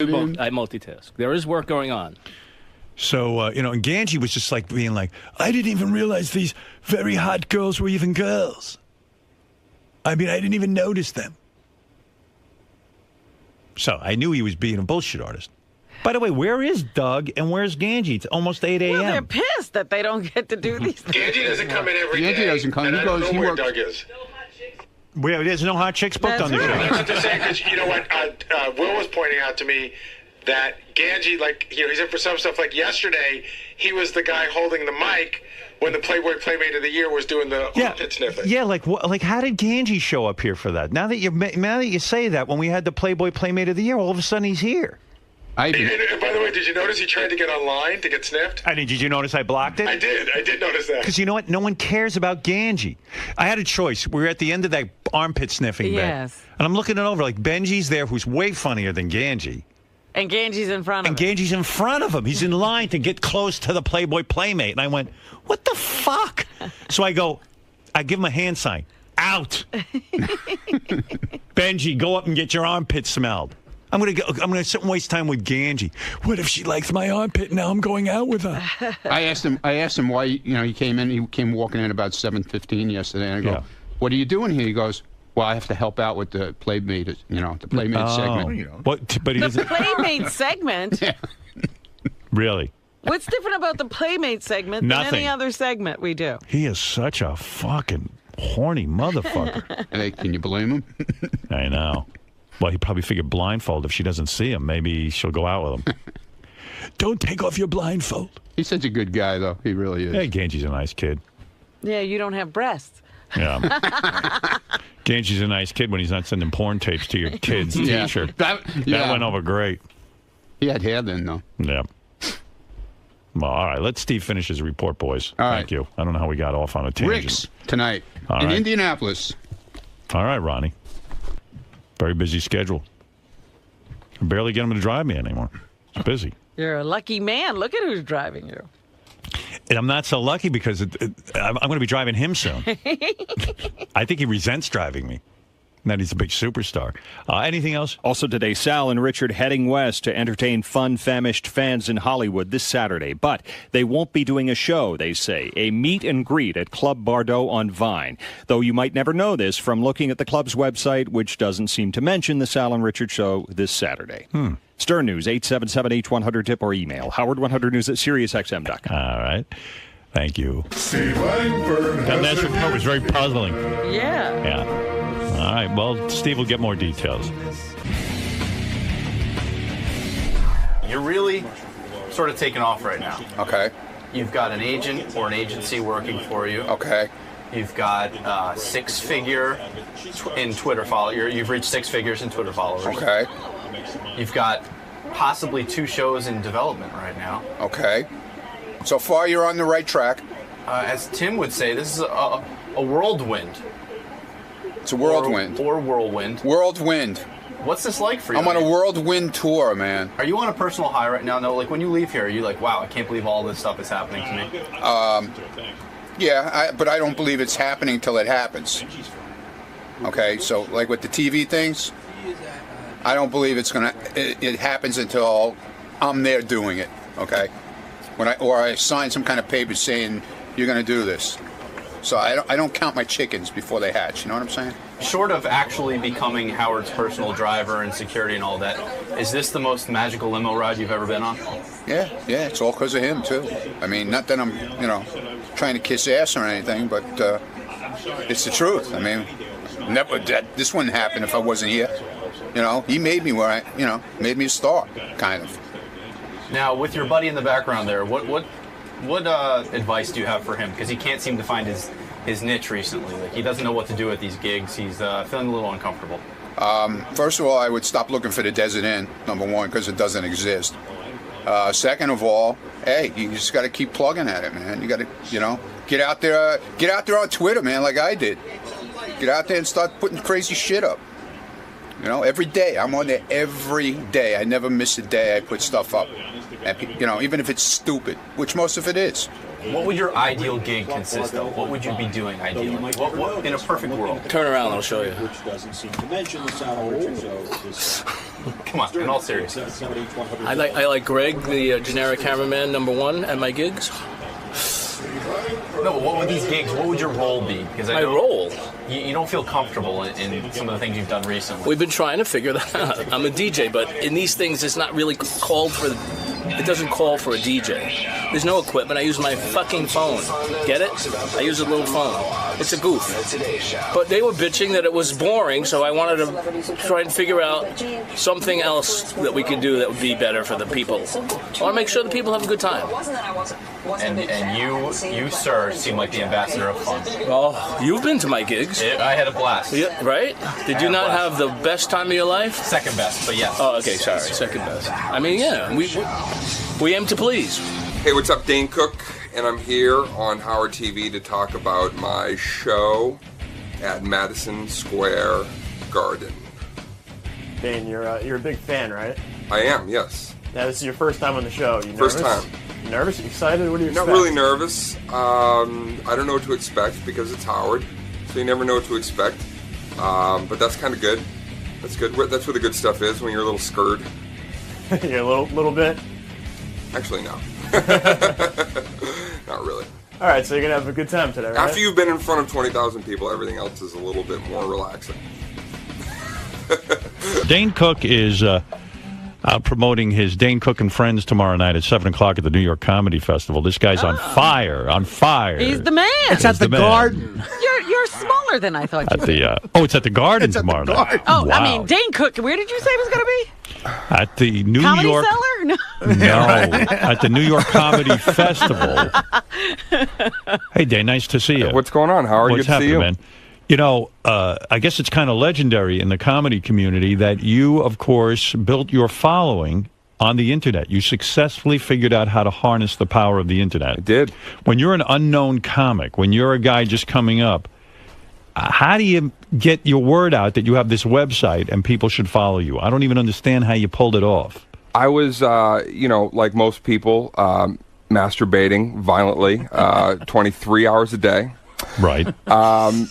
I multitask. There is work going on. So, and Benjy was just like being like, I didn't even realize these very hot girls were even girls. I mean, I didn't even notice them. So I knew he was being a bullshit artist. By the way, where is Doug and where's Benjy? It's almost 8 a.m. Well, they're pissed that they don't get to do these things. Benjy doesn't come in every day. Benjy doesn't come. And He I don't goes. know He where works. Doug is. Where, there's no hot chicks booked on the show. That's what they're saying, because you know what? Will was pointing out to me that Benjy, he's in for some stuff. Like yesterday, he was the guy holding the mic when the Playboy Playmate of the Year was doing the armpit sniffing. Yeah, like how did Benjy show up here for that? Now that you say that, when we had the Playboy Playmate of the Year, all of a sudden he's here. And by the way, did you notice he tried to get online to get sniffed? Did you notice I blocked it? I did notice that. Because you know what? No one cares about Benjy. I had a choice. We were at the end of that armpit sniffing bit. Yes. And I'm looking it over, like Benji's there, who's way funnier than Benjy. And Benjy's in front of him. And Benjy's in front of him. He's in line to get close to the Playboy Playmate. And I went, what the fuck? So I give him a hand sign. Out. Benjy, go up and get your armpit smelled. I'm gonna sit and waste time with Benjy. What if she likes my armpit? Now I'm going out with her. I asked him why. He came in. He came walking in about 7:15 yesterday, and I go, "What are you doing here?" He goes, "Well, I have to help out with the Playmate. The Playmate segment." What? But he doesn't. The Playmate segment. Yeah. Really? What's different about the Playmate segment than any other segment we do? He is such a fucking horny motherfucker. Hey, can you blame him? I know. Well, he probably figured blindfold. If she doesn't see him, maybe she'll go out with him. Don't take off your blindfold. He's such a good guy, though. He really is. Hey, Benjy's a nice kid. Yeah, you don't have breasts. Yeah. Benjy's a nice kid when he's not sending porn tapes to your kid's teacher. That went over great. He had hair then, though. Yeah. Well, all right. Let Steve finish his report, boys. All Thank you. I don't know how we got off on a tangent. Rick's tonight in Indianapolis. All right, Ronnie. Very busy schedule. I barely get him to drive me anymore. It's busy. You're a lucky man. Look at who's driving you. And I'm not so lucky because I'm going to be driving him soon. I think he resents driving me. And that he's a big superstar. Anything else? Also today, Sal and Richard heading west to entertain famished fans in Hollywood this Saturday. But they won't be doing a show, they say. A meet and greet at Club Bardot on Vine. Though you might never know this from looking at the club's website, which doesn't seem to mention the Sal and Richard show this Saturday. Stern News, 877-H100-TIP or email. Howard100news at SiriusXM.com. All right. Thank you. Steve Langford. That last report was very puzzling. Yeah. Yeah. All right, well, Steve will get more details. You're really sort of taking off right now. Okay. You've got an agent or an agency working for you. Okay. You've got six-figure in Twitter followers. You've reached 6 figures in Twitter followers. Okay. You've got possibly 2 shows in development right now. Okay. So far, you're on the right track. As Tim would say, this is a whirlwind. It's a whirlwind. Or whirlwind. Whirlwind. What's this like for you? I'm on a whirlwind tour, man. Are you on a personal high right now? No, like when you leave here, are you like, wow, I can't believe all this stuff is happening to me? Yeah, but I don't believe it's happening until it happens. Okay, so like with the TV things, I don't believe it happens until I'm there doing it. Okay, or I sign some kind of paper saying you're going to do this. So I don't count my chickens before they hatch. You know what I'm saying? Short of actually becoming Howard's personal driver and security and all that, is this the most magical limo ride you've ever been on? Yeah, it's all because of him too. I mean, not that I'm, trying to kiss ass or anything, but it's the truth. I mean, this wouldn't happen if I wasn't here. He made me where made me a star, kind of. Now, with your buddy in the background there, what advice do you have for him? Because he can't seem to find his niche recently. Like, he doesn't know what to do at these gigs. He's feeling a little uncomfortable. First of all, I would stop looking for the Desert Inn, number one, because it doesn't exist. Second of all, hey, you just got to keep plugging at it, man. You got to, get out there on Twitter, man, like I did. Get out there and start putting crazy shit up. Every day. I'm on there every day. I never miss a day I put stuff up. And, even if it's stupid, which most of it is. What would your ideal gig consist of? What would you be doing ideally? What in a perfect world? Turn around, I'll show you. Which doesn't seem to mention the Sal and Richard show. Come on, in all seriousness. I like Greg, the generic cameraman, #1 at my gigs. No, but what would these gigs, what would your role be? Because My role? You don't feel comfortable in some of the things you've done recently. We've been trying to figure that out. I'm a DJ, but in these things, it's not really called for. It doesn't call for a DJ. There's no equipment. I use my fucking phone. Get it? I use a little phone. It's a goof. But they were bitching that it was boring, so I wanted to try and figure out something else that we could do that would be better for the people. I want to make sure the people have a good time. And you, sir, seem like the ambassador of fun. Oh, you've been to my gigs. I had a blast. Yeah, right? Did you not have the best time of your life? Second best, but yes. Oh, okay, sorry. Second best. I mean, yeah, we aim to please. Hey, what's up? Dane Cook, and I'm here on Howard TV to talk about my show at Madison Square Garden. Dane, you're a big fan, right? I am, yes. Yeah, this is your first time on the show. You first nervous? time. You nervous? You excited? What do you expect? Not really nervous. I don't know what to expect because it's Howard, so you never know what to expect. But that's kind of good. That's good. That's where the good stuff is, when you're a little scared. Yeah, a little bit? Actually, no. Not really. All right, so you're going to have a good time today, right? After you've been in front of 20,000 people, everything else is a little bit more relaxing. Dane Cook is out promoting his Dane Cook and Friends tomorrow night at 7 o'clock at the New York Comedy Festival. This guy's on fire. He's the man. It's at the Garden. You're smaller than I thought you were. It's at the Garden tomorrow night. Oh, wow. I mean, Dane Cook, where did you say it was going to be? At the New Comedy York... Cellar? No, at the New York Comedy Festival. Hey, Dane, nice to see you. What's going on, Howard? What's Good to see you. Man? You know, I guess it's kind of legendary in the comedy community that you, of course, built your following on the internet. You successfully figured out how to harness the power of the internet. I did. When you're an unknown comic, when you're a guy just coming up, how do you get your word out that you have this website and people should follow you? I don't even understand how you pulled it off. I was, like most people, masturbating violently 23 hours a day. Right. Violently.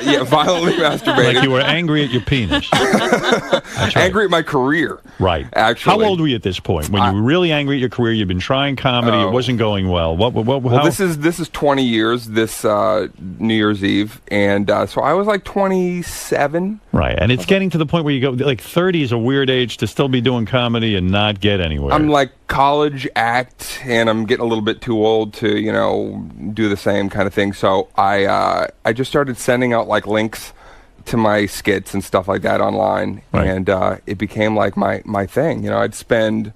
Yeah, violently masturbating. Like you were angry at your penis. Right. Angry at my career. Right. Actually. How old were you at this point? When you were really angry at your career, you've been trying comedy, it wasn't going well. Well, this is 20 years, this New Year's Eve, and so I was like 27. Right, and it's getting to the point where you go, like 30 is a weird age to still be doing comedy and not get anywhere. I'm like college act, and I'm getting a little bit too old to, do the same kind of thing. So I just started sending out like links to my skits and stuff like that online, right. And it became like my thing. I'd spend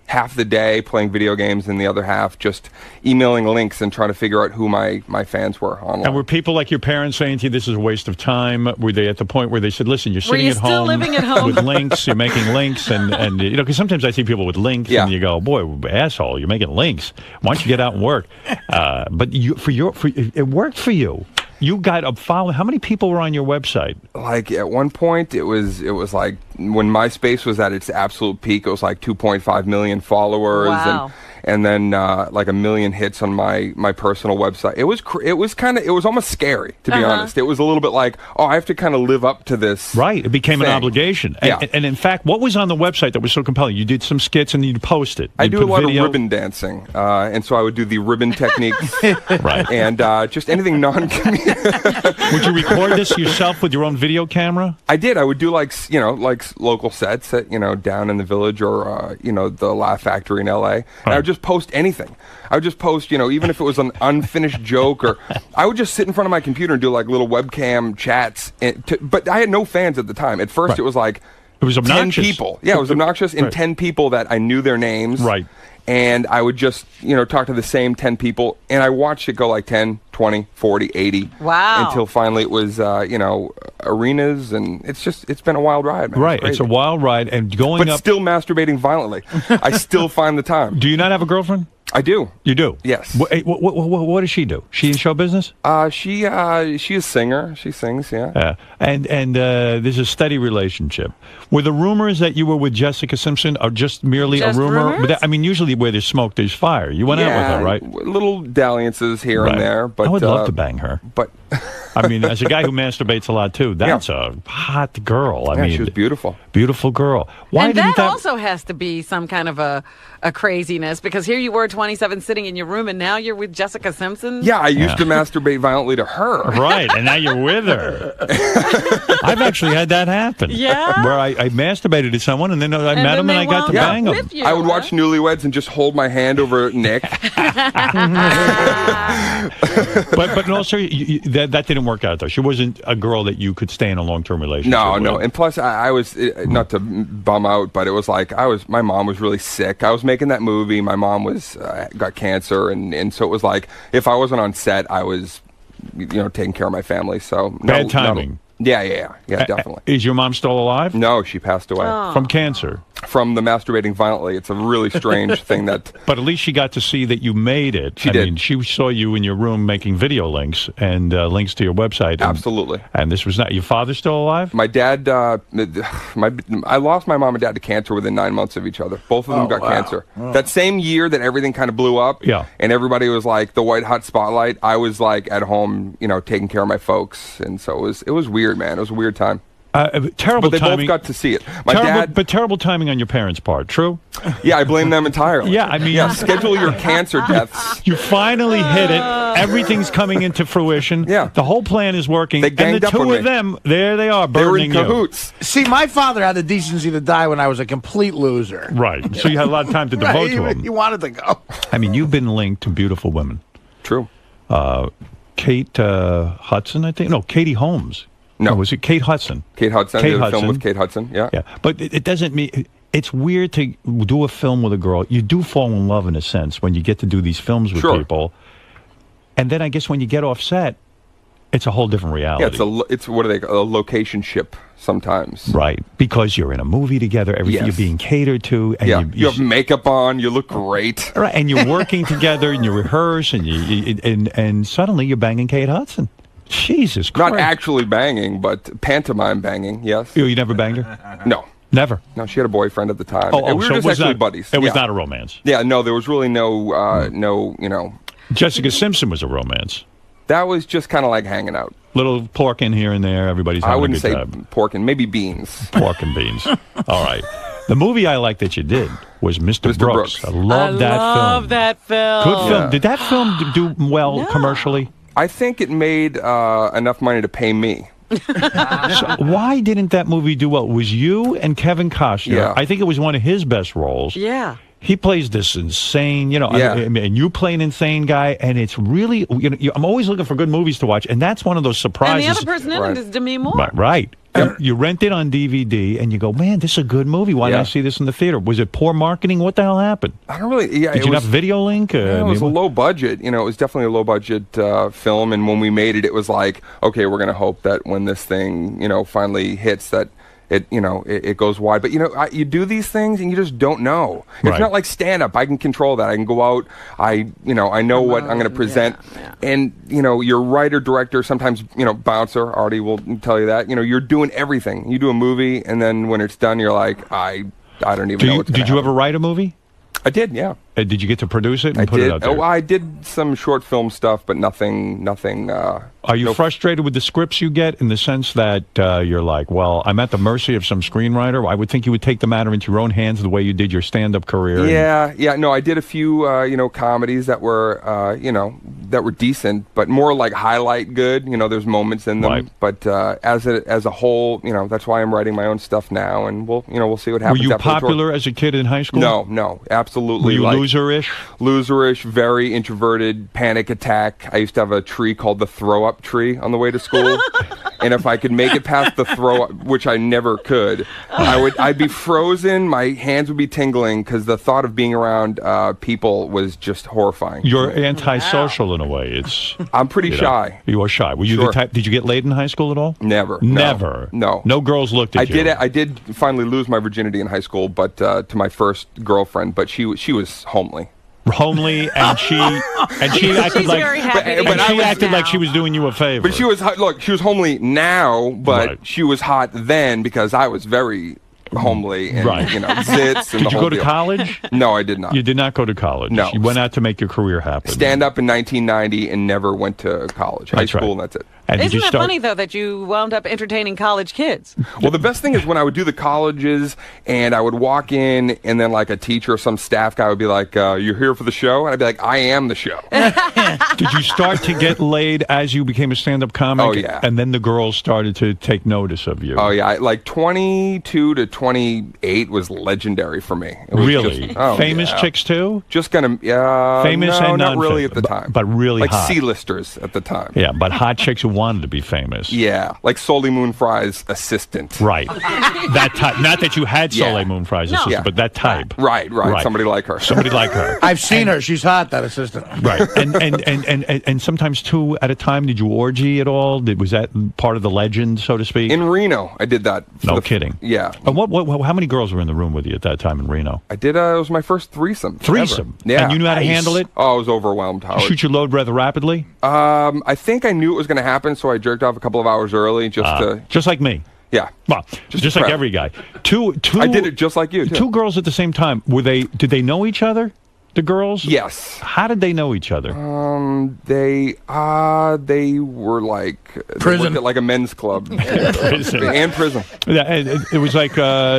half the day playing video games and the other half just emailing links and trying to figure out who my fans were online. And were people like your parents saying to you, this is a waste of time? Were they at the point where they said, listen, you're sitting at home, living at home with links, you're making links, and because sometimes I see people with links, and you go, boy, asshole, you're making links. Why don't you get out and work? But it worked for you. You got a following. How many people were on your website? Like at one point, it was like when MySpace was at its absolute peak. It was like 2.5 million followers, wow. and then like 1 million hits on my personal website. It was almost scary, to be honest. It was a little bit like, I have to kind of live up to this. Right. It became an obligation. And in fact, what was on the website that was so compelling? You did some skits and you'd post it. I do a lot of ribbon dancing, and so I would do the ribbon techniques, right? And just anything non-comedic. Would you record this yourself with your own video camera? I did. I would do like local sets at down in the Village or the Laugh Factory in L.A. And I would just post anything. I would just post even if it was an unfinished joke, or I would just sit in front of my computer and do like little webcam chats. But I had no fans at the time. At first, It was like it was obnoxious. 10 people. Yeah, it was obnoxious, and 10 people that I knew their names. Right. And I would just, talk to the same 10 people, and I watched it go like 10, 20, 40, 80. Wow. Until finally it was, arenas, and it's been a wild ride, man. Right. It's a wild ride, and but still masturbating violently. I still find the time. Do you not have a girlfriend? I do. You do? Yes. What does she do? She in show business? She is a singer. She sings, yeah. And there's a steady relationship. Were the rumors that you were with Jessica Simpson are just merely a rumor? Rumors? I mean, usually where there's smoke, there's fire. You went out with her, right? Little dalliances here and there. But I would love to bang her. But I mean, as a guy who masturbates a lot too, that's a hot girl. I mean, she was beautiful. Beautiful girl. Why and didn't that also has to be some kind of a craziness, because here you were 27 sitting in your room and now you're with Jessica Simpson. Yeah, I used to masturbate violently to her. Right, and now you're with her. I've actually had that happen. Yeah? Where I masturbated to someone and then I met him and I got to bang him. I would watch Newlyweds and just hold my hand over Nick. but also, that didn't work out, though. She wasn't a girl that you could stay in a long-term relationship with. No. And plus, I was, not to bum out, but it was like, my mom was really sick. I was making that movie. My mom was got cancer. And so it was like, if I wasn't on set, I was, taking care of my family. So bad timing. Yeah, definitely. Is your mom still alive? No, she passed away. From cancer? From the masturbating violently. It's a really strange thing that... But at least she got to see that you made it. She did. I mean, she saw you in your room making video links and links to your website. Absolutely. And this was not... Your father's still alive? My dad... I lost my mom and dad to cancer within 9 months of each other. Both of them got cancer. Oh. That same year that everything kind of blew up, and everybody was like the white hot spotlight, I was like at home, taking care of my folks. And so it was weird, man. It was a weird time. Terrible but they timing. both got to see it. But terrible timing on your parents' part. True? Yeah, I blame them entirely. Yeah, I mean... schedule your cancer deaths. You finally hit it. Everything's coming into fruition. Yeah. The whole plan is working. They ganged and the up two on of me. them, there they are, burning they were in cahoots. See, my father had the decency to die when I was a complete loser. Right. So you had a lot of time to devote to him. He wanted to go. I mean, you've been linked to beautiful women. True. Kate Hudson, I think. No, Katie Holmes. No. Was it Kate Hudson? Kate Hudson. Kate I did a Hudson. film with Kate Hudson, yeah. But it doesn't mean... It's weird to do a film with a girl. You do fall in love in a sense when you get to do these films with people. And then I guess when you get off set, it's a whole different reality. Yeah, it's what are they call a location ship sometimes. Right, because you're in a movie together, everything you're being catered to. And you have makeup on, you look great. Right, and you're working together and you rehearse and and suddenly you're banging Kate Hudson. Jesus Christ. Not actually banging, but pantomime banging, yes. You never banged her? No. Never? No, she had a boyfriend at the time. Oh, and we so were just actually buddies. It was not a romance? Yeah, no, there was really no, Jessica Simpson was a romance. That was just kind of like hanging out. Little pork in here and there, everybody's having a good time. I wouldn't say pork and maybe beans. Pork and beans. All right. The movie I like that you did was Mr. Brooks. I love that film. Good film. Did that film do well commercially? I think it made enough money to pay me. So why didn't that movie do well? It was you and Kevin Costner. Yeah. I think it was one of his best roles. Yeah. He plays this insane, and you play an insane guy, and it's really, I'm always looking for good movies to watch, and that's one of those surprises. And the other person in it is Demi Moore. Right. You rent it on DVD, and you go, man, this is a good movie. Why didn't I see this in the theater? Was it poor marketing? What the hell happened? I don't really... Yeah, Did you not video link? It was a low budget. It was definitely a low budget film, and when we made it, it was like, okay, we're going to hope that when this thing, finally hits, that it goes wide. But you do these things and you just don't know. It's not like stand up. I can control that. I can go out. I know what I'm going to present. And your writer, director, sometimes bouncer, Artie will tell you that. You're doing everything. You do a movie, and then when it's done, you're like, I don't even know what's going to happen. Did you ever write a movie? I did, yeah. Did you get to produce it and put it out there? Oh, I did some short film stuff, but nothing. Are you frustrated with the scripts you get in the sense that you're like, well, I'm at the mercy of some screenwriter? I would think you would take the matter into your own hands the way you did your stand-up career. Yeah. No, I did a few, comedies that were, that were decent, but more like highlight good. There's moments in them. Right. But as a whole, that's why I'm writing my own stuff now, and we'll see what happens. Were you popular as a kid in high school? No, absolutely. Were you loserish? Loserish, very introverted, panic attack. I used to have a tree called the throw-up tree on the way to school. And if I could make it past the throw-up, which I never could, I'd be frozen, my hands would be tingling, because the thought of being around people was just horrifying. You're antisocial in a way. I'm pretty shy. You are shy. Were you the type? Did you get laid in high school at all? Never. Never? No. No girls looked at you? I did finally lose my virginity in high school, but to my first girlfriend, but she was homely. And she acted like she was doing you a favor. But she was homely now, but she was hot then because I was very homely and zits. And did you go to college? No, I did not. You did not go to college. No, you went out to make your career happen. Stand up in 1990 and never went to college. High school, and that's it. And Isn't it funny, though, that you wound up entertaining college kids? Well, the best thing is when I would do the colleges and I would walk in and then like a teacher or some staff guy would be like, you're here for the show? And I'd be like, I am the show. Did you start to get laid as you became a stand-up comic? Oh, yeah. And then the girls started to take notice of you? Oh, yeah. Like 22 to 28 was legendary for me. It was really? Just, famous chicks, too? Just kind of, famous no, and not really non-famous, at the time. But really like hot. C-listers at the time. Yeah, but hot chicks who wanted to be famous. Yeah, like Soleil Moon Frye's assistant. Right. That type. Not that you had Soleil Moon Frye's assistant, but that type. Right. Somebody like her. Somebody like her. I've seen her. She's hot, that assistant. Right. And sometimes two at a time. Did you orgy at all? Was that part of the legend, so to speak? In Reno, I did that. No kidding. Yeah. How many girls were in the room with you at that time in Reno? I did. It was my first threesome. Threesome? Ever. Yeah. And you knew how to handle it? Oh, I was overwhelmed, Howard. Shoot your load rather rapidly? I think I knew it was going to happen, so I jerked off a couple of hours early just like me. Yeah. Well, just like every guy. Two. I did it just like you, too. Two girls at the same time. Did they know each other? The girls? Yes. How did they know each other? They were like prison, they worked at like a men's club, prison. and prison. Yeah, it was like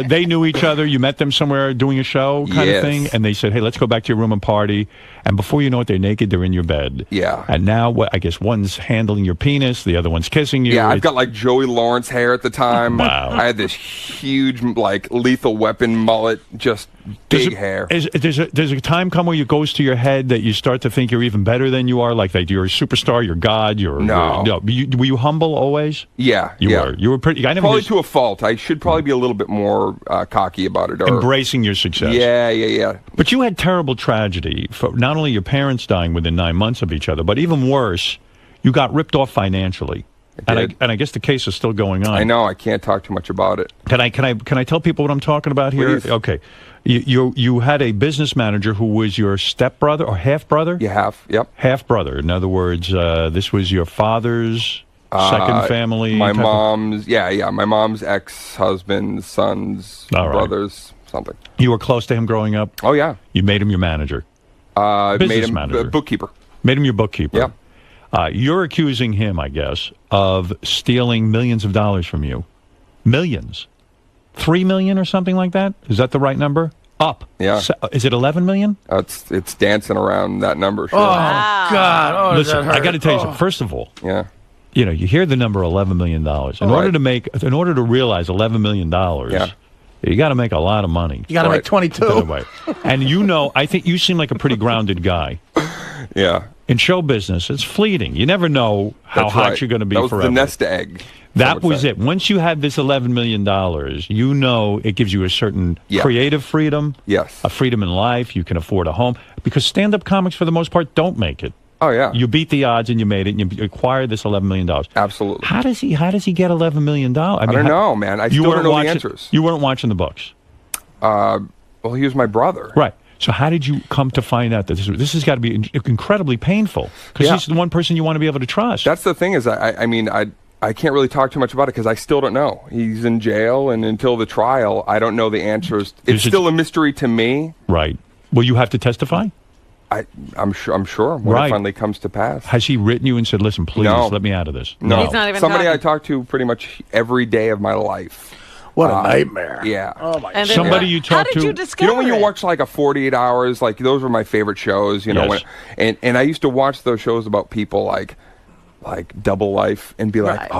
they knew each other. You met them somewhere doing a show, kind of thing, and they said, "Hey, let's go back to your room and party." And before you know it, they're naked. They're in your bed. Yeah. And now, I guess one's handling your penis, the other one's kissing you. Yeah, I've got like Joey Lawrence hair at the time. Wow. I had this huge like Lethal Weapon mullet, just big hair. Does a time come where it goes to your head that you start to think you're even better than you are, like that you're a superstar, you're God, No. Were you humble always? Yeah, You were pretty. Probably to a fault. I should probably be a little bit more cocky about it, or embracing your success. Yeah. But you had terrible tragedy for not only your parents dying within 9 months of each other, but even worse, you got ripped off financially. And I guess the case is still going on. I know. I can't talk too much about it. Can I tell people what I'm talking about here? Please. Okay. You had a business manager who was your stepbrother or half brother? Yeah, half brother. In other words, this was your father's second family. My mom's my mom's ex-husband's son's brothers, something. You were close to him growing up? Oh yeah. You made him your manager. Made him a bookkeeper. Made him your bookkeeper. Yeah. You're accusing him, I guess, of stealing millions of dollars from you. Millions. 3 million or something like that? Is that the right number? Up. Yeah. Is it 11 million? It's dancing around that number. Sure. Oh, God. Oh, listen, I got to tell you something. First of all, you you hear the number $11 million. In order to realize $11 million, you got to make a lot of money. You got to make 22. And I think you seem like a pretty grounded guy. Yeah. In show business, it's fleeting. You never know how hot you're going to be forever. That was the nest egg. That was it. Once you had this $11 million, it gives you a certain creative freedom. Yes. A freedom in life. You can afford a home. Because stand-up comics, for the most part, don't make it. Oh, yeah. You beat the odds and you made it and you acquired this $11 million. Absolutely. How does he get $11 million? I don't know, man. I still don't know the answers. You weren't watching the books. Well, he was my brother. Right. So how did you come to find out that this has got to be incredibly painful? Because he's the one person you want to be able to trust. That's the thing is, I can't really talk too much about it because I still don't know. He's in jail, and until the trial, I don't know the answers. It's still a mystery to me. Right. Will you have to testify? I'm sure when it finally comes to pass. Has he written you and said, listen, please, let me out of this? No. He's not even Somebody I talk to pretty much every day of my life. What a nightmare. Yeah. Oh, my God. Somebody you talk to. How did you discover when you watch like a 48 Hours, like those were my favorite shows, Yes. and I used to watch those shows about people like Double Life and be like,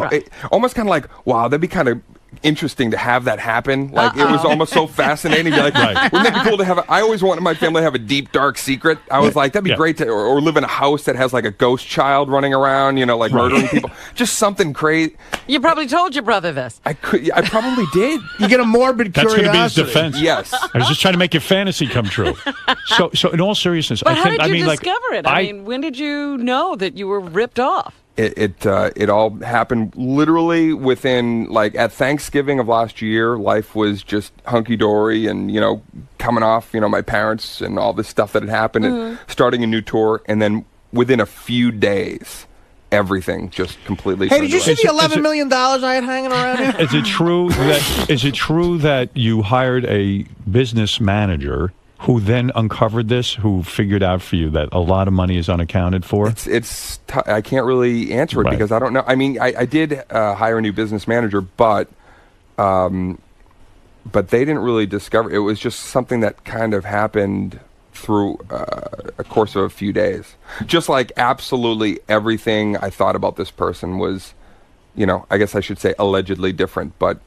almost kind of like, wow, that'd be kind of interesting to have that happen. Like it was almost so fascinating. Be like, wouldn't that be cool to have? I always wanted my family to have a deep, dark secret. I was like, that'd be great to, or live in a house that has like a ghost child running around, like murdering people. Just something crazy. You probably told your brother this. I probably did. You get a morbid curiosity. That's going to be his defense. Yes. I was just trying to make your fantasy come true. So in all seriousness, but how did you discover it? I mean, when did you know that you were ripped off? It all happened literally within, at Thanksgiving of last year. Life was just hunky-dory and, coming off, my parents and all this stuff that had happened and starting a new tour. And then within a few days, everything just completely Hey, did you see the $11 million I had hanging around here? Is it true that you hired a business manager who then uncovered this, who figured out for you that a lot of money is unaccounted for? I can't really answer it because I don't know. I mean, I did hire a new business manager, but they didn't really discover. It was just something that kind of happened through a course of a few days. Just like absolutely everything I thought about this person was, I guess I should say allegedly different. But,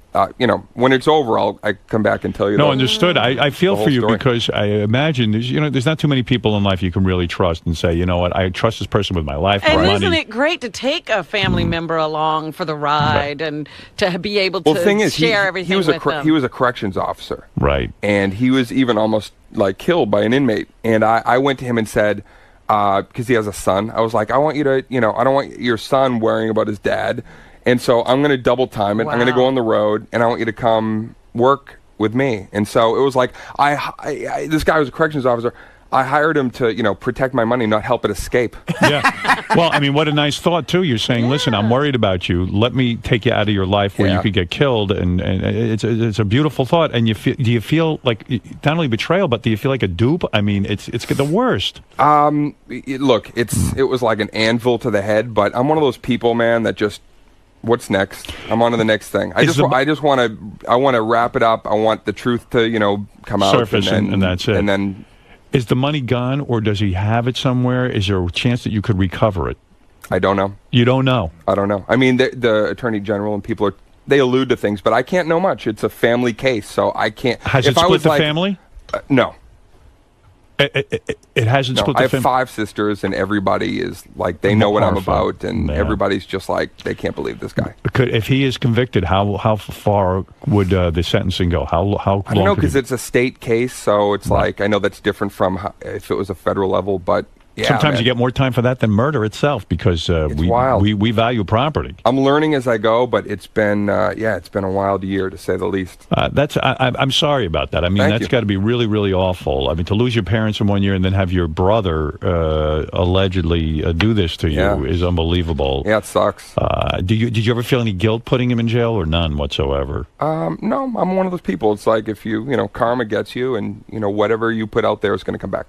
when it's over, I come back and tell you. No, understood. I feel for you because I imagine there's not too many people in life you can really trust and say, you know what, I trust this person with my life, and my money. isn't it great to take a family member along for the ride and to be able to the thing is, share everything with them? He was a corrections officer. Right. And he was even almost like killed by an inmate. And I went to him and said, because he has a son, I was like, I want you to, I don't want your son worrying about his dad. And so I'm going to double time it. Wow. I'm going to go on the road, and I want you to come work with me. And so it was like, this guy was a corrections officer. I hired him to, protect my money, not help it escape. Yeah. Well, I mean, what a nice thought, too. You're saying, listen, I'm worried about you. Let me take you out of your life where you could get killed. And it's a beautiful thought. And do you feel like not only betrayal, but do you feel like a dupe? I mean, it's the worst. Look, it was like an anvil to the head, but I'm one of those people, man, that just, what's next? I'm on to the next thing. I just want to wrap it up. I want the truth to, come out. Surface, and that's it. And then... Is the money gone, or does he have it somewhere? Is there a chance that you could recover it? I don't know. You don't know? I don't know. I mean, the Attorney General and people they allude to things, but I can't know much. It's a family case, so I can't. Has it split the family? No. It hasn't split the family? I have 5 sisters, and everybody is like, they know what I'm about, and everybody's just like, they can't believe this guy. If he is convicted, how far would the sentencing go? How long? I don't know, because it's a state case, so it's like, I know that's different from if it was a federal level, but yeah. Sometimes you get more time for that than murder itself, because we value property. I'm learning as I go, but it's been it's been a wild year, to say the least. I'm sorry about that. I mean, that's got to be really, really awful. I mean, to lose your parents in 1 year and then have your brother allegedly do this to you is unbelievable. Yeah, it sucks. Did you ever feel any guilt putting him in jail, or none whatsoever? No, I'm one of those people. It's like, if karma gets you, and whatever you put out there is going to come back.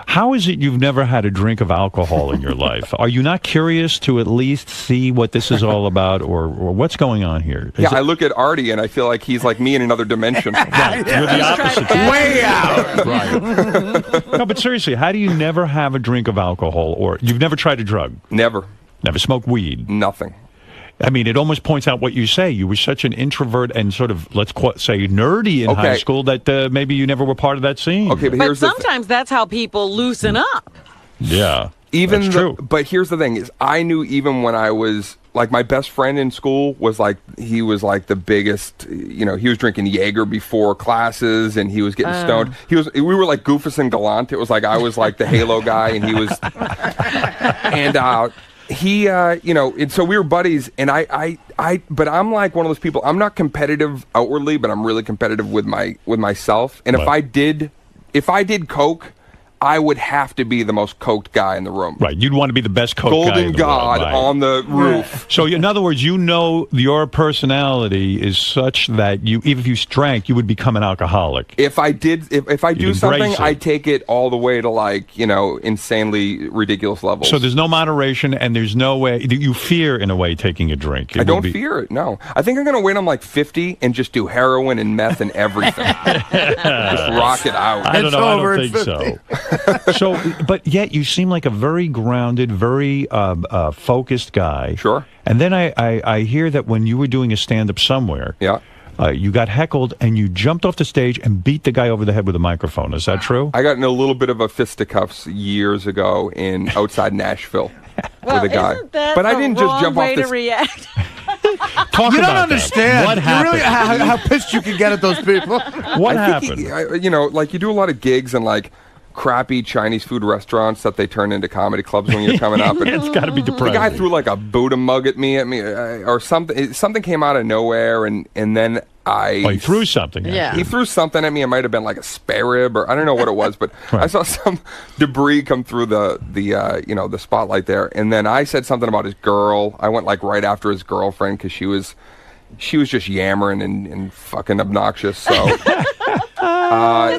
How is it you've never had a drink of alcohol in your life? Are you not curious to at least see what this is all about, or what's going on here? I look at Artie and I feel like he's like me in another dimension. Right. You're the opposite. Way out. Right. No, but seriously, how do you never have a drink of alcohol, or you've never tried a drug? Never. Never smoked weed? Nothing. I mean, it almost points out what you say. You were such an introvert and sort of, let's say, nerdy in high school that maybe you never were part of that scene. Okay, but sometimes that's how people loosen up. Yeah, that's true. But here's the thing: is I knew even when I was like, my best friend in school was like, he was like the biggest. He was drinking Jaeger before classes, and he was getting stoned. We were like Goofus and Gallant. It was like I was like the Halo guy, and he was, and. He, and so we were buddies, and but I'm like one of those people. I'm not competitive outwardly, but I'm really competitive with myself. And if I did coke, I would have to be the most coked guy in the room. Right, you'd want to be the best coked Golden guy in the God world, on the roof. So, in other words, your personality is such that even if you drank, you would become an alcoholic. If I do something, I take it all the way to like, insanely ridiculous levels. So there's no moderation, and there's no way you fear, in a way, taking a drink. I don't fear it. No, I think I'm going to wait. I'm like 50 and just do heroin and meth and everything. Just rock it out. I don't know. I don't think so. So, but yet you seem like a very grounded, very focused guy. Sure. And then I hear that when you were doing a stand-up somewhere, you got heckled and you jumped off the stage and beat the guy over the head with a microphone. Is that true? I got in a little bit of a fisticuffs years ago outside Nashville with a guy. But I didn't just jump off the react. Talk you about don't understand. What happened? Really, how pissed you can get at those people. What happened? Like you do a lot of gigs and like crappy Chinese food restaurants that they turn into comedy clubs when you're coming up. And it's got to be depressing. The guy threw like a Buddha mug at me, or something. Something came out of nowhere, and then he threw something. He threw something at me. It might have been like a spare rib, or I don't know what it was, but I saw some debris come through the spotlight there, and then I said something about his girl. I went like right after his girlfriend because she was just yammering and fucking obnoxious. So.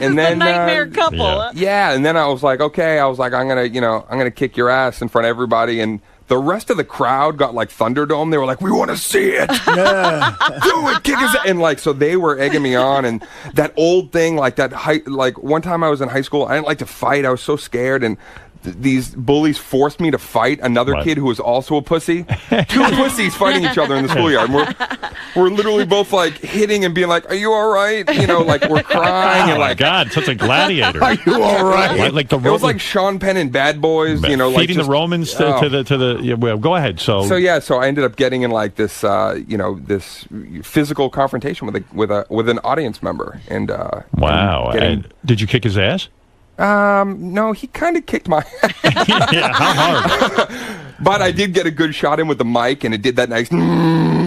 is the nightmare couple. Yeah, and then I was like, okay, I'm gonna kick your ass in front of everybody, and the rest of the crowd got like Thunderdome. They were like, we want to see it. Yeah. Do it, kick his ass. And like, so they were egging me on, and that old thing, like one time I was in high school, I didn't like to fight. I was so scared, and these bullies forced me to fight another kid who was also a pussy. Two pussies fighting each other in the schoolyard. We're literally both like hitting and being like, "Are you all right?" You know, like we're crying and like, God, such a gladiator. Are you all right? Like the it was like Sean Penn and Bad Boys. You know, like feeding the Romans to the. Yeah, well, go ahead. So I ended up getting in like this, this physical confrontation with an audience member, and wow. And did you kick his ass? No, he kind of kicked my ass. Yeah, how hard? But I did get a good shot in with the mic, and it did that nice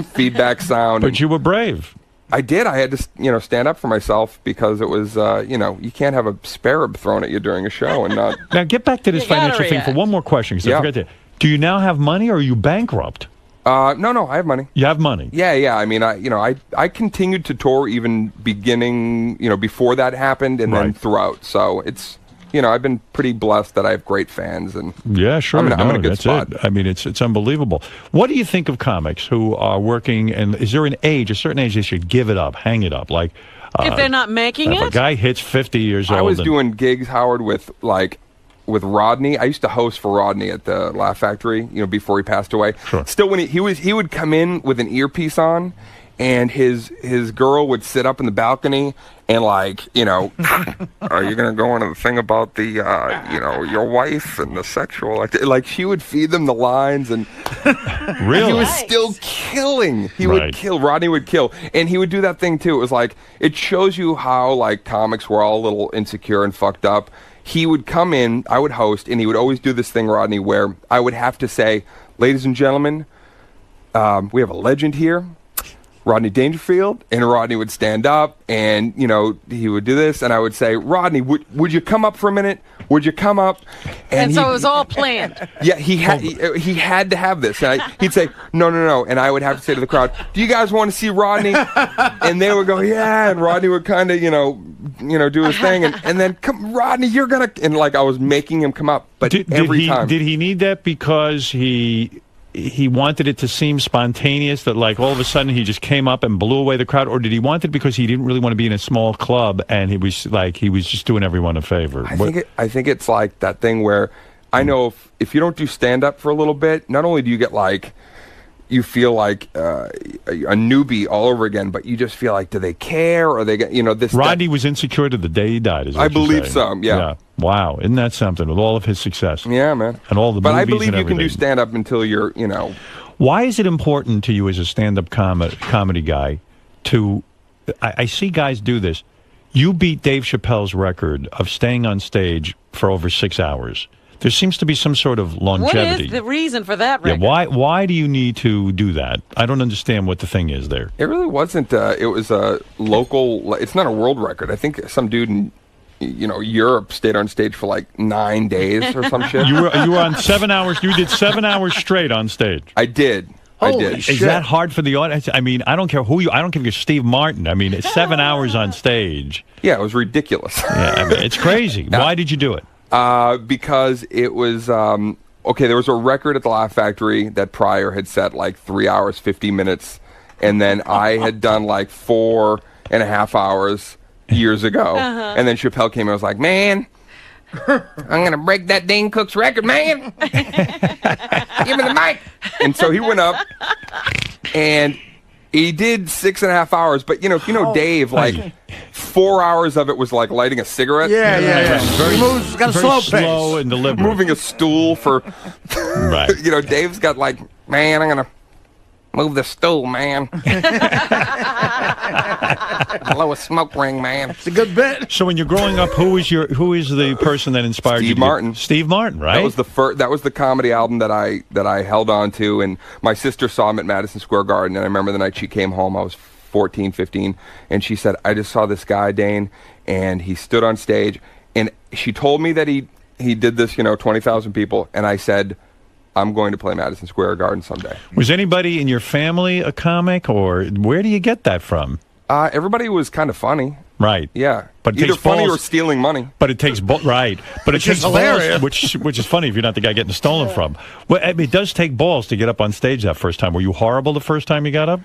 feedback sound. But you were brave. I did. I had to, stand up for myself because it was, you can't have a spare rib thrown at you during a show and not. Now get back to this financial thing for one more question, because I forgot to. Do you now have money, or are you bankrupt? No, I have money. You have money? Yeah. I mean, I continued to tour even beginning, before that happened, and then throughout. So it's. I've been pretty blessed that I have great fans, and yeah, sure, I'm in a good spot. I mean, it's unbelievable. What do you think of comics who are working? And is there a certain age they should give it up, hang it up, like if they're not making if it? a guy hits 50 years old. I was doing gigs, Howard, with Rodney. I used to host for Rodney at the Laugh Factory, before he passed away. Sure. Still, when he would come in with an earpiece on, and his girl would sit up in the balcony and are you going to go into the thing about the your wife and the sexual like she would feed them the lines, and really he was still killing. Rodney would kill, and he would do that thing too. It was like, it shows you how like comics were all a little insecure and fucked up. He would come in, I would host, and he would always do this thing, Rodney, where I would have to say, ladies and gentlemen, we have a legend here, Rodney Dangerfield, and Rodney would stand up, and he would do this, and I would say, Rodney, would you come up for a minute? Would you come up? And so it was all planned. Yeah, he had to have this. And he'd say, no, and I would have to say to the crowd, do you guys want to see Rodney? And they would go, yeah, and Rodney would kind of do his thing, and then come, Rodney, you're gonna, and like I was making him come up, but every time. Did he need that because he wanted it to seem spontaneous, that like all of a sudden he just came up and blew away the crowd, or did he want it because he didn't really want to be in a small club and he was just doing everyone a favor? I think it's like that thing where I know if you don't do stand up for a little bit, not only do you get like you feel like a newbie all over again, but you just feel like, do they care, or they get this? Rodney was insecure to the day he died. Is what I believe so. Yeah. Wow, isn't that something? With all of his success. Yeah, man. And all the but movies I believe and you can do stand up until you're Why is it important to you as a stand up comedy guy to? I see guys do this. You beat Dave Chappelle's record of staying on stage for over 6 hours. There seems to be some sort of longevity. What is the reason for that record? Yeah, why do you need to do that? I don't understand what the thing is there. It really wasn't. It was a local. It's not a world record. I think some dude in Europe stayed on stage for like 9 days or some shit. You were on 7 hours. You did 7 hours straight on stage. I did. Holy shit. Is that hard for the audience? I mean, I don't care who you. I don't care if you're Steve Martin. I mean, it's 7 hours on stage. Yeah, it was ridiculous. Yeah, I mean, it's crazy. Why did you do it? Because it was there was a record at the Laugh Factory that Pryor had set like 3 hours 50 minutes, and then I had done like 4.5 hours years ago, and then Chappelle came and was like, "Man, I'm gonna break that Dane Cook's record, man. Give me the mic." And so he went up, and he did 6.5 hours. But Dave, like 4 hours of it was like lighting a cigarette. Yeah. He moves, got a slow pace. And deliberate. Moving a stool for. Right. Dave's got like, man, I'm gonna move the stool, man. Blow a smoke ring, man. It's a good bit. So when you're growing up, who is the person that inspired you? Steve Martin. Steve Martin, right? That was the comedy album that I held on to, and my sister saw him at Madison Square Garden, and I remember the night she came home, I was 14, 15, and she said, "I just saw this guy, Dane, and he stood on stage," and she told me that he did this, 20,000 people, and I said, I'm going to play Madison Square Garden someday. Was anybody in your family a comic, or where do you get that from? Everybody was kind of funny. Right. Yeah. But it either takes funny balls, or stealing money. But it takes right. But it takes balls, which is funny if you're not the guy getting stolen from. Well, I mean, it does take balls to get up on stage that first time. Were you horrible the first time you got up?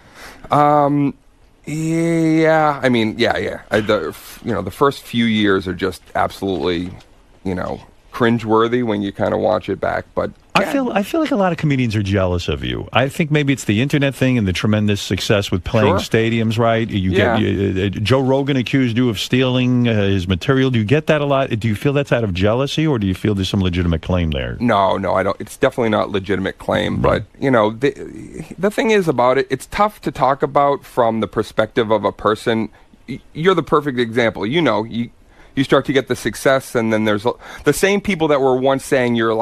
Yeah. I mean, yeah. The first few years are just absolutely, cringeworthy when you kind of watch it back. But yeah. I feel like a lot of comedians are jealous of you. I think maybe it's the internet thing and the tremendous success with playing stadiums, right? Joe Rogan accused you of stealing his material. Do you get that a lot? Do you feel that's out of jealousy, or do you feel there's some legitimate claim there? No, I don't. It's definitely not legitimate claim. Right. But the thing is about it, it's tough to talk about from the perspective of a person. You're the perfect example. You start to get the success, and then there's the same people that were once saying you're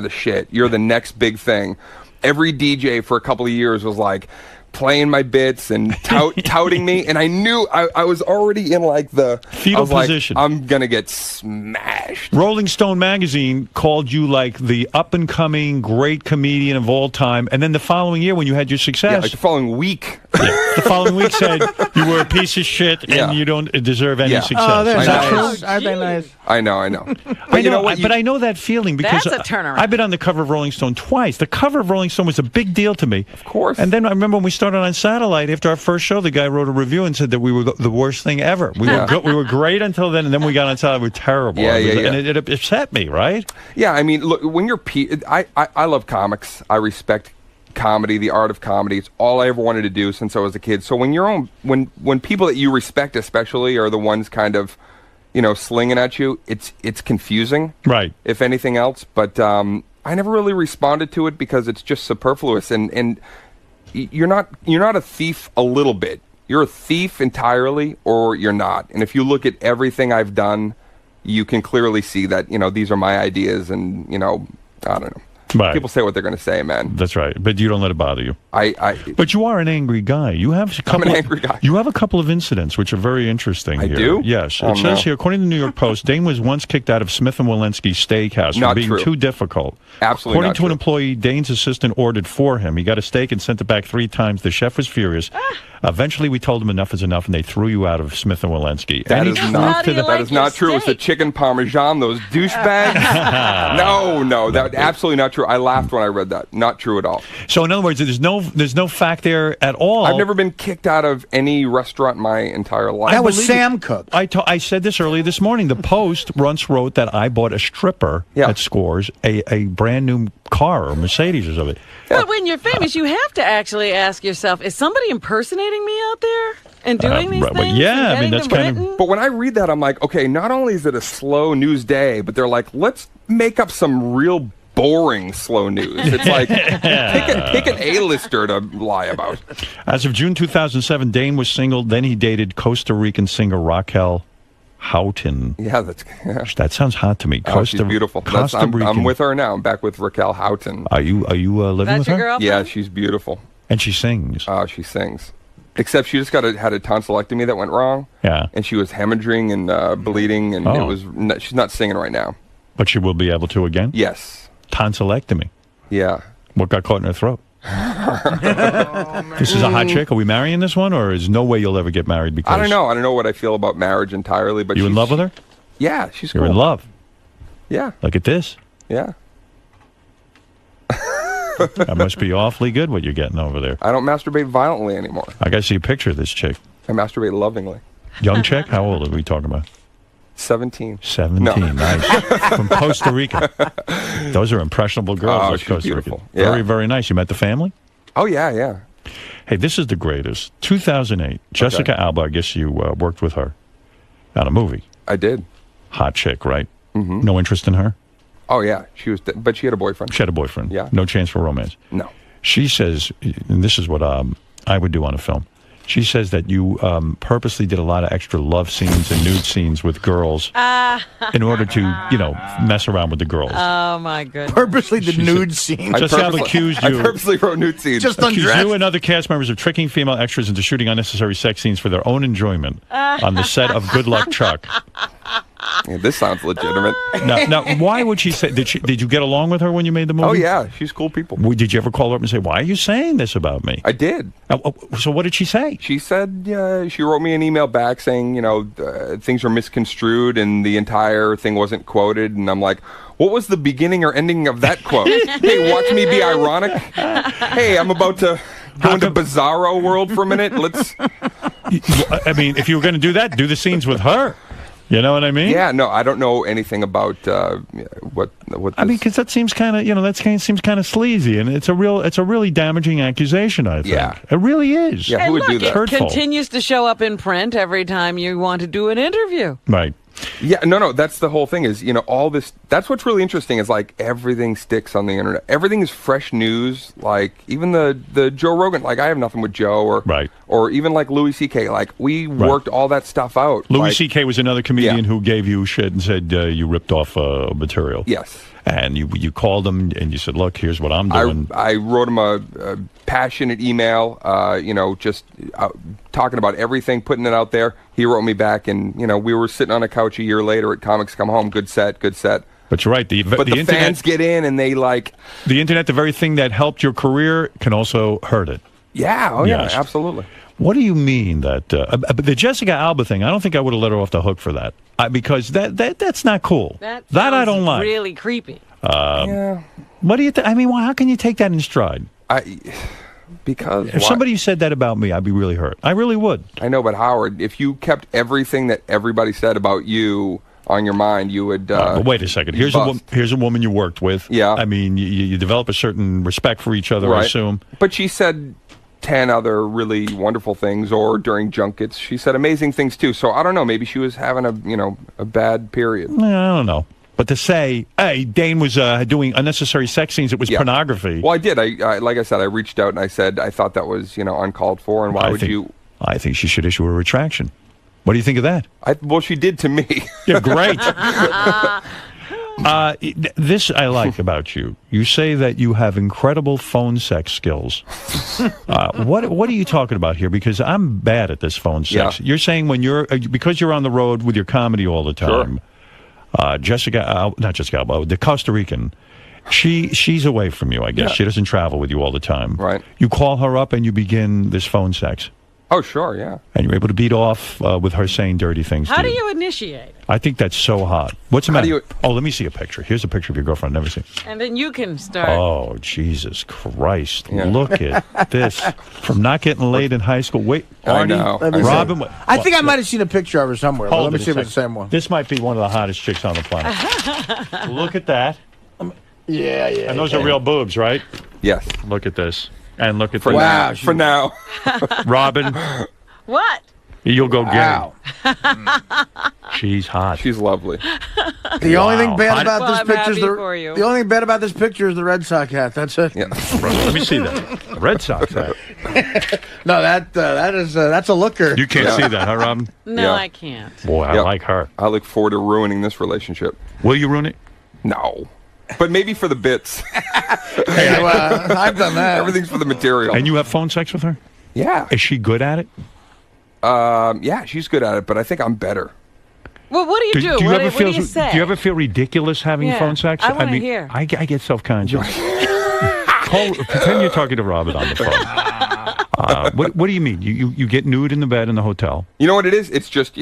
the shit, you're the next big thing. Every DJ for a couple of years was like playing my bits and touting me, and I knew I was already in the fetal position. I'm gonna get smashed. Rolling Stone magazine called you the up and coming great comedian of all time, and then the following year when you had your success, the following week. The following week said you were a piece of shit and you don't deserve any success. Oh, that's nice. Are they nice? I know. But I know that feeling because that's a turnaround. I've been on the cover of Rolling Stone twice. The cover of Rolling Stone was a big deal to me. Of course. And then I remember when we started on satellite, after our first show, the guy wrote a review and said that we were the worst thing ever. We were great until then, and then we got on satellite, we were terrible. And it upset me, right? Yeah, I mean, look, when you're I love comics. I respect comedy, the art of comedy. It's all I ever wanted to do since I was a kid. So when people that you respect especially are the ones kind of slinging at you, it's confusing, right? If anything else. But I never really responded to it because it's just superfluous, and you're not a thief a little bit. You're a thief entirely, or you're not. And if you look at everything I've done, you can clearly see that these are my ideas, and I don't know. Right. People say what they're going to say, man. That's right, but you don't let it bother you. But you are an angry guy. I'm an angry guy. You have a couple of incidents which are very interesting. I here. do? Yes. It says here, according to the New York Post, Dane was once kicked out of Smith & Wollensky Steakhouse for being too difficult. Absolutely According not to an true. employee, Dane's assistant ordered for him. He got a steak and sent it back 3 times. The chef was furious. Eventually, we told him enough is enough, and they threw you out of Smith & Wollensky. That is not true. It's the chicken parmesan, those douchebags. No, that's absolutely not true. I laughed when I read that. Not true at all. So, in other words, there's no fact there at all. I've never been kicked out of any restaurant my entire life. That was Sam Cooke. I said this earlier this morning. The Post once wrote that I bought a stripper at Scores, a brand new car or Mercedes or something. But when you're famous, you have to actually ask yourself, is somebody impersonating me out there and doing these things? Yeah, I mean, that's kind of... But when I read that, I'm like, okay, not only is it a slow news day, but they're like, let's make up some real boring slow news. It's like, pick an A-lister to lie about. As of June 2007, Dane was single. Then he dated Costa Rican singer Raquel Houghton. Yeah, that sounds hot to me. She's beautiful. I'm with her now. I'm back with Raquel Houghton. Are you living with her? Girlfriend? Yeah, she's beautiful. And she sings. She sings. Except she just had a tonsillectomy that went wrong. Yeah. And she was hemorrhaging and bleeding, and she's not singing right now. But she will be able to again? Yes. Tonsillectomy. Yeah. What got caught in her throat? This is a hot chick. Are we marrying this one, or is no way you'll ever get married? Because I don't know. I don't know what I feel about marriage entirely. But you in love with her? Yeah, she's You're cool. in love. Yeah. Look at this. Yeah. That must be awfully good what you're getting over there. I don't masturbate violently anymore. I got to see a picture of this chick. I masturbate lovingly. Young chick? How old are we talking about? 17. 17, no. Nice. From Costa Rica. Those are impressionable girls. Oh, she's beautiful. Rica. Yeah. Very, very nice. You met the family? Oh, yeah. Hey, this is the greatest. 2008. Jessica Alba, I guess you worked with her on a movie. I did. Hot chick, right? Mm-hmm. No interest in her? Oh, yeah. But she had a boyfriend. She had a boyfriend. Yeah. No chance for romance. No. She says, and this is what I would do on a film. She says that you purposely did a lot of extra love scenes and nude scenes with girls in order to, mess around with the girls. Oh, my goodness. Purposely did nude scenes. Jessica accused you. I purposely wrote nude scenes. Just accused undressed. you and other cast members of tricking female extras into shooting unnecessary sex scenes for their own enjoyment on the set of Good Luck Chuck. Yeah, this sounds legitimate. Now, why would she say? Did you get along with her when you made the movie? Oh yeah, she's cool people. Did you ever call her up and say, "Why are you saying this about me?" I did. So what did she say? She said she wrote me an email back saying, things are misconstrued and the entire thing wasn't quoted, and I'm like, what was the beginning or ending of that quote? Hey, watch me be ironic. Hey, I'm about to go into Bizarro world for a minute. Let's. I mean, if you were going to do that, do the scenes with her. You know what I mean? Yeah, no, I don't know anything about what. I mean, because that seems kind of, seems kind of sleazy, and it's a really damaging accusation. I think. Yeah, it really is. Yeah, who would do that? It continues to show up in print every time you want to do an interview. Right. Yeah, no, that's the whole thing is, all this, that's what's really interesting is like everything sticks on the internet. Everything is fresh news, like even the Joe Rogan, like I have nothing with Joe or even like Louis C.K., like we worked all that stuff out. Louis C.K. was another comedian who gave you shit and said you ripped off material. Yes. And you called him and you said, look, here's what I'm doing. I wrote him a passionate email, just talking about everything, putting it out there. He wrote me back, and, we were sitting on a couch a year later at Comics Come Home. Good set. But you're right. The internet, fans get in, and they like... The internet, the very thing that helped your career, can also hurt it. Yeah, yeah, absolutely. What do you mean that... the Jessica Alba thing, I don't think I would have let her off the hook for that. Because that's not cool. That I don't like. Really creepy. Yeah. What do you think? I mean, how can you take that in stride? Because if somebody said that about me, I'd be really hurt. I really would. I know, but Howard, if you kept everything that everybody said about you on your mind, you would. But wait a second. Here's a woman you worked with. Yeah. I mean, you develop a certain respect for each other, I assume. But she said 10 other really wonderful things, or during junkets, she said amazing things too. So I don't know. Maybe she was having a bad period. I don't know. But to say, hey, Dane was doing unnecessary sex scenes, it was pornography. Well, I did. I like I said, I reached out and I said I thought that was uncalled for, and why would you? I think she should issue a retraction. What do you think of that? Well, she did to me. Yeah, great. This I like about you. You say that you have incredible phone sex skills. What are you talking about here? Because I'm bad at this phone sex. Yeah. You're saying because you're on the road with your comedy all the time. Sure. Not Jessica Alba, the Costa Rican. She's away from you, I guess. Yeah. She doesn't travel with you all the time. Right. You call her up and you begin this phone sex. Oh, sure, yeah. And you're able to beat off with her saying dirty things How to do you. you initiate? I think that's so hot. What's the matter? Let me see a picture. Here's a picture of your girlfriend I've never seen. And then you can start. Oh, Jesus Christ. Yeah. Look at this. From not getting laid in high school. Wait, Arnie, Robin. I think I might have seen a picture of her somewhere. But let me see if it's the same one. This might be one of the hottest chicks on the planet. Look at that. Yeah. And those are real boobs, right? Yes. Look at this. And look at this. Wow. For now. Robin. What? You'll go get her. She's hot. She's lovely. The only thing bad about this picture is the only thing bad about this picture is the Red Sox hat. That's it. Yeah. Let me see that. Red Sox hat. No, that's a looker. You can't see that, huh, Robin? No, I can't. Boy, I like her. I look forward to ruining this relationship. Will you ruin it? No. But maybe for the bits. Hey, I've done that. Everything's for the material. And you have phone sex with her? Yeah. Is she good at it? Yeah, she's good at it, but I think I'm better. Well, what do you do? What do you say? Do you ever feel ridiculous having phone sex? I want to hear. I get self-conscious. Pretend you're talking to Robin on the phone. What do you mean? You get nude in the bed in the hotel? You know what it is? It's just,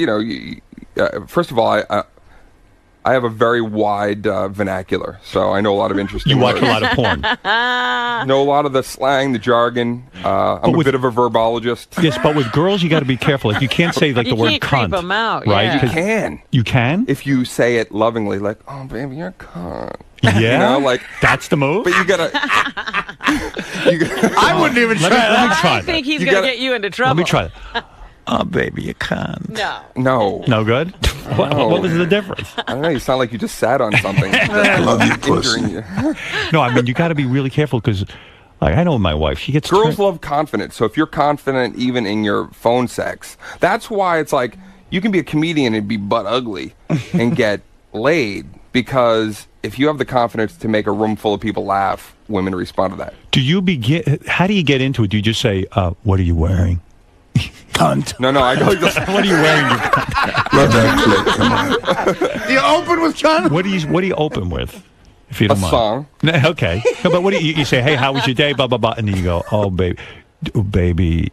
first of all, I have a very wide vernacular, so I know a lot of interesting words. You watch a lot of porn. Know a lot of the slang, the jargon. I'm a bit of a verbologist. Yes, but with girls, you got to be careful. Like, you can't say the word cunt. You can't creep them out, right? yeah. You can. You can? If you say it lovingly, like, oh, baby, you're a cunt. Yeah? That's the move? But you gotta... I wouldn't even try that. Let me try I think he's going to get you into trouble. Let me try that. Oh, baby, you can't. No. No good? What was the difference? I don't know. You sound like you just sat on something. I love you, pussy. No, I mean, you got to be really careful because, like, I know my wife, she gets... Girls love confidence. So if you're confident even in your phone sex, that's why it's like, you can be a comedian and be butt ugly and get laid, because if you have the confidence to make a room full of people laugh, women respond to that. How do you get into it? Do you just say, what are you wearing? Cunt. No, I go. What are you wearing? Do you open with cunt? What do you open with? If you don't mind. Song. No, okay. No, but what do you say? Hey, how was your day? Blah blah blah, and then you go, oh baby,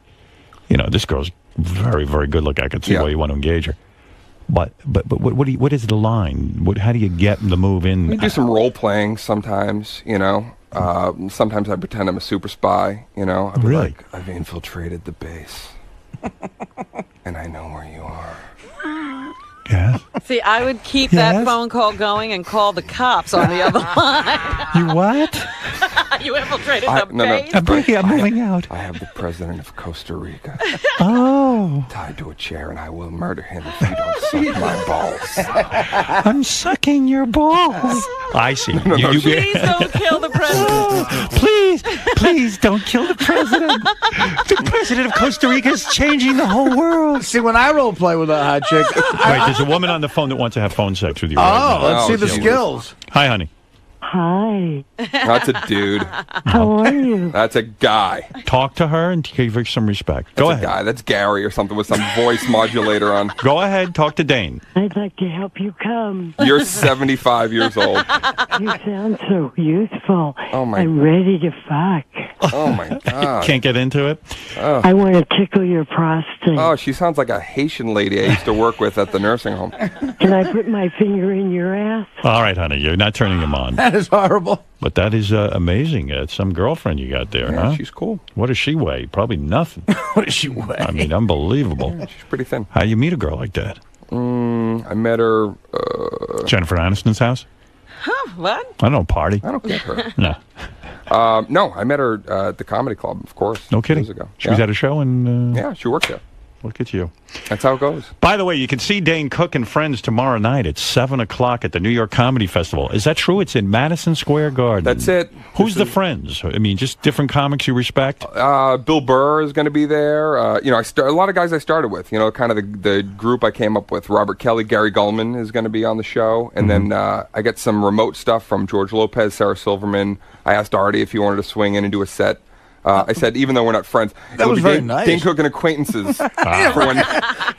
this girl's very very good looking. I can see why you want to engage her. But what is the line? How do you get the move in? We do some role playing sometimes. Sometimes I pretend I'm a super spy. I'll be Really? like, I've infiltrated the base, and I know where you are. Yes. See, I would keep that phone call going and call the cops on the other line. You what? You infiltrated the base? I'm moving out. I have the president of Costa Rica tied to a chair, and I will murder him if you don't suck my balls. I'm sucking your balls. I see. Please don't kill the president. Please don't kill the president. The president of Costa Rica is changing the whole world. See, when I role play with a hot chick, Wait, there's a woman on the phone that wants to have phone sex with you. let's see the skills. Hi, honey. Hi. That's a dude. How are you? That's a guy. Talk to her and give her some respect. Go ahead. Guy. That's Gary or something with some voice modulator on. Go ahead. Talk to Dane. I'd like to help you come. You're 75 years old. You sound so youthful. Oh, my. I'm ready to fuck. Oh, my God. Can't get into it? I want to tickle your prostate. Oh, she sounds like a Haitian lady I used to work with at the nursing home. Can I put my finger in your ass? All right, honey. You're not turning him on. That is horrible. But that is amazing. It's some girlfriend you got there, huh? She's cool. What does she weigh? Probably nothing. What does she weigh? I mean, unbelievable. Yeah, she's pretty thin. How you meet a girl like that? I met her... Jennifer Aniston's house? Huh, what? I don't know, party. I don't get her. No. No, I met her at the comedy club, of course. No kidding? Years ago. She was at a show and... Yeah, she worked there. Look at you. That's how it goes. By the way, you can see Dane Cook and Friends tomorrow night at 7 o'clock at the New York Comedy Festival. Is that true? It's in Madison Square Garden. That's it. Who's the friends? I mean, just different comics you respect? Bill Burr is going to be there. A lot of guys I started with. Kind of the group I came up with. Robert Kelly, Gary Gulman is going to be on the show. And then I get some remote stuff from George Lopez, Sarah Silverman. I asked Artie if he wanted to swing in and do a set. I said, even though we're not friends, that was very nice. Dane Cook and acquaintances. For when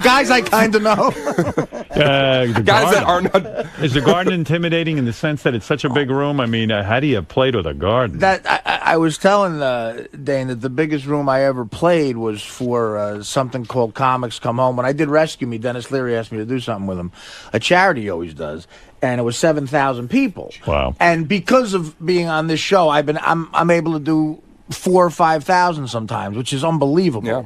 guys I kind of know. Guys that are not. Is the garden intimidating in the sense that it's such a big room? I mean, how do you play to the garden? That I was telling Dane that the biggest room I ever played was for something called Comics Come Home. When I did Rescue Me, Dennis Leary asked me to do something with him. A charity he always does. And it was 7,000 people. Wow. And because of being on this show, I'm able to do 4,000 or 5,000 sometimes, which is unbelievable. Yeah.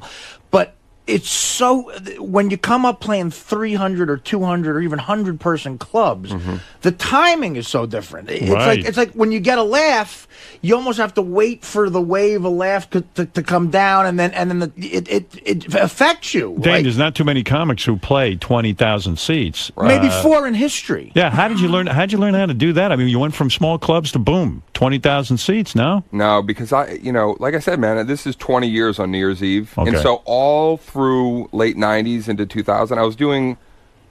But it's so when you come up playing 300 or 200 or even 100-person clubs, the timing is so different. It's like when you get a laugh, you almost have to wait for the wave of laugh to come down, and then it affects you. Dane, there's not too many comics who play 20,000 seats. Maybe 4 in history. Yeah, how'd you learn how to do that? I mean, you went from small clubs to boom, 20,000 seats. No, because like I said, man, this is 20 years on New Year's Eve, and so all through late 90s into 2000, I was doing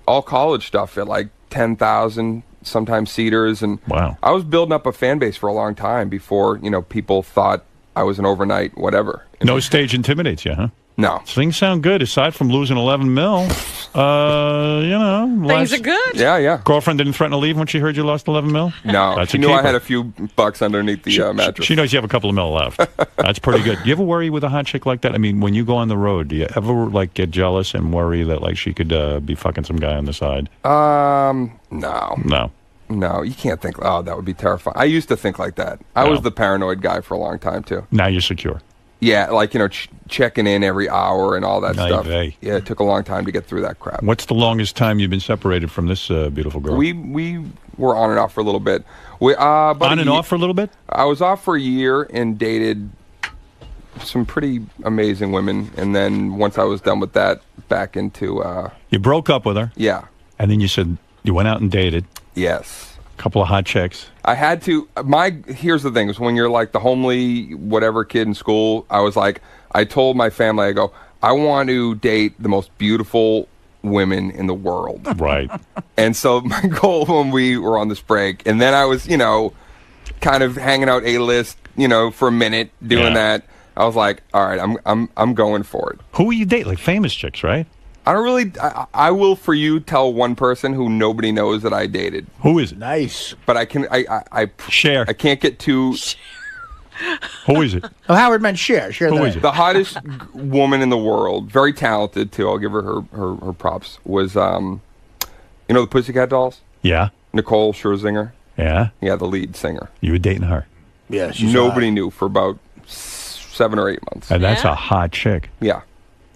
all college stuff at like 10,000, sometimes seaters, and I was building up a fan base for a long time before people thought I was an overnight whatever. No stage intimidates you, huh? No. Things sound good aside from losing 11 mil. Things are good. Yeah. Girlfriend didn't threaten to leave when she heard you lost 11 mil? No. She knew I had a few bucks underneath the mattress. She knows you have a couple of mil left. That's pretty good. Do you ever worry with a hot chick like that? I mean, when you go on the road, do you ever get jealous and worry that she could be fucking some guy on the side? No. No, you can't think, that would be terrifying. I used to think like that. I was the paranoid guy for a long time, too. Now you're secure. Yeah, checking in every hour and all that stuff. Yeah, it took a long time to get through that crap. What's the longest time you've been separated from this beautiful girl? We were on and off for a little bit. On and off for a little bit? I was off for a year and dated some pretty amazing women. And then once I was done with that, back into... You broke up with her? Yeah. And then you said you went out and dated? Yes. Couple of hot chicks. I had to. Here's the thing: is when you're like the homely whatever kid in school. I was like, I told my family, I go, I want to date the most beautiful women in the world. Right. And so my goal when we were on this break, and then I was, kind of hanging out A-list, for a minute doing that. I was like, all right, I'm going for it. Who will you date? Like famous chicks, right? I don't really. I will for you tell one person who nobody knows that I dated. Who is it? Nice. But I can. I share. I can't get too. Who is it? Oh, Howard meant share. Share. Who is it? The hottest woman in the world, very talented too. I'll give her props. Was you know the Pussycat Dolls? Yeah. Nicole Scherzinger. Yeah. Yeah, the lead singer. You were dating her. Yeah. She's Nobody knew for about 7 or 8 months. And that's a hot chick. Yeah.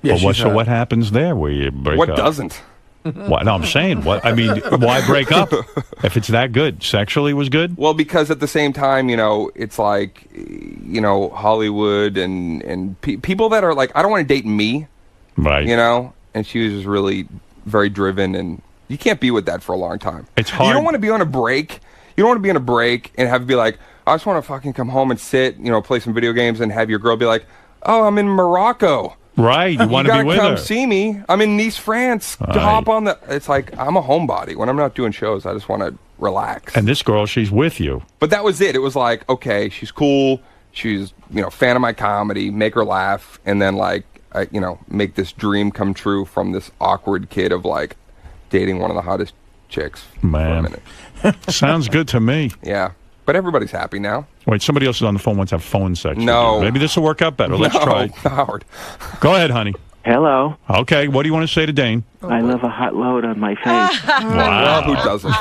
Yeah. Well, what happens there where you break What up? doesn't? What? No, I'm saying. What? I mean, why break up if it's that good? Sexually was good? Well, because at the same time, you know, it's like, you know, Hollywood and people that are like, I don't want to date me. Right. You know? And she was just really very driven, and you can't be with that for a long time. It's hard. You don't want to be on a break. You don't want to be on a break and have to be like, I just want to fucking come home and sit, you know, play some video games and have your girl be like, oh, I'm in Morocco. Right. You want to be with her. You gotta come see me. I'm in Nice, France. Right. Hop on the... It's like, I'm a homebody. When I'm not doing shows, I just want to relax. And this girl, she's with you. But that was it. It was like, okay, she's cool. She's, you know, fan of my comedy. Make her laugh. And then, like, you know, make this dream come true from this awkward kid of, like, dating one of the hottest chicks for a Man. minute. Sounds good to me. Yeah. But everybody's happy now. Wait, somebody else is on the phone wants to have phone sex. with No. you. Maybe this will work out better. Let's No, try. Howard. Go ahead, honey. Hello. Okay, what do you want to say to Dane? I love a hot load on my face. Wow. Well, who doesn't?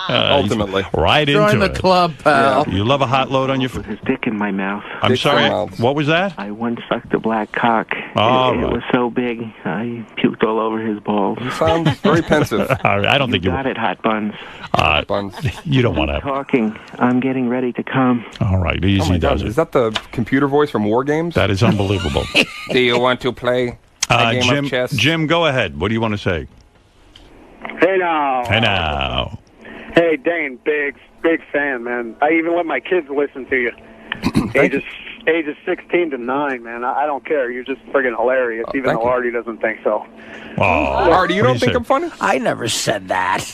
Ultimately. Right Join into the it. club, pal. You love a hot load on your... With his dick in my mouth. I'm Dick sorry, in mouth. what was that? I once sucked a black cock. Oh, it right. was so big, I puked all over his balls. You sound very pensive. I don't think you... Got it, Hot Buns. Buns. You don't want to... Talking. I'm getting ready to come. All right, Oh easy my God, does it. is that the computer voice from War Games? That is unbelievable. Do you want to play a game Jim, of chess? Jim, go ahead. What do you want to say? Hey now. Hey, now. Hey Dane, big fan, man. I even let my kids listen to you. ages 16 to 9, man. I don't care. You're just friggin' hilarious, even though Artie doesn't think so. Oh, Artie, you don't think I'm funny? I never said that.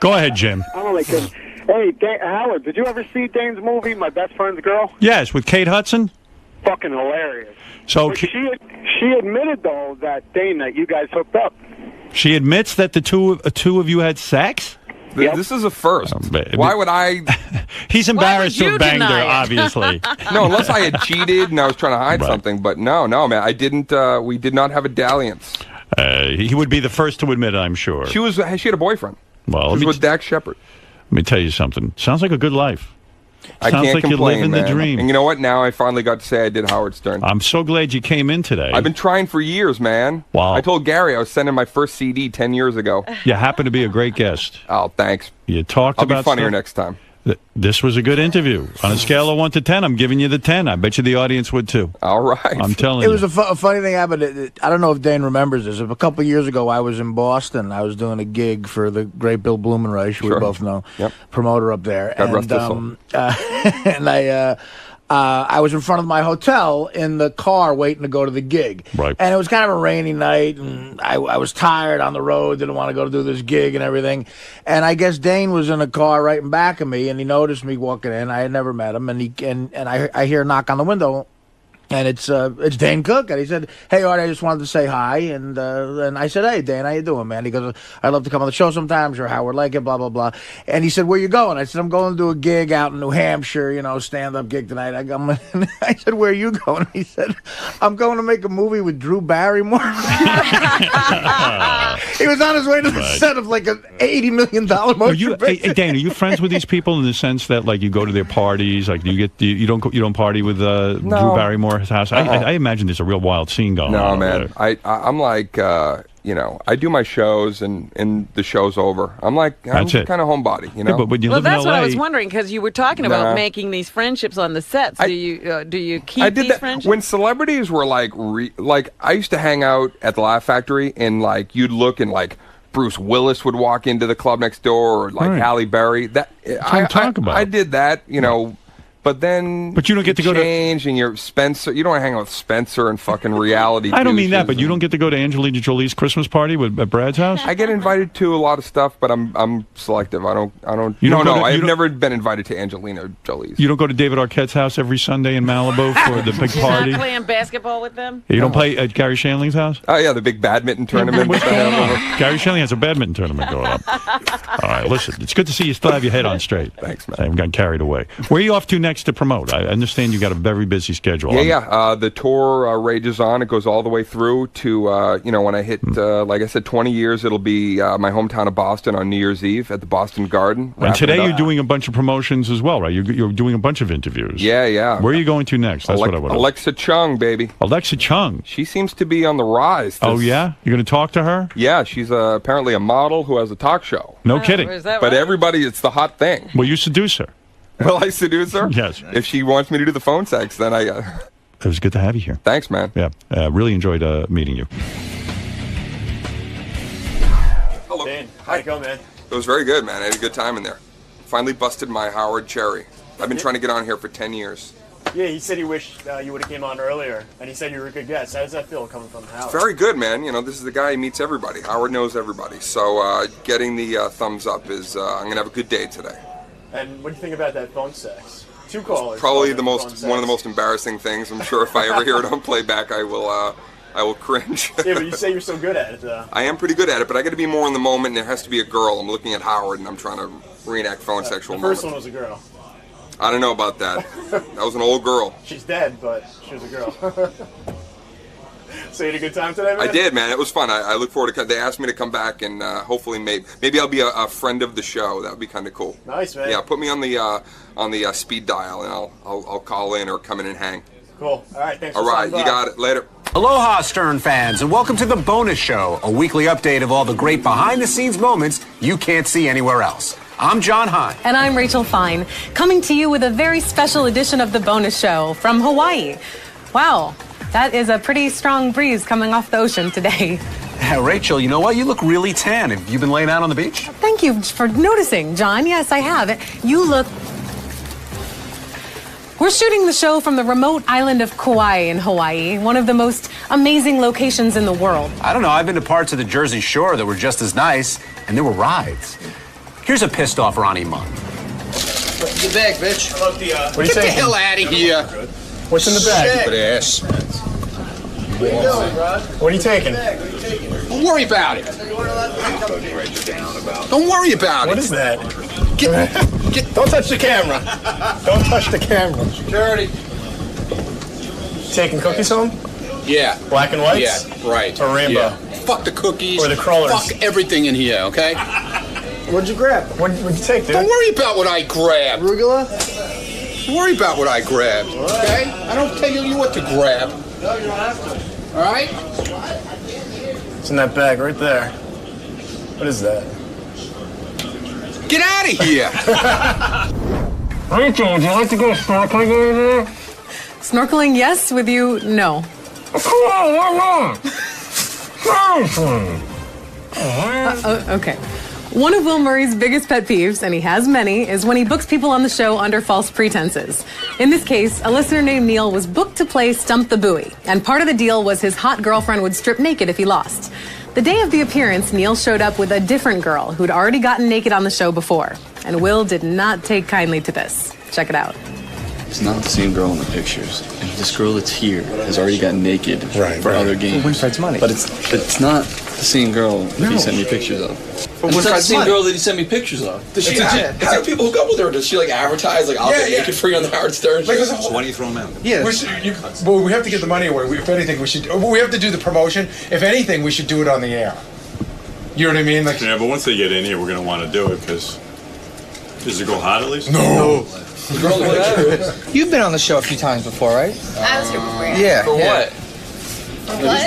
Go ahead, Jim. I'm only kidding. Hey, Howard, did you ever see Dane's movie, My Best Friend's Girl? Yes, with Kate Hudson. Fucking hilarious. So But she admitted though that Dane, that you guys hooked up. she admits that the two of you had sex. This is a first. Why would I? He's embarrassed to have banged her, obviously. No, unless I had cheated and I was trying to hide something. But no, man, I didn't. We did not have a dalliance. He would be the first to admit it, I'm sure. She had a boyfriend. Well, she was with Dax Shepard. Let me tell you something. Sounds like a good life. I Sounds can't like complain, you're living man. the dream. And you know what? Now I finally got to say I did Howard Stern. I'm so glad you came in today. I've been trying for years, man. Wow. I told Gary I was sending my first CD 10 years ago. You happen to be a great guest. Oh, thanks. You talked I'll about be funnier stuff. next time. This was a good interview. On a scale of 1 to 10, I'm giving you the 10. I bet you the audience would too. All right. I'm telling It you. was a funny thing happened. I don't know if Dane remembers this. A couple of years ago, I was in Boston. I was doing a gig for the great Bill Blumenreich, we both know, promoter up there. God rest his soul. And I was in front of my hotel in the car waiting to go to the gig. Right. And it was kind of a rainy night, and I was tired on the road, didn't want to go to do this gig and everything. And I guess Dane was in a car right in back of me, and he noticed me walking in. I had never met him, and I hear a knock on the window. And it's Dane Cook, and he said, "Hey, Art, I just wanted to say hi." And I said, "Hey, Dane, how you doing, man?" He goes, "I'd love to come on the show sometimes, or Howard like it, blah blah blah." And he said, "Where you going?" I said, "I'm going to do a gig out in New Hampshire, stand-up gig tonight." I said, "Where are you going?" He said, "I'm going to make a movie with Drew Barrymore." He was on his way to the set of like an $80 million motion picture. Hey, Dane, are you friends with these people in the sense that like you go to their parties, like you don't party with Drew Barrymore? House. I imagine there's a real wild scene going on. No, man. I'm like, I do my shows and the show's over. I'm like, I'm kind of homebody, Yeah, but when you live in that's LA, what I was wondering, because you were talking about making these friendships on the sets. Do you keep these friendships? When celebrities were like, I used to hang out at the Laugh Factory, and like you'd look and like Bruce Willis would walk into the club next door, or like Halle Berry. I did that, But then, but you don't get to go to change, and you're Spencer. You don't hang out with Spencer and fucking reality. I don't mean that, but you don't get to go to Angelina Jolie's Christmas party at Brad's house. I get invited to a lot of stuff, but I'm selective. I don't. I've never been invited to Angelina Jolie's. You don't go to David Arquette's house every Sunday in Malibu for the big party. You're not playing basketball with them. You don't play at Gary Shanley's house. Oh yeah, the big badminton tournament. What's going on? Gary Shanley has a badminton tournament going up. All right, listen, it's good to see you still have your head on straight. Thanks, man. I haven't gotten carried away. Where are you off to next to promote? I understand you got a very busy schedule. Yeah. The tour rages on. It goes all the way through to, when I hit, like I said, 20 years, it'll be my hometown of Boston on New Year's Eve at the Boston Garden. And today you're doing a bunch of promotions as well, right? You're doing a bunch of interviews. Yeah. Where are you going to next? That's what I want to know. Alexa Chung, baby. Alexa Chung. She seems to be on the rise. Oh, yeah? You're going to talk to her? Yeah, she's apparently a model who has a talk show. No kidding. Is that But right? everybody, it's the hot thing. Will you seduce her? Will I seduce her? Yes. If she wants me to do the phone sex, then I... It was good to have you here. Thanks, man. Yeah, really enjoyed meeting you. Hello. Dan, how'd it go, man? It was very good, man. I had a good time in there. Finally busted my Howard cherry. I've been trying to get on here for 10 years. Yeah, he said he wished you would have came on earlier, and he said you were a good guest. How does that feel coming from Howard? Very good, man. This is the guy who meets everybody. Howard knows everybody. So getting the thumbs up is I'm going to have a good day today. And what do you think about that phone sex? 2 callers. Probably one of the most embarrassing things. I'm sure if I ever hear it on playback, I will cringe. Yeah, but you say you're so good at it, though. I am pretty good at it, but I got to be more in the moment, and there has to be a girl. I'm looking at Howard, and I'm trying to reenact phone sexual The first moments. one was a girl. I don't know about that. That was an old girl. She's dead, but she was a girl. So you had a good time today, man? I did, man. It was fun. I look forward to. They asked me to come back, and hopefully, maybe I'll be a friend of the show. That would be kind of cool. Nice, man. Yeah, put me on the speed dial, and I'll call in or come in and hang. Cool. All right, thanks. All right, you got it. Later. Aloha, Stern fans, and welcome to the Bonus Show, a weekly update of all the great behind-the-scenes moments you can't see anywhere else. I'm John Hine. And I'm Rachel Fine, coming to you with a very special edition of the Bonus Show from Hawaii. Wow, that is a pretty strong breeze coming off the ocean today. Rachel, you know what? You look really tan. Have you been laying out on the beach? Thank you for noticing, John. Yes, I have. You look... We're shooting the show from the remote island of Kauai in Hawaii, one of the most amazing locations in the world. I don't know. I've been to parts of the Jersey Shore that were just as nice, and there were rides. Here's a pissed off Ronnie Munn. The bag, bitch. What are you Get the taking? hell out of here. What's in the bag? Stupid ass. What are you doing, Rod? What are you taking? Don't worry about it. Don't worry about it. What is that? Don't touch the camera. Don't touch the camera. Dirty. Taking cookies home? Yeah. Black and whites? Yeah, right. Or rainbow? Yeah. Fuck the cookies. Or the crawlers? Fuck everything in here, okay? What'd you grab? What'd you take, dude? Don't worry about what I grabbed. Arugula? Don't worry about what I grabbed, okay? I don't tell you what to grab. No, you don't have to. All right? It's in that bag right there. What is that? Get out of here! Rachel, would you like to go snorkeling over there? Snorkeling, yes. With you, no. Come on, why not? Seriously. Okay. One of Will Murray's biggest pet peeves, and he has many, is when he books people on the show under false pretenses. In this case, a listener named Neil was booked to play Stump the Buoy, and part of the deal was his hot girlfriend would strip naked if he lost. The day of the appearance, Neil showed up with a different girl who'd already gotten naked on the show before, and Will did not take kindly to this. Check it out. It's not the same girl in the pictures. And this girl that's here has already gotten naked for other games. Winfred's money. But it's not the same girl that he sent me pictures of. But It's not the same money. girl that he sent me pictures of. Does she It's like people hook up with her. Does she like advertise like I'll get naked for you on the Howard Stern show? So why do you throw them out? Yeah. Well, we have to get the money away. If anything, we should. We have to do the promotion. If anything, we should do it on the air. You know what I mean? Like, Yeah, but once they get in here, we're going to want to do it because. Does it go hot at least? No. You've been on the show a few times before, right? I was here before. Yeah. For what?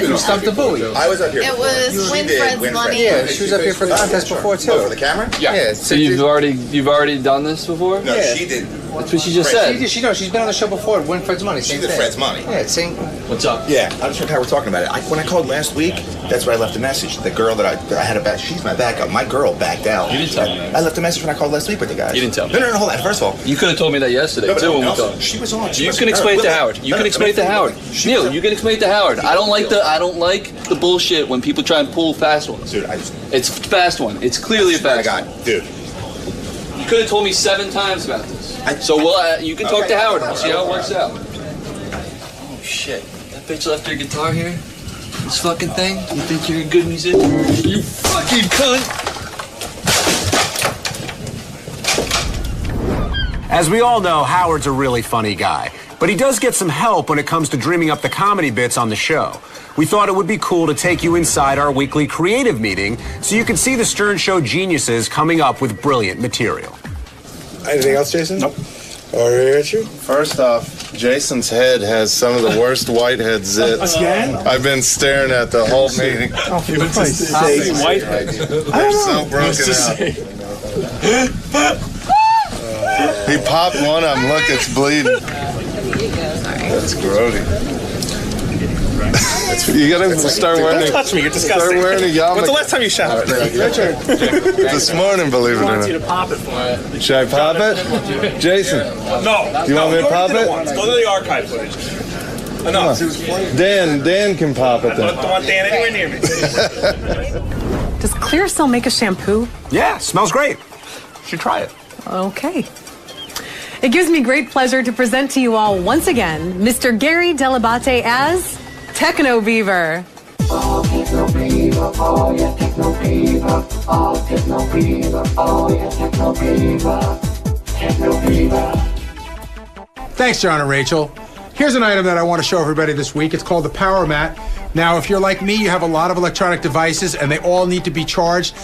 You Stump the Buoy. I was up here. It was Winfred's money. Yeah, she was up here for the contest before too. Oh, for the camera? Yeah. So you've already done this before? No, Yeah. she didn't. That's what she just said. She's been on the show before. Win Fred's money. Same She's thing. Fred's money. Yeah, same. What's up? Yeah, I just heard how we're talking about it. When I called last week, that's where I left a message. The girl that I had a back, she's my backup. My girl backed out. You didn't tell me that. I left a message when I called last week with the guys. You didn't tell me. No, hold on. First of all, You could have told me that yesterday, too, when we talked. She was on. You can explain it to Howard. You can explain it to Howard. Neil, you can explain it to Howard. I don't like the bullshit when people try and pull fast ones. Dude, it's a fast one. It's clearly a fast one. Dude. You could have told me 7 times about this. You can talk to Howard and see how it works out. Oh, shit. That bitch left her guitar here? This fucking thing? You think you're a good musician? You fucking cunt! As we all know, Howard's a really funny guy, but he does get some help when it comes to dreaming up the comedy bits on the show. We thought it would be cool to take you inside our weekly creative meeting so you can see the Stern Show geniuses coming up with brilliant material. Anything else, Jason? Nope. All right, you? First off, Jason's head has some of the worst whitehead zits. Again? I've been staring at the whole meeting. Oh, for Christ's sake. Whiteheads. They're so broken out. He popped one of them. Look, it's bleeding. That's grody. You gotta start wearing. Don't touch me. You're disgusting. Start wearing a yarmulke. When's the last time you showered? Richard. This morning, believe it or I want you to not. pop it for me. Should I pop it? Jason. No. You want me to pop Go it? to the archive footage. Enough. Dan can pop it then. Don't want Dan anywhere near me. Does Clearasil make a shampoo? Yeah, smells great. You should try it. Okay. It gives me great pleasure to present to you all once again Mr. Gary Delabate as Techno Beaver. Oh, Techno Beaver, oh yeah, Techno Beaver, oh, Techno Beaver, oh yeah, Techno Beaver, Techno Beaver. Thanks, John and Rachel. Here's an item that I want to show everybody this week. It's called the Power Mat. Now, if you're like me, you have a lot of electronic devices, and they all need to be charged.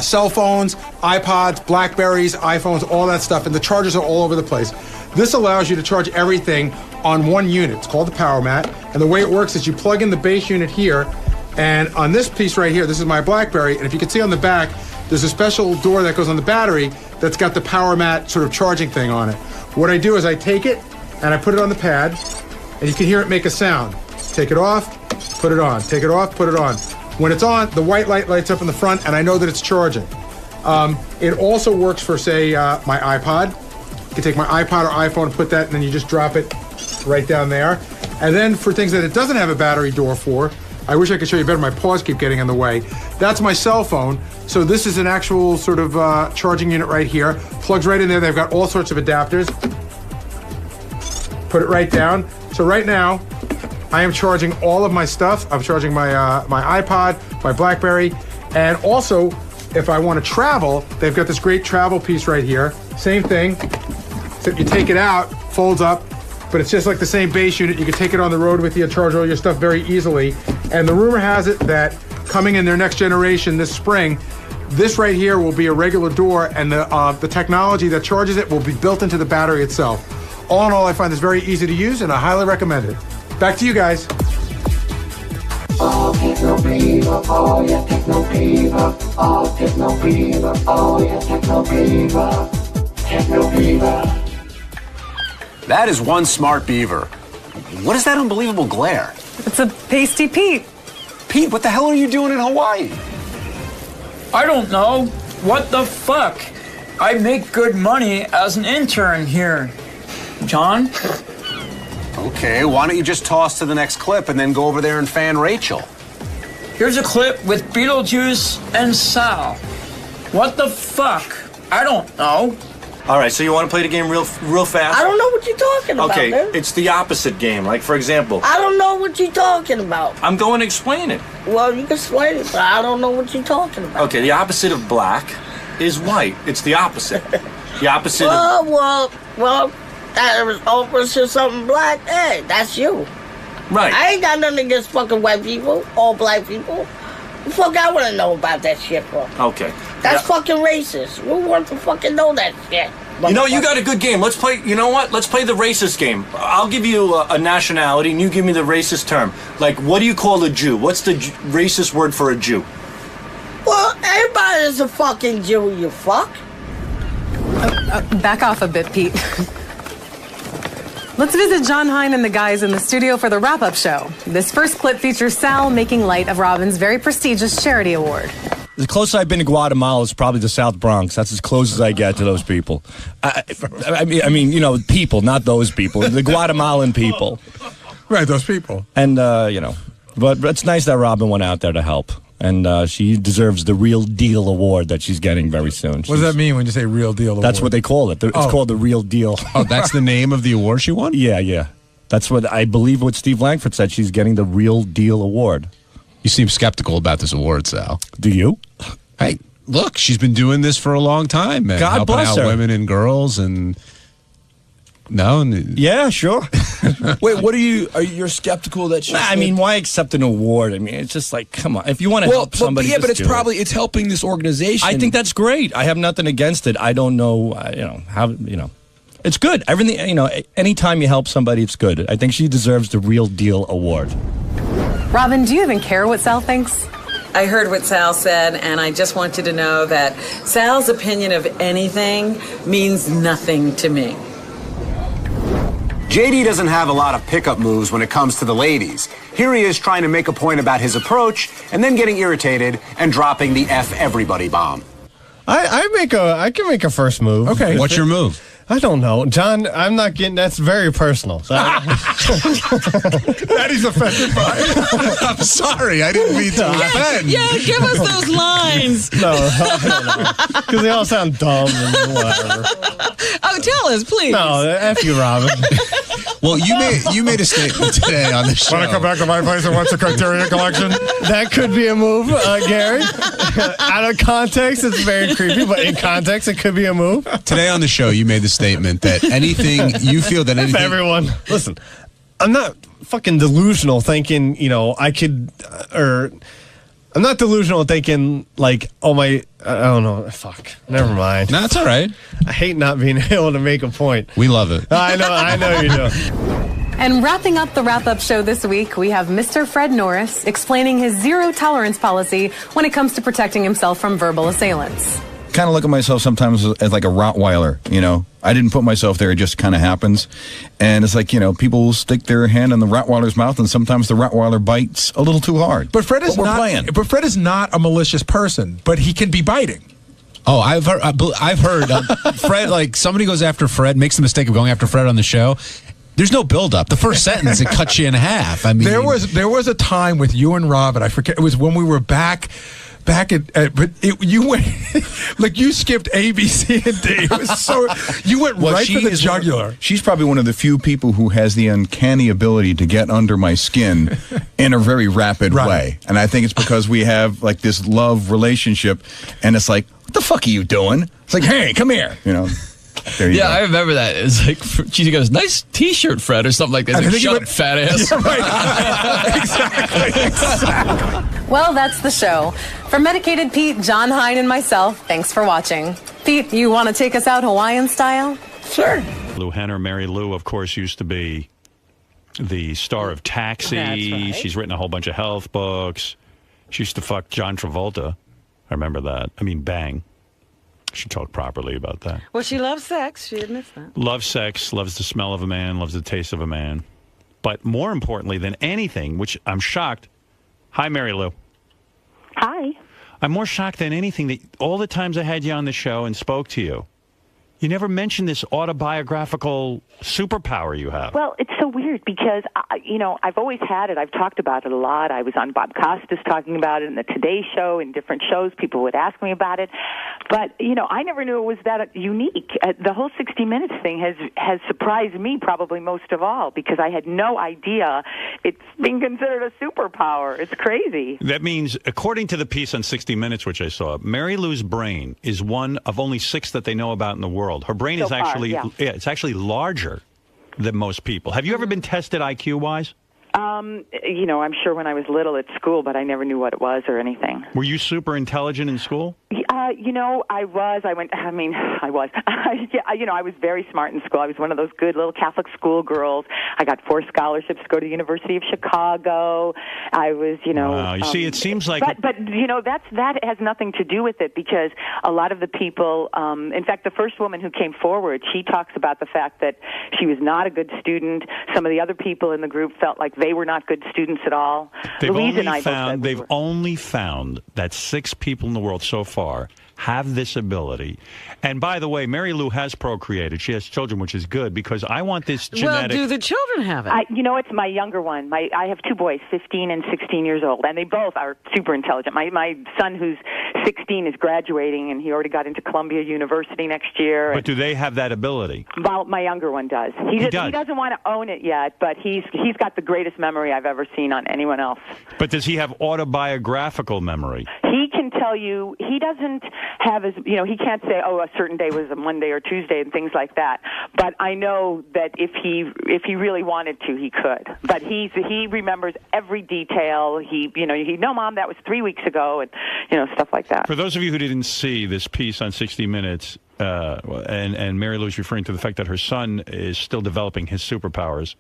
Cell phones, iPods, Blackberries, iPhones, all that stuff, and the chargers are all over the place. This allows you to charge everything on one unit. It's called the Power Mat, and the way it works is you plug in the base unit here, and on this piece right here, this is my Blackberry, and if you can see on the back, there's a special door that goes on the battery that's got the Power Mat sort of charging thing on it. What I do is I take it, and I put it on the pad, and you can hear it make a sound. Take it off, put it on. Take it off, put it on. When it's on, the white light lights up in the front, and I know that it's charging. It also works for, say, my iPod. You can take my iPod or iPhone and put that, and then you just drop it right down there. And then for things that it doesn't have a battery door for, I wish I could show you better. My paws keep getting in the way. That's my cell phone. So this is an actual sort of charging unit right here. Plugs right in there. They've got all sorts of adapters. Put it right down. So right now, I am charging all of my stuff. I'm charging my my iPod, my Blackberry, and also, if I want to travel, they've got this great travel piece right here. Same thing, except you take it out, folds up, but it's just like the same base unit. You can take it on the road with you and charge all your stuff very easily. And the rumor has it that coming in their next generation this spring, this right here will be a regular door, and the technology that charges it will be built into the battery itself. All in all, I find this very easy to use, and I highly recommend it. Back to you guys. Oh, Techno Beaver, oh yeah, Techno Beaver, oh, Techno Beaver, oh yeah, Techno Beaver, Techno Beaver. That is one smart beaver. What is that unbelievable glare? It's a pasty Pete. Pete, what the hell are you doing in Hawaii? I don't know. What the fuck? I make good money as an intern here. John? Okay, why don't you just toss to the next clip and then go over there and fan Rachel? Here's a clip with Beetlejuice and Sal. What the fuck? I don't know. All right, so you want to play the game real fast? I don't know what you're talking about, Okay, dude. it's the opposite game. Like, for example, I don't know what you're talking about. I'm going to explain it. Well, you can explain it, but I don't know what you're talking about. Okay, the opposite of black is white. It's the opposite. The opposite of... Well, that was opposite something black. Hey, that's you. Right. I ain't got nothing against fucking white people, all black people. The fuck I want to know about that shit for? Okay. That's fucking racist. Who wants to fucking know that shit? You know, you got a good game. Let's play, you know what? Let's play the racist game. I'll give you a nationality, and you give me the racist term. Like, what do you call a Jew? What's the racist word for a Jew? Well, everybody is a fucking Jew, you fuck. Back off a bit, Pete. Let's visit John Hein and the guys in the studio for the wrap-up show. This first clip features Sal making light of Robin's very prestigious charity award. The closest I've been to Guatemala is probably the South Bronx. That's as close as I get to those people. I mean, you know, people, not those people. The Guatemalan people. Right, those people. And, you know, but it's nice that Robin went out there to help. And she deserves the Real Deal Award that she's getting very soon. What does that mean when you say Real Deal Award? That's what they call it. It's called the Real Deal. Oh, that's the name of the award she won? Yeah. That's what I believe what Steve Langford said. She's getting the Real Deal Award. You seem skeptical about this award, Sal. Do you? Hey, look, she's been doing this for a long time, and God helping bless out her. women and girls, and yeah, sure. Wait, what you're skeptical that she's... I mean, why accept an award? I mean, it's just like, come on. If you want to help somebody, but just do it. it's helping this organization. I think that's great. I have nothing against it. I don't know, it's good. Everything, anytime you help somebody, it's good. I think she deserves the Real Deal Award. Robin, do you even care what Sal thinks? I heard what Sal said, and I just want you to know that Sal's opinion of anything means nothing to me. JD doesn't have a lot of pickup moves when it comes to the ladies. Here he is trying to make a point about his approach and then getting irritated and dropping the F everybody bomb. I can make a first move. Okay. What's your move? I don't know. John, I'm not getting, that's very personal. That he's offended by. I'm sorry, I didn't mean to offend. Yeah, give us those lines. No, I don't know. Because they all sound dumb and whatever. Oh, tell us, please. No, F you, Robin. Well, you made a statement today on the show. Want to come back to my place and watch the Criteria collection? That could be a move, Gary. Out of context, it's very creepy, but in context, it could be a move. Today on the show, you made the statement that anything you feel that anything. Everyone, listen, I'm not fucking delusional thinking, I could, I'm not delusional thinking like, I don't know, fuck, never mind. No, that's all right. I hate not being able to make a point. We love it. I know you do. And wrapping up the wrap-up show this week, we have Mr. Fred Norris explaining his zero-tolerance policy when it comes to protecting himself from verbal assailants. Kind of look at myself sometimes as like a Rottweiler, I didn't put myself there, it just kind of happens. And it's like, people will stick their hand in the Rottweiler's mouth, and sometimes the Rottweiler bites a little too hard. But Fred is not a malicious person, but he can be biting. Oh, I've heard Fred, like somebody goes after Fred, makes the mistake of going after Fred on the show. There's no build-up. The first sentence, it cuts you in half. I mean, there was a time with you and Robin, I forget, it was when we were back but you went, like you skipped A, B, C, and D. It was so, you went right for the jugular. She's probably one of the few people who has the uncanny ability to get under my skin in a very rapid way. And I think it's because we have like this love relationship, and it's like, what the fuck are you doing? It's like, hey, come here, There you go. I remember that. It's like, she goes, nice T-shirt, Fred, or something like that. Like, shut up, fat ass. Yeah, right. Exactly. Well, that's the show. For Medicated Pete, John Hein, and myself, thanks for watching. Pete, you want to take us out Hawaiian style? Sure. Lou Henner, Mary Lou, of course, used to be the star of Taxi. That's right. She's written a whole bunch of health books. She used to fuck John Travolta. I remember that. I mean, bang. Should talk properly about that. Well, she loves sex. She admits that. Loves sex, loves the smell of a man, loves the taste of a man. But more importantly than anything, which I'm shocked. Hi, Mary Lou. Hi. I'm more shocked than anything that all the times I had you on the show and spoke to you, you never mentioned this autobiographical superpower you have. Well, it's so weird because, I've always had it. I've talked about it a lot. I was on Bob Costas talking about it in the Today Show, in different shows. People would ask me about it. But, I never knew it was that unique. The whole 60 Minutes thing has surprised me probably most of all because I had no idea it's being considered a superpower. It's crazy. That means, according to the piece on 60 Minutes, which I saw, Mary Lou's brain is one of only 6 that they know about in the world. Her brain is actually, it's actually larger than most people. Have you ever been tested IQ-wise? You know, I'm sure when I was little at school, but I never knew what it was or anything. Were you super intelligent in school? You know, I was. I was. Yeah, you know, I was very smart in school. I was one of those good little Catholic school girls. I got 4 scholarships to go to the University of Chicago. I was, you know. Wow. You see, it seems like. But you know, that has nothing to do with it because a lot of the people, in fact, the first woman who came forward, she talks about the fact that she was not a good student. Some of the other people in the group felt like they were not good students at all. They've only found that 6 people in the world so far have this ability. And by the way, Mary Lou has procreated. She has children, which is good because I want this genetic... Well, do the children have it? You know, it's my younger one. I have 2 boys, 15 and 16 years old, and they both are super intelligent. My son, who's 16, is graduating, and he already got into Columbia University next year. But do they have that ability? Well, my younger one does. He doesn't want to own it yet, but he's got the greatest memory I've ever seen on anyone else. But does he have autobiographical memory? He can tell you, he doesn't have as, you know, he can't say, oh, a certain day was a Monday or Tuesday and things like that. But I know that if he really wanted to, he could. But he remembers every detail. No, Mom, that was 3 weeks ago, and, you know, stuff like that. For those of you who didn't see this piece on 60 Minutes, and Mary Lou's referring to the fact that her son is still developing his superpowers.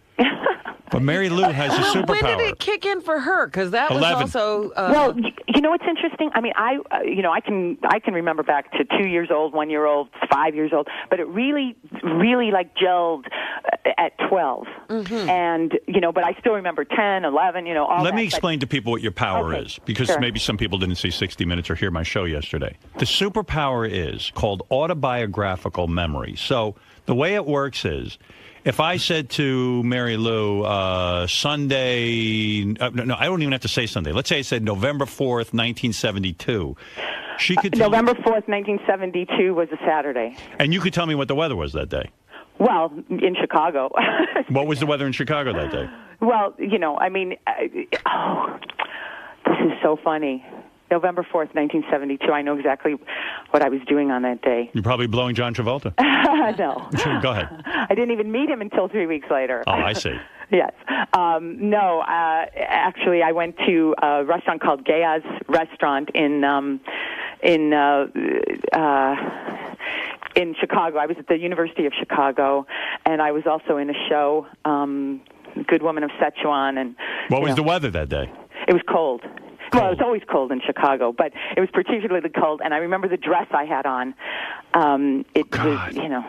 But Mary Lou has a superpower. When did it kick in for her? Because that 11. was also... Well, you know what's interesting? I mean, I can remember back to 2 years old, 1 year old, 5 years old, but it really like gelled at 12. Mm-hmm. And, you know, but I still remember 10, 11, you know, all Let that. me explain to people what your power is, because sure. maybe some people didn't see 60 Minutes or hear my show yesterday. The superpower is called autobiographical memory. So the way it works is, if I said to Mary Lou, Sunday, no, I don't even have to say Sunday. Let's say I said November 4th, 1972. She could tell November 4th, 1972 was a Saturday. And you could tell me what the weather was that day. Well, in Chicago. What was the weather in Chicago that day? Well, you know, I mean, this is so funny. November 4th, 1972. I know exactly what I was doing on that day. You're probably blowing John Travolta. No. Go ahead. I didn't even meet him until 3 weeks later. Oh, I see. Yes. No, actually, I went to a restaurant called Gaya's Restaurant in Chicago. I was at the University of Chicago, and I was also in a show, Good Woman of Sichuan. And what was the weather that day? It was cold. Well, it's always cold in Chicago, but it was particularly cold, and I remember the dress I had on. It was, you know...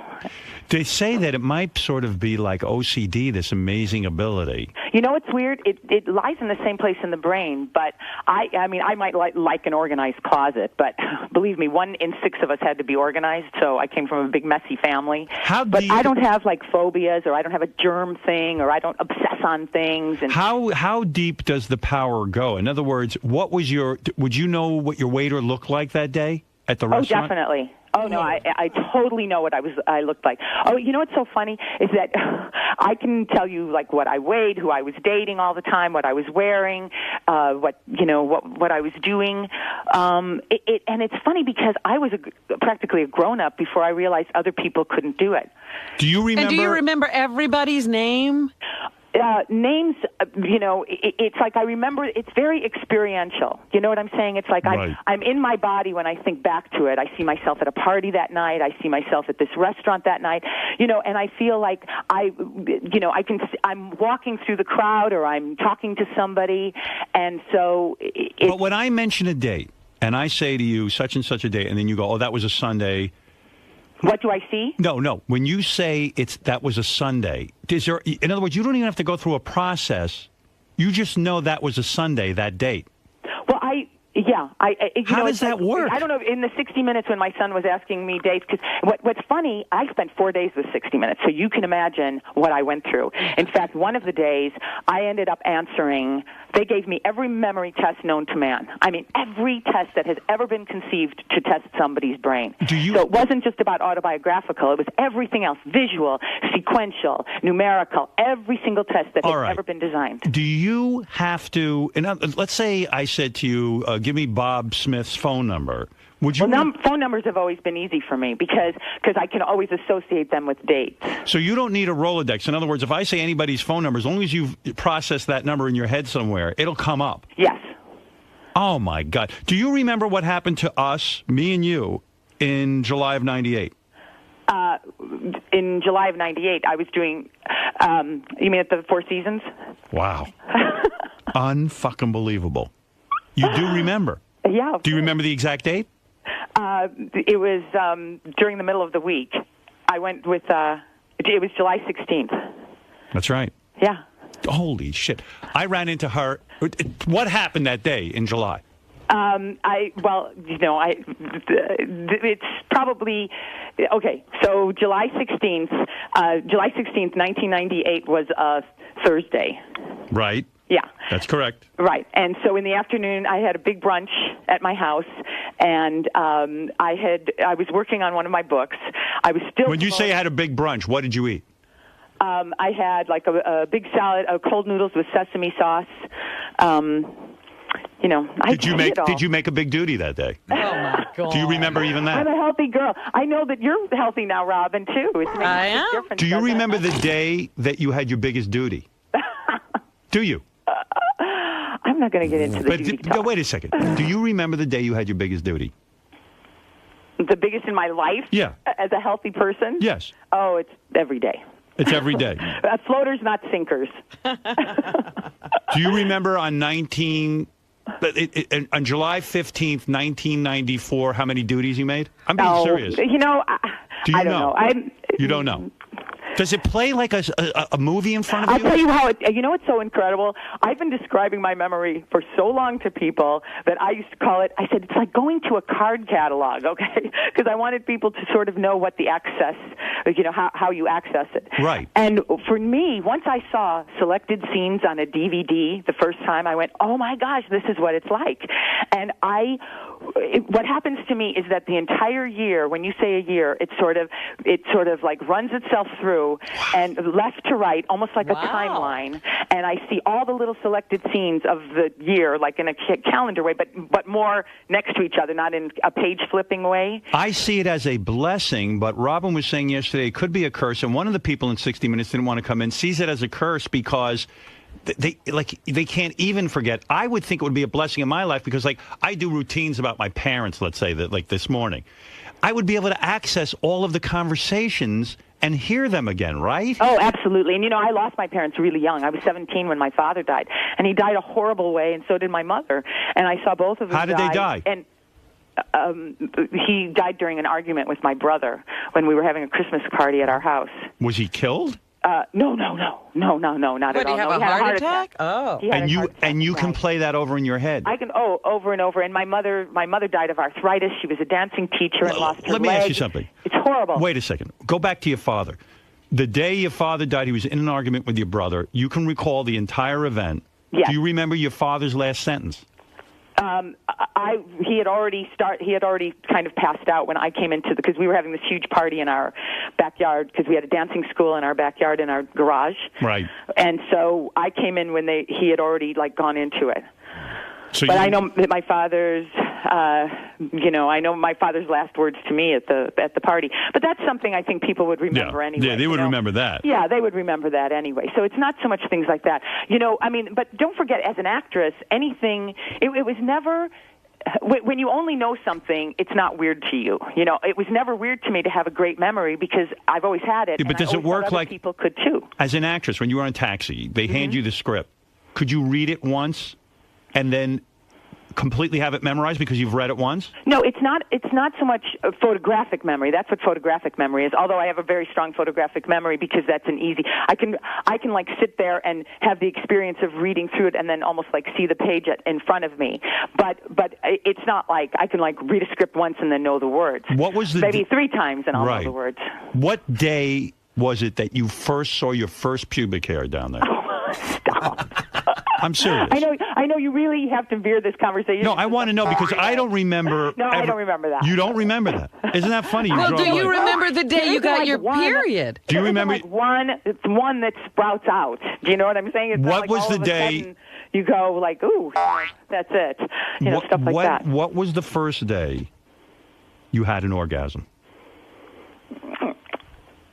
They say that it might sort of be like OCD, this amazing ability. You know, it's weird. It lies in the same place in the brain, but I mean, I might like an organized closet, but believe me, 1 in 6 of us had to be organized, so I came from a big, messy family. I don't have, like, phobias, or I don't have a germ thing, or I don't obsess on things. And How deep does the power go? In other words, would you know what your waiter looked like that day at the restaurant? Oh, definitely. Oh, no, I totally know what I looked like. Oh, you know what's so funny is that I can tell you, like, what I weighed, who I was dating all the time, what I was wearing, what I was doing. And it's funny because I was practically a grown-up before I realized other people couldn't do it. Do you remember? And do you remember everybody's name? Names, you know, it's like I remember, it's very experiential. You know what I'm saying? It's like right. I'm in my body when I think back to it. I see myself at a party that night. I see myself at this restaurant that night, you know, and I feel like I'm walking through the crowd or I'm talking to somebody. And so But when I mention a date and I say to you such and such a date, and then you go, oh, that was a Sunday. What do I see? No. When you say that was a Sunday, in other words, you don't even have to go through a process. You just know that was a Sunday, that date. Well, How does that work? I don't know. In the 60 Minutes when my son was asking me dates, because what's funny, I spent 4 days with 60 Minutes, so you can imagine what I went through. In fact, one of the days, I ended up answering, they gave me every memory test known to man. I mean, every test that has ever been conceived to test somebody's brain. So it wasn't just about autobiographical, it was everything else, visual, sequential, numerical, every single test that has ever been designed. Do you have to, let's say I said to you, give me Bob Smith's phone number. Would you? Well, phone numbers have always been easy for me because I can always associate them with dates. So you don't need a Rolodex. In other words, if I say anybody's phone number, as long as you've processed that number in your head somewhere, it'll come up. Yes. Oh, my God. Do you remember what happened to us, me and you, in July of 98? In July of 98, I was doing, you mean at the Four Seasons? Wow. Unfucking believable. You do remember? Yeah. Do you remember the exact date? It was during the middle of the week. I went with, it was July 16th. That's right. Yeah. Holy shit. I ran into her. What happened that day in July? It's probably, okay, so July 16th, 1998 was a Thursday. Right. Yeah. That's correct. Right. And so in the afternoon, I had a big brunch at my house, and I was working on one of my books. I was still. When you say you had a big brunch, what did you eat? I had like a big salad, cold noodles with sesame sauce. Did you make a big duty that day? Oh my God! Do you remember even that? I'm a healthy girl. I know that you're healthy now, Robin, too. I am. Difference. Do you remember the day that you had your biggest duty? Do you? I'm not going to get into the duty talk. Wait a second. Do you remember the day you had your biggest duty? The biggest in my life? Yeah. As a healthy person? Yes. Oh, it's every day. It's every day. Floaters, not sinkers. Do you remember on on July 15th, 1994, how many duties you made? I'm being serious. Do you know? I don't know. You don't know. Does it play like a movie in front of you? I'll tell you how you know what's so incredible? I've been describing my memory for so long to people that I used to call it, I said, it's like going to a card catalog, okay? Because I wanted people to sort of know what the access, how you access it. Right. And for me, once I saw selected scenes on a DVD the first time, I went, oh my gosh, this is what it's like. And what happens to me is that the entire year, when you say a year, it sort of like runs itself through and left to right, almost like a timeline. And I see all the little selected scenes of the year, like in a calendar way, but more next to each other, not in a page flipping way. I see it as a blessing, but Robin was saying yesterday it could be a curse. And one of the people in 60 Minutes didn't want to come in, sees it as a curse because they can't even forget. I would think it would be a blessing in my life because, like, I do routines about my parents, let's say, that like this morning. I would be able to access all of the conversations and hear them again, right? Oh, absolutely. And, I lost my parents really young. I was 17 when my father died. And he died a horrible way, and so did my mother. And I saw both of them die. How did they die? And he died during an argument with my brother when we were having a Christmas party at our house. Was he killed? No, not at all. Did he have a heart attack? Oh. And you can play that over in your head. I can, over and over. And my mother died of arthritis. She was a dancing teacher and lost her Let me leg. ask you something. It's horrible. Wait a second. Go back to your father. The day your father died, he was in an argument with your brother. You can recall the entire event. Yes. Do you remember your father's last sentence? He had already kind of passed out when I came into because we were having this huge party in our backyard because we had a dancing school in our backyard in our garage. Right. And so I came in when he had already gone into it. So but I know that my father's, I know my father's last words to me at the party. But that's something I think people would remember anyway. Yeah, they would remember that. Yeah, they would remember that anyway. So it's not so much things like that. But don't forget, as an actress, anything, it was never... When you only know something, it's not weird to you. It was never weird to me to have a great memory because I've always had it. Yeah, but does it work like people could too? As an actress, when you were on Taxi, they hand you the script. Could you read it once and then completely have it memorized because you've read it once? No, it's not so much a photographic memory. That's what photographic memory is. Although I have a very strong photographic memory because that's an easy. I can sit there and have the experience of reading through it and then almost see the page in front of me. But it's not like I can read a script once and then know the words. What was the maybe 3 times and I'll know the words. What day was it that you first saw your first pubic hair down there? Stop. I'm serious. I know you really have to veer this conversation. No, I want to know because I don't remember. No, I don't remember that. You don't remember that? Isn't that funny? Well, do you remember the day you got your period? Do you remember? It's one that sprouts out. Do you know what I'm saying? It's what was the day? You go ooh, that's it. Stuff like that. What was the first day you had an orgasm?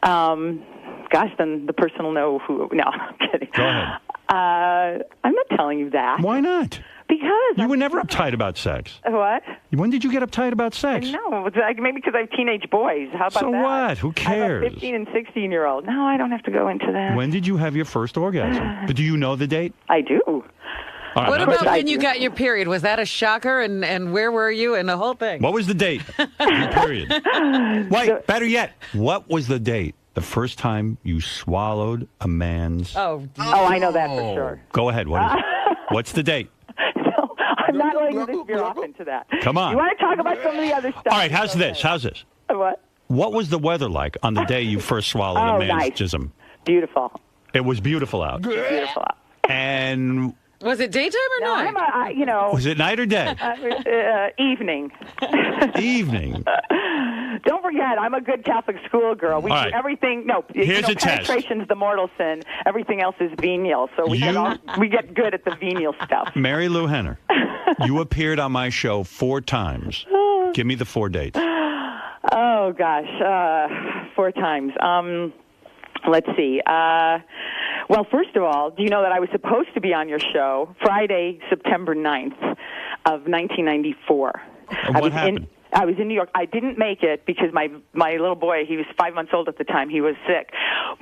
Gosh, then the person will know who. No, I'm kidding. Go ahead. I'm not telling you that. Why not? Because you were never uptight about sex. What? When did you get uptight about sex? No, it's like maybe because I have teenage boys. How about So that? what? Who cares? I have a 15 and 16-year-old. No, I don't have to go into that. When did you have your first orgasm? But do you know the date? I do. All right, What now- about when you got your period? Was that a shocker? And where were you? And the whole thing. What was the date? Your period. Wait, better yet, what was the date? The first time you swallowed a man's... Oh, I know that for sure. Go ahead. What is it? What's the date? I'm not letting you veer off into that. Come on. You want to talk about some of the other stuff? All right, how's this? How's this? What? What was the weather like on the day you first swallowed a man's nice. jism? Beautiful. It was beautiful out. Beautiful. And Was it daytime or night? was it night or day? Evening. Evening. Don't forget, I'm a good Catholic schoolgirl. We All do right. everything. No, Here's a test. penetration's the mortal sin. Everything else is venial. So we get good at the venial stuff. Mary Lou Henner, you appeared on my show 4 times. Give me the 4 dates. Oh gosh, 4 times. Let's see. Well, first of all, do you know that I was supposed to be on your show Friday, September 9th of 1994? What happened? I was in New York. I didn't make it because my little boy, he was 5 months old at the time, he was sick.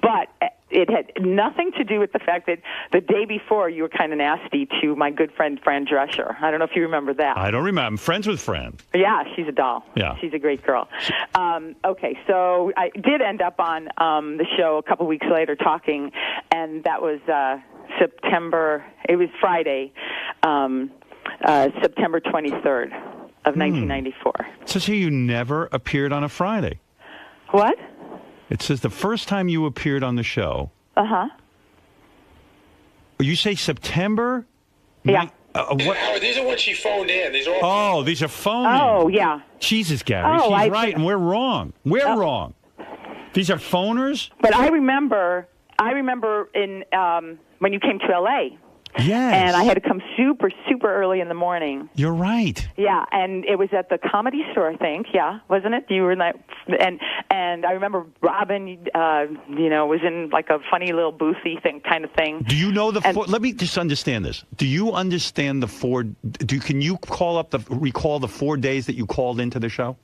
But it had nothing to do with the fact that the day before you were kind of nasty to my good friend Fran Drescher. I don't know if you remember that. I don't remember. I'm friends with Fran. Yeah, she's a doll. Yeah. She's a great girl. Okay, so I did end up on the show a couple weeks later talking, and that was September, it was Friday, September 23rd of 1994. It says here you never appeared on a Friday. What? It says the first time you appeared on the show. Uh-huh. You say September? Yeah. What? Howard, these are when she phoned in. These are all. Oh, these are phone. Oh, yeah. Jesus, Gary. Oh, She's right, and we're wrong. We're wrong. These are phoners? But I remember in when you came to L.A. Yes. And I had to come super, super early in the morning. You're right. Yeah, and it was at the Comedy Store, I think. Yeah, wasn't it? You were in that, and I remember Robin, was in like a funny little boothy kind of thing. Do you know the four? Let me just understand this. Do you understand the 4? Can you recall the 4 days that you called into the show?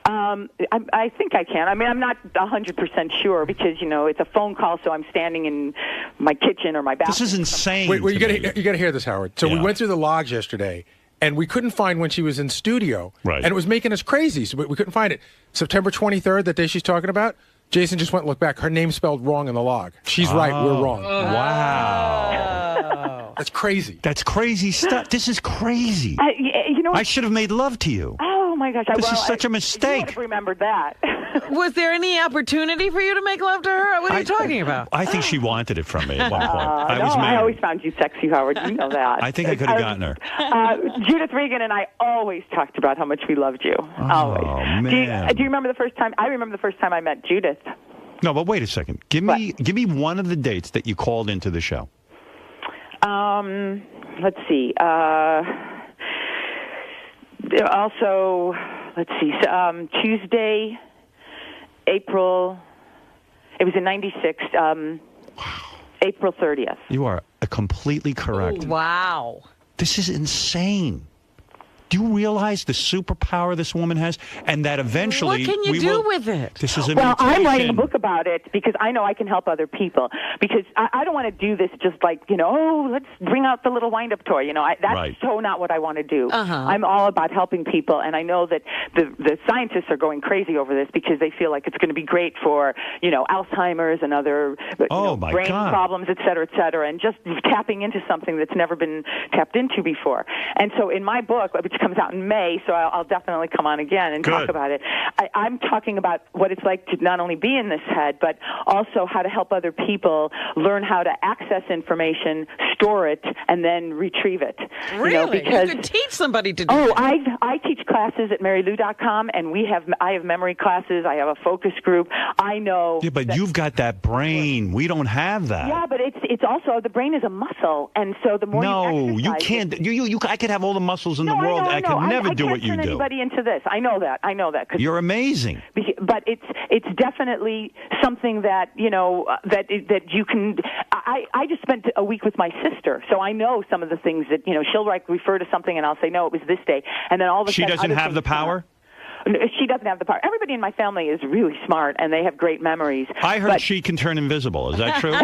I think I can. I mean, I'm not 100% sure because it's a phone call, so I'm standing in my kitchen or my bathroom. This is insane. Wait, you got to hear this, Howard. So we went through the logs yesterday, and we couldn't find when she was in studio, right? And it was making us crazy, so we couldn't find it. September 23rd, that day she's talking about. Jason just went and looked back. Her name's spelled wrong in the log. She's right. We're wrong. Wow. That's crazy. That's crazy stuff. This is crazy. I should have made love to you. Oh my gosh! This is such a mistake. You would have remembered that. Was there any opportunity for you to make love to her? What are you talking about? I think she wanted it from me at one point. I always found you sexy, Howard. You know that. I think I could have gotten her. Judith Regan and I always talked about how much we loved you. Always. Oh, man. Do you remember the first time? I remember the first time I met Judith. No, but wait a second. Give me one of the dates that you called into the show. Let's see. Also, let's see. Tuesday, April. It was in '96. April 30th. You are completely correct. Wow. This is insane. Do you realize the superpower this woman has, and that eventually what can you do with it? This is a well, I'm mutation. writing a book about it because I know I can help other people. Because I don't want to do this just like let's bring out the little wind-up toy. That's right. so not what I want to do. Uh-huh. I'm all about helping people, and I know that the scientists are going crazy over this because they feel like it's going to be great for Alzheimer's and other brain problems, et cetera, and just tapping into something that's never been tapped into before. And so in my book, which comes out in May, so I'll definitely come on again and talk about it. I'm talking about what it's like to not only be in this head, but also how to help other people learn how to access information, store it, and then retrieve it. Really? Because, you could teach somebody to do Oh, that. I teach classes at marylou.com, and I have memory classes. I have a focus group. I know. Yeah, but you've got that brain. We don't have that. Yeah, but it's also the brain is a muscle, and so the more you can't. I could have all the muscles in the world, I could never do what you I can't turn do. anybody into this. I know that. 'Cause You're amazing. But it's definitely something that that you can. I just spent a week with my sister, so I know some of the things that she'll refer to something, and I'll say no, it was this day, and then all of a sudden she doesn't have the power. She doesn't have the power. Everybody in my family is really smart, and they have great memories. I heard she can turn invisible. Is that true?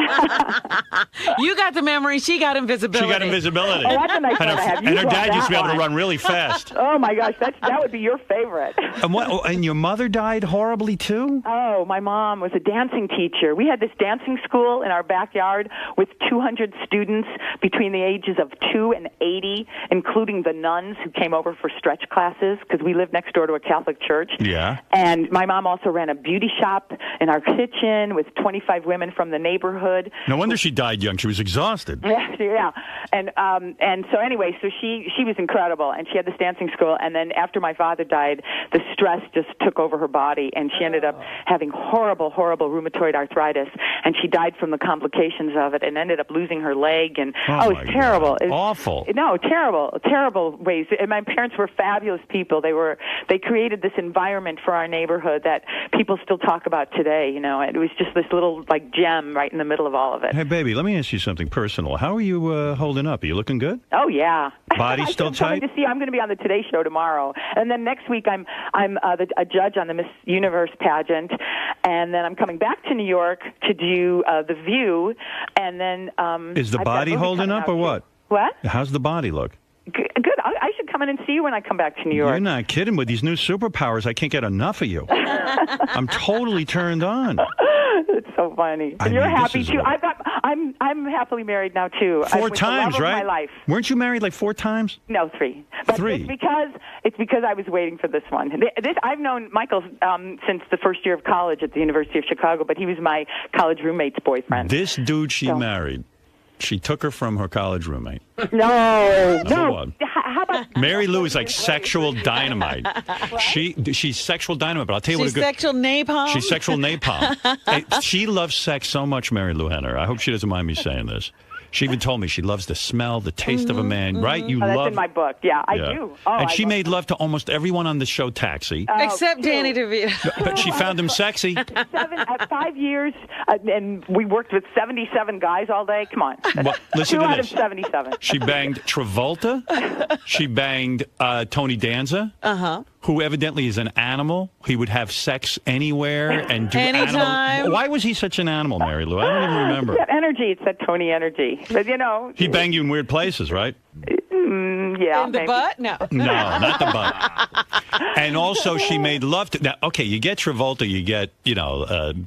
You got the memory. She got invisibility. She got invisibility. Oh, that's a nice one to have. And her dad used to be able to run really fast. Oh my gosh, that would be your favorite. And your mother died horribly too? Oh, my mom was a dancing teacher. We had this dancing school in our backyard with 200 students between the ages of 2 and 80, including the nuns who came over for stretch classes because we lived next door to a Catholic church. Yeah. And my mom also ran a beauty shop in our kitchen with 25 women from the neighborhood. No wonder she died young. She was exhausted. Yeah. And so anyway, so she was incredible, and she had this dancing school, and then after my father died, the stress just took over her body, and she ended up having horrible rheumatoid arthritis, and she died from the complications of it and ended up losing her leg, and it was terrible. It was awful. No, terrible ways. And my parents were fabulous people. They created this environment for our neighborhood that people still talk about today. It was just this little gem right in the middle of all of it. Hey, baby, let me ask you something personal. How are you holding up? Are you looking good? Oh yeah. Body still tight? To see, I'm going to be on the Today Show tomorrow, and then next week I'm a judge on the Miss Universe pageant, and then I'm coming back to New York to do The View, and then is the body holding up or what? What? How's the body look? Good. I should come in and see you when I come back to New York. You're not kidding. With these new superpowers, I can't get enough of you. I'm totally turned on. It's so funny. And you're happy too. I'm happily married now too. 4 times, the love right? Of my life. Weren't you married like 4 times? No, 3. But 3. It's because I was waiting for this one. I've known Michael since the first year of college at the University of Chicago, but he was my college roommate's boyfriend. This dude she married, she took her from her college roommate. No. How about Mary Lou is like sexual dynamite. She's sexual dynamite, but I'll tell you what. She's sexual napalm. She's sexual napalm. She loves sex so much, Mary Lou Henner. I hope she doesn't mind me saying this. She even told me she loves the smell, the taste of a man, right? You that's love. in my book. Yeah, I do. And she made love to almost everyone on the show Taxi. Except Danny DeVito. But she found him sexy. 5 years, and we worked with 77 guys all day. Come on. Well, listen 2 to out this. of 77. She banged Travolta. She banged Tony Danza. Who evidently is an animal. He would have sex anywhere and do animal. Why was he such an animal, Mary Lou? I don't even remember. That energy. It's that Tony energy. But he banged you in weird places, right? Yeah. In the butt? No. No, not the butt. And also, she made love to. Now, okay, you get Travolta, you get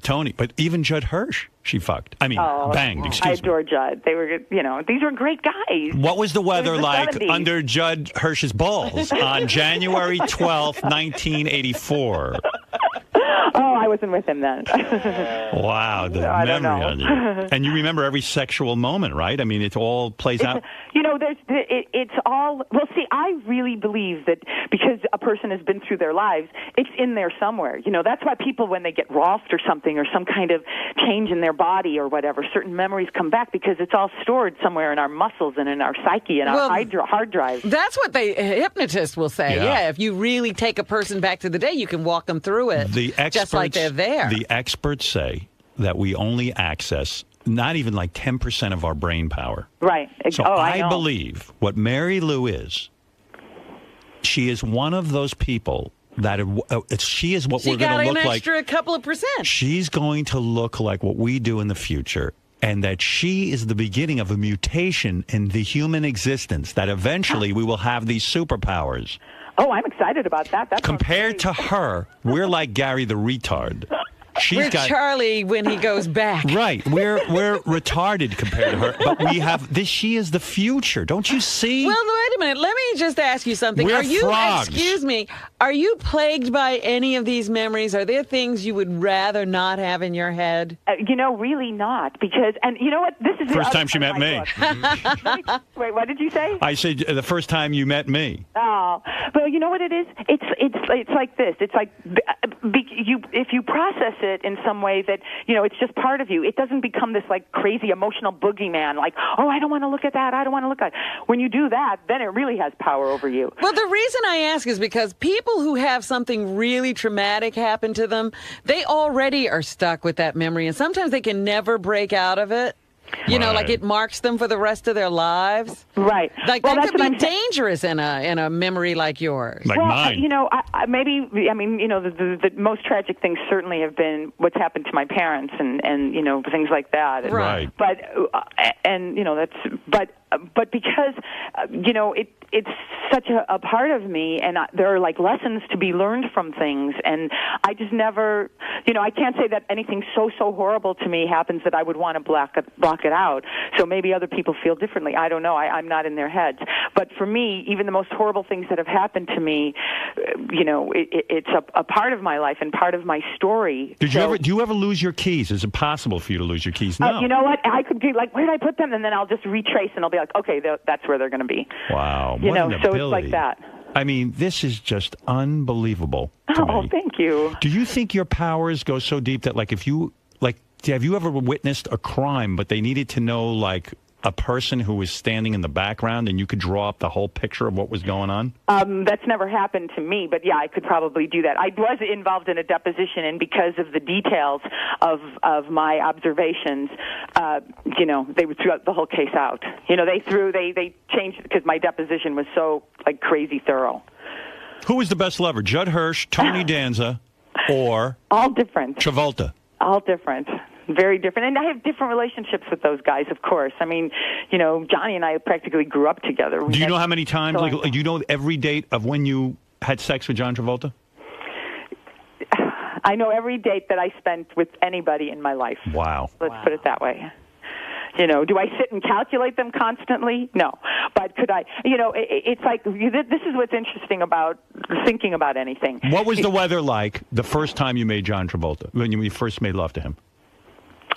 Tony, but even Judd Hirsch, she fucked. I mean, banged. Excuse me. I adore Judd. They were, these were great guys. What was the weather the like 70s. under Judd Hirsch's balls on January 12th, 1984? Oh, I wasn't with him then. Wow, the I don't memory know. on you. And you remember every sexual moment, right? I mean, it all plays out. It's all. Well, see, I really believe that because a person has been through their lives, it's in there somewhere. That's why people, when they get Rolfed or something, or some kind of change in their body or whatever, certain memories come back because it's all stored somewhere in our muscles and in our psyche and our hard drive. That's what hypnotists will say. Yeah, if you really take a person back to the day, you can walk them through it. Just like they're there. The experts say that we only access not even like 10% of our brain power. Right. So I believe what Mary Lou is, she is one of those people that she is what we're going to look like. She got an extra couple of percent. She's going to look like what we do in the future. And that she is the beginning of a mutation in the human existence, that eventually we will have these superpowers. Oh, I'm excited about that. Compared to her, we're like Gary the retard. We're Charlie when he goes back. Right. We're retarded compared to her. But we have this. She is the future. Don't you see? Well, wait a minute. Let me just ask you something. We're frogs. Excuse me. Are you plagued by any of these memories? Are there things you would rather not have in your head? Really not. Because, and you know what? This is first time she met me. Wait, what did you say? I said the first time you met me. Oh, well, you know what it is? It's like this. It's like if you process it in some way that it's just part of you. It doesn't become this like crazy emotional boogeyman. Like, oh, I don't want to look at that. I don't want to look at it. When you do that, then it really has power over you. Well, the reason I ask is because people who have something really traumatic happen to them, they already are stuck with that memory, and sometimes they can never break out of it. Like it marks them for the rest of their lives. Right. Like that could be dangerous in a memory like yours. Like mine. The most tragic things certainly have been what's happened to my parents and things like that. Right. But but because it's such a part of me, and there are like lessons to be learned from things, and I just never, I can't say that anything so horrible to me happens that I would want to block it out. So maybe other people feel differently. I don't know. I'm not in their heads. But for me, even the most horrible things that have happened to me, it's a part of my life and part of my story. Do you ever lose your keys? Is it possible for you to lose your keys? No. You know what? I could be like, where did I put them? And then I'll just retrace, and I'll be like, okay, that's where they're going to be. Wow. So it's like that. I mean, this is just unbelievable to me. Thank you. Do you think your powers go so deep that, like, have you ever witnessed a crime, but they needed to know, like, a person who was standing in the background and you could draw up the whole picture of what was going on? That's never happened to me, but yeah, I could probably do that. I was involved in a deposition, and because of the details of my observations, they would throw the whole case out. They changed it because my deposition was so like crazy thorough. Who was the best lover, Judd Hirsch, Tony Danza, or all different Travolta? All different. Very different. And I have different relationships with those guys, of course. I mean, Johnny and I practically grew up together. Do you know how many times, do you know every date of when you had sex with John Travolta? I know every date that I spent with anybody in my life. Wow. Let's put it that way. Do I sit and calculate them constantly? No. But could I, it's like, this is what's interesting about thinking about anything. What was the weather like the first time you made John Travolta, when you first made love to him?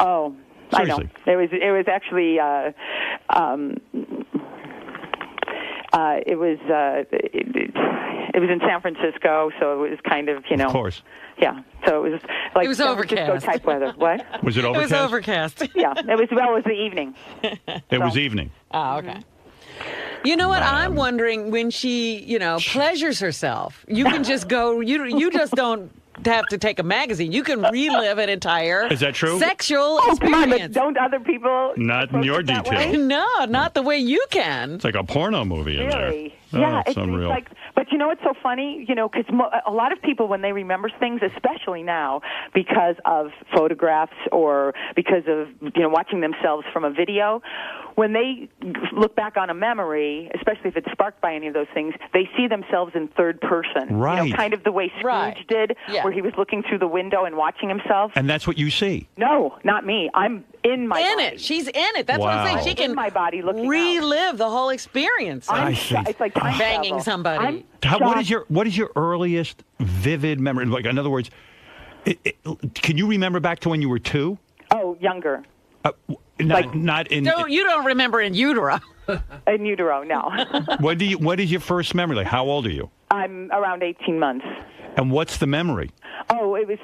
Oh, seriously? I know. It was actually it was in San Francisco, so it was kind of Of course. Yeah. So it was like it was San overcast. Francisco type weather. What? Was it overcast? It was overcast. Yeah. It was the evening. It was evening. Oh, okay. You know what? I'm wondering when she, pleasures herself. You can just go. You just don't have to take a magazine. You can relive an entire Is that true? sexual Come on, but experience. don't other people? Not in your detail. No, not the way you can. It's like a porno movie in there. Really? Oh, Yeah, it's unreal. like, but you know what's so funny? Because a lot of people, when they remember things, especially now, because of photographs or because of watching themselves from a video, when they look back on a memory, especially if it's sparked by any of those things, they see themselves in third person. Right. Kind of the way Scrooge did, where he was looking through the window and watching himself. And that's what you see. No, not me. I'm in my body. it. She's in it. That's what I'm saying. She can in my body looking relive the whole experience. It's like time banging travel. somebody. What is your earliest vivid memory? Like, in other words, can you remember back to when you were 2? Oh, younger. Not in. No, you don't remember in utero. In utero, no. What is your first memory? Like, how old are you? I'm around 18 months. And what's the memory? Oh, it was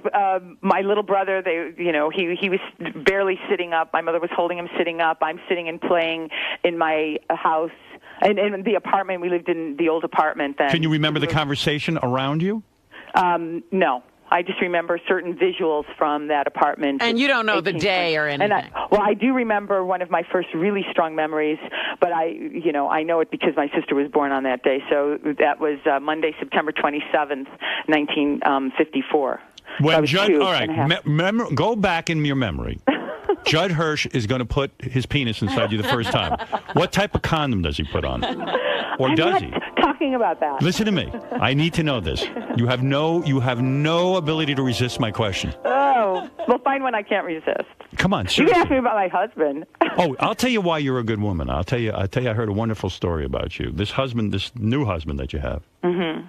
my little brother. He was barely sitting up. My mother was holding him sitting up. I'm sitting and playing in my house. And in the apartment, we lived in the old apartment then. Can you remember the conversation around you? No. I just remember certain visuals from that apartment. And you don't know the day or anything. I do remember one of my first really strong memories, but I know it because my sister was born on that day. So that was Monday, September 27th, 1954. When Judd, all right, go back in your memory. Judd Hirsch is going to put his penis inside you the first time. What type of condom does he put on? Or does he? Talking about that. Listen to me. I need to know this. You have no ability to resist my question. Oh, well, find one I can't resist. Come on, You seriously. can ask me about my husband. Oh, I'll tell you why you're a good woman. I'll tell you. I heard a wonderful story about you. This new husband that you have. Mm-hmm.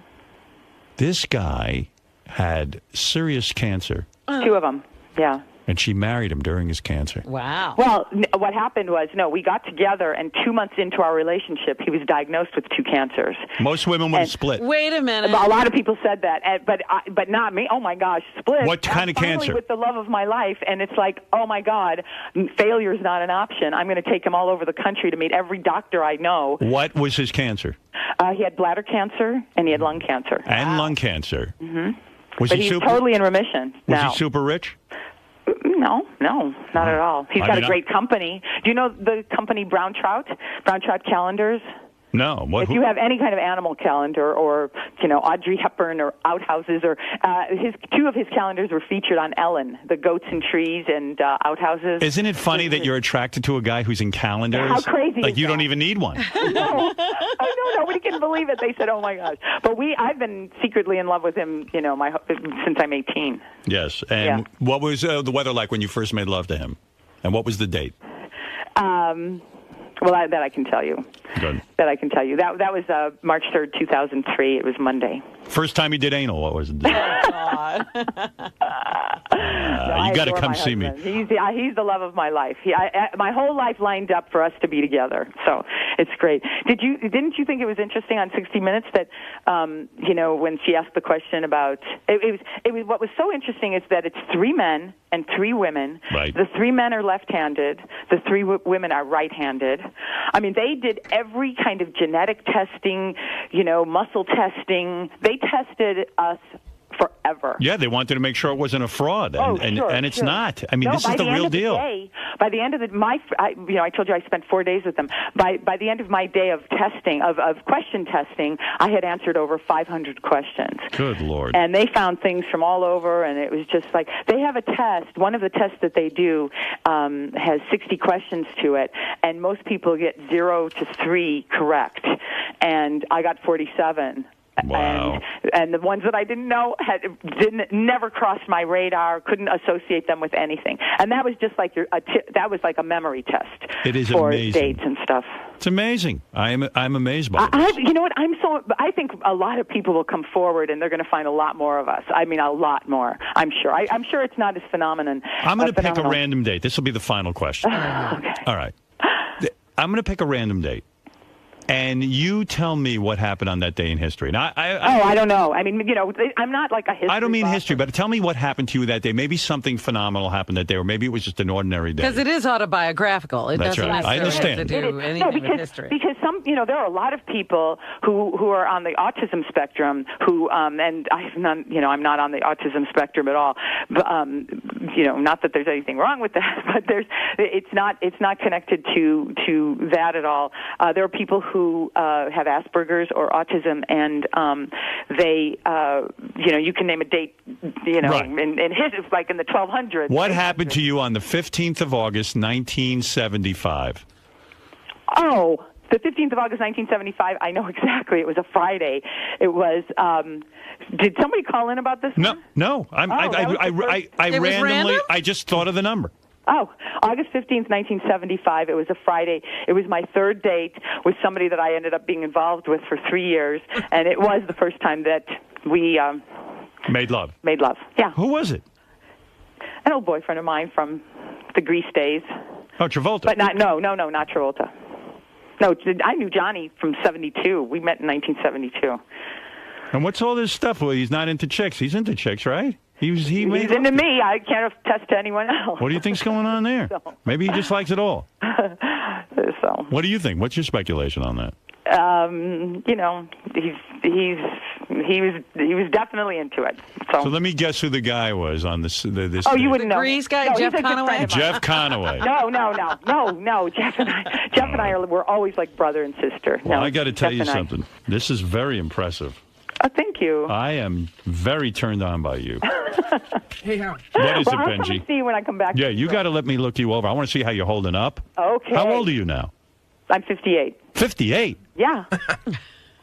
This guy had serious cancer. 2 of them, yeah. And she married him during his cancer. Wow. Well, what happened was, we got together, and 2 months into our relationship, he was diagnosed with 2 cancers. Most women would have split. Wait a minute. A lot of people said that, but not me. Oh my gosh, split. What kind of Finally cancer? With the love of my life, and it's like, oh my God, failure's not an option. I'm going to take him all over the country to meet every doctor I know. What was his cancer? He had bladder cancer and he had lung cancer. And lung cancer. Mm-hmm. Was but he he's super, totally in remission Was now. he super rich? No, not at all. He's got a great company. Do you know the company Brown Trout Calendars? No. If you have any kind of animal calendar, or Audrey Hepburn or Outhouses, or 2 of his calendars were featured on Ellen, the Goats and Trees and Outhouses. Isn't it funny that you're attracted to a guy who's in calendars? How crazy! Like is you that? don't even need one. No, I know, nobody can believe it. They said, "Oh my gosh!" But I've been secretly in love with him, since I'm 18. Yes. And what was the weather like when you first made love to him? And what was the date? Well, that I can tell you. Good. That I can tell you. That was March 3rd, 2003. It was Monday. First time you did anal, what was it? No, you got to come see me. He's the love of my life. My whole life lined up for us to be together. So it's great. Didn't you think it was interesting on 60 Minutes that when she asked the question about it was what was so interesting is that it's 3 men and 3 women. Right. The 3 men are left-handed. The 3 women are right-handed. I mean, they did every kind of genetic testing, muscle testing. They tested us forever. Yeah, they wanted to make sure it wasn't a fraud, and it's not. I mean, No, this is the real deal. By the end of I told you I spent 4 days with them. By the end of my day of testing, of question testing, I had answered over 500 questions. Good Lord. And they found things from all over, and it was just like, they have a test. One of the tests that they do has 60 questions to it, and most people get 0 to 3 correct. And I got 47. Wow. And the ones that I didn't know never crossed my radar, couldn't associate them with anything. And that was just like that was like a memory test. It is for amazing. Dates and stuff. It's amazing. I'm amazed by it. You know what? I think a lot of people will come forward and they're going to find a lot more of us. I mean, a lot more. I'm sure. I'm sure it's not as phenomenon. I'm going to pick a random date. This will be the final question. Okay. All right. I'm going to pick a random date. And you tell me what happened on that day in history. Now, I don't know. I mean, I'm not like a history. I don't mean buff. history, but tell me what happened to you that day. Maybe something phenomenal happened that day, or maybe it was just an ordinary day. Because it is autobiographical. It That's doesn't right. I necessarily understand. have to do anything with history. Because there are a lot of people who are on the autism spectrum who, and I'm not on the autism spectrum at all. But, not that there's anything wrong with that, but it's not connected to that at all. There are people who have Asperger's or autism, and they, you can name a date, Right. in his, like in the 1200s. What happened to you on the 15th of August, 1975? Oh, the 15th of August, 1975. I know exactly. It was a Friday. It was. Did somebody call in about this? No. I randomly. I just thought of the number. Oh, August 15th, 1975. It was a Friday. It was my 3rd date with somebody that I ended up being involved with for 3 years, and it was the first time that we made love. Made love. Yeah. Who was it? An old boyfriend of mine from the Grease days. Oh, Travolta. But not Travolta. No, I knew Johnny from 72. We met in 1972. And what's all this stuff? Well, he's not into chicks. He's into chicks, right? He's into me. I can't attest to anyone else. What do you think's going on there? Maybe he just likes it all. So. What do you think? What's your speculation on that? He was definitely into it. So let me guess who the guy was on this. Oh, you wouldn't know. Grease guy, No, Jeff he's a good friend Conaway? of mine. Jeff Conaway. No. Jeff and I we're always like brother and sister. Well, no, I got to tell Jeff you and I. something. This is very impressive. Oh, thank you. I am very turned on by you. Hey, Howard. What is I'll it, come Benjy? and see you when I come back. Yeah, you got to let me look you over. I want to see how you're holding up. Okay. How old are you now? I'm 58. 58? Yeah.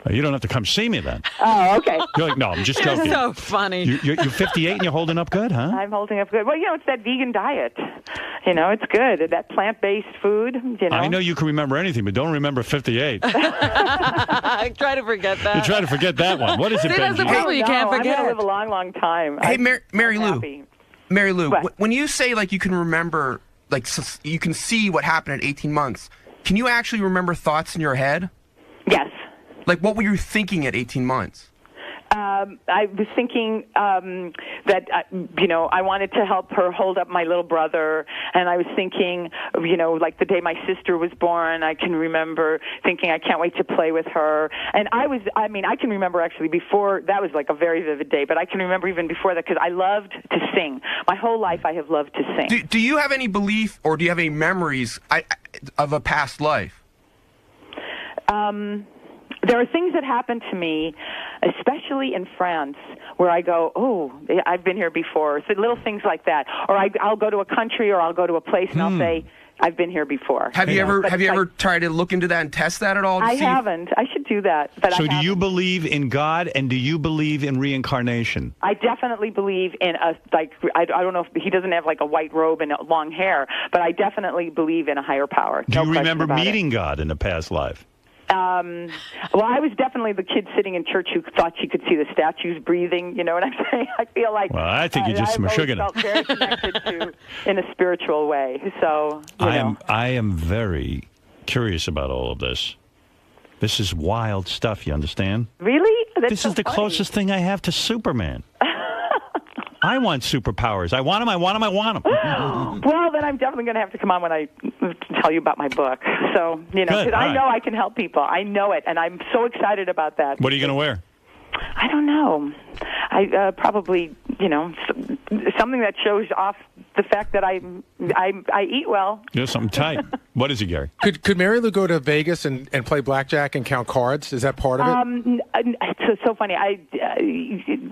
You don't have to come see me then. Oh, okay. You're like, no, I'm just joking. So funny. You're 58 and you're holding up good, huh? I'm holding up good. Well, it's that vegan diet. It's good. That plant-based food, I know you can remember anything, but don't remember 58. I try to forget that. You try to forget that one. What is it, See, that's the Benjy? problem. You can't forget I'm it. going to live a long, long time. Hey, I'm Mary Lou. happy. Mary Lou, What? when you say like you can remember, like you can see what happened at 18 months, can you actually remember thoughts in your head? Yes. Like what were you thinking at 18 months? I was thinking that, I wanted to help her hold up my little brother. And I was thinking, like the day my sister was born, I can remember thinking I can't wait to play with her. And I can remember actually before, that was like a very vivid day, but I can remember even before that because I loved to sing. My whole life I have loved to sing. Do you have any belief or do you have any memories of a past life? There are things that happen to me, especially in France, where I go, oh, I've been here before. So little things like that. Or I'll go to a country or I'll go to a place and I'll say, I've been here before. Have you ever tried to look into that and test that at all? I haven't. I should do that. But So do you believe in God and do you believe in reincarnation? I definitely believe in I don't know if he doesn't have like a white robe and long hair, but I definitely believe in a higher power. Do you remember meeting God in a past life? Well, I was definitely the kid sitting in church who thought she could see the statues breathing. You know what I'm saying? I feel like. Well, I think you just I've sugar. felt very connected to in a spiritual way. So I am very curious about all of this. This is wild stuff. You understand? Really? This is the closest thing I have to Superman. I want superpowers. I want them. I want them. I want them. Well, then I'm definitely going to have to come on when I tell you about my book. So, because I know I can help people. I know it, and I'm so excited about that. What are you going to wear? I don't know. I probably, something that shows off the fact that I eat well. Yeah, something tight. What is it, Gary? Could Mary Lou go to Vegas and play blackjack and count cards? Is that part of it? It's so funny.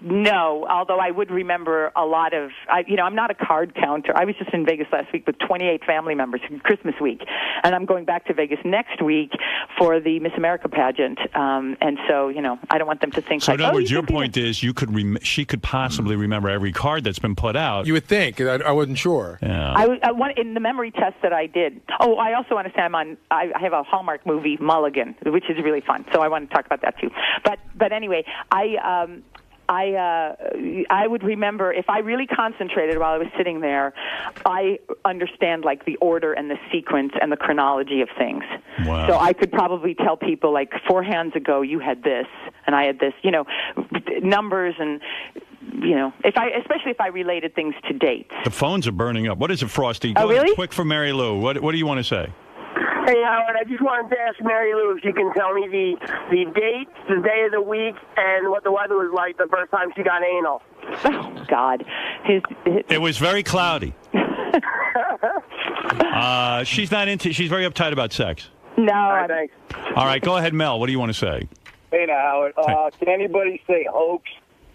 No, although I would remember a lot of. I'm not a card counter. I was just in Vegas last week with 28 family members, Christmas week, and I'm going back to Vegas next week for the Miss America pageant. And so, I don't want them to think. So, in other words, your point is, she could possibly remember every card that's been put out. You would think. I wasn't sure. Yeah. I want in the memory test that I did. Oh, I also want to say I have a Hallmark movie, Mulligan, which is really fun. So I want to talk about that too. But anyway, I would remember if I really concentrated while I was sitting there. I understand like the order and the sequence and the chronology of things. Wow. So I could probably tell people like 4 hands ago you had this and I had this. Numbers and. Especially if I related things to dates. The phones are burning up. What is it, Frosty? Oh, Go ahead, really? quick for Mary Lou. What do you want to say? Hey, Howard, I just wanted to ask Mary Lou if she can tell me the date, the day of the week, and what the weather was like the first time she got anal. Oh, God. It was very cloudy. She's very uptight about sex. No. All right, thanks. All right, go ahead, Mel. What do you want to say? Hey, now, Howard. Can anybody say hoax?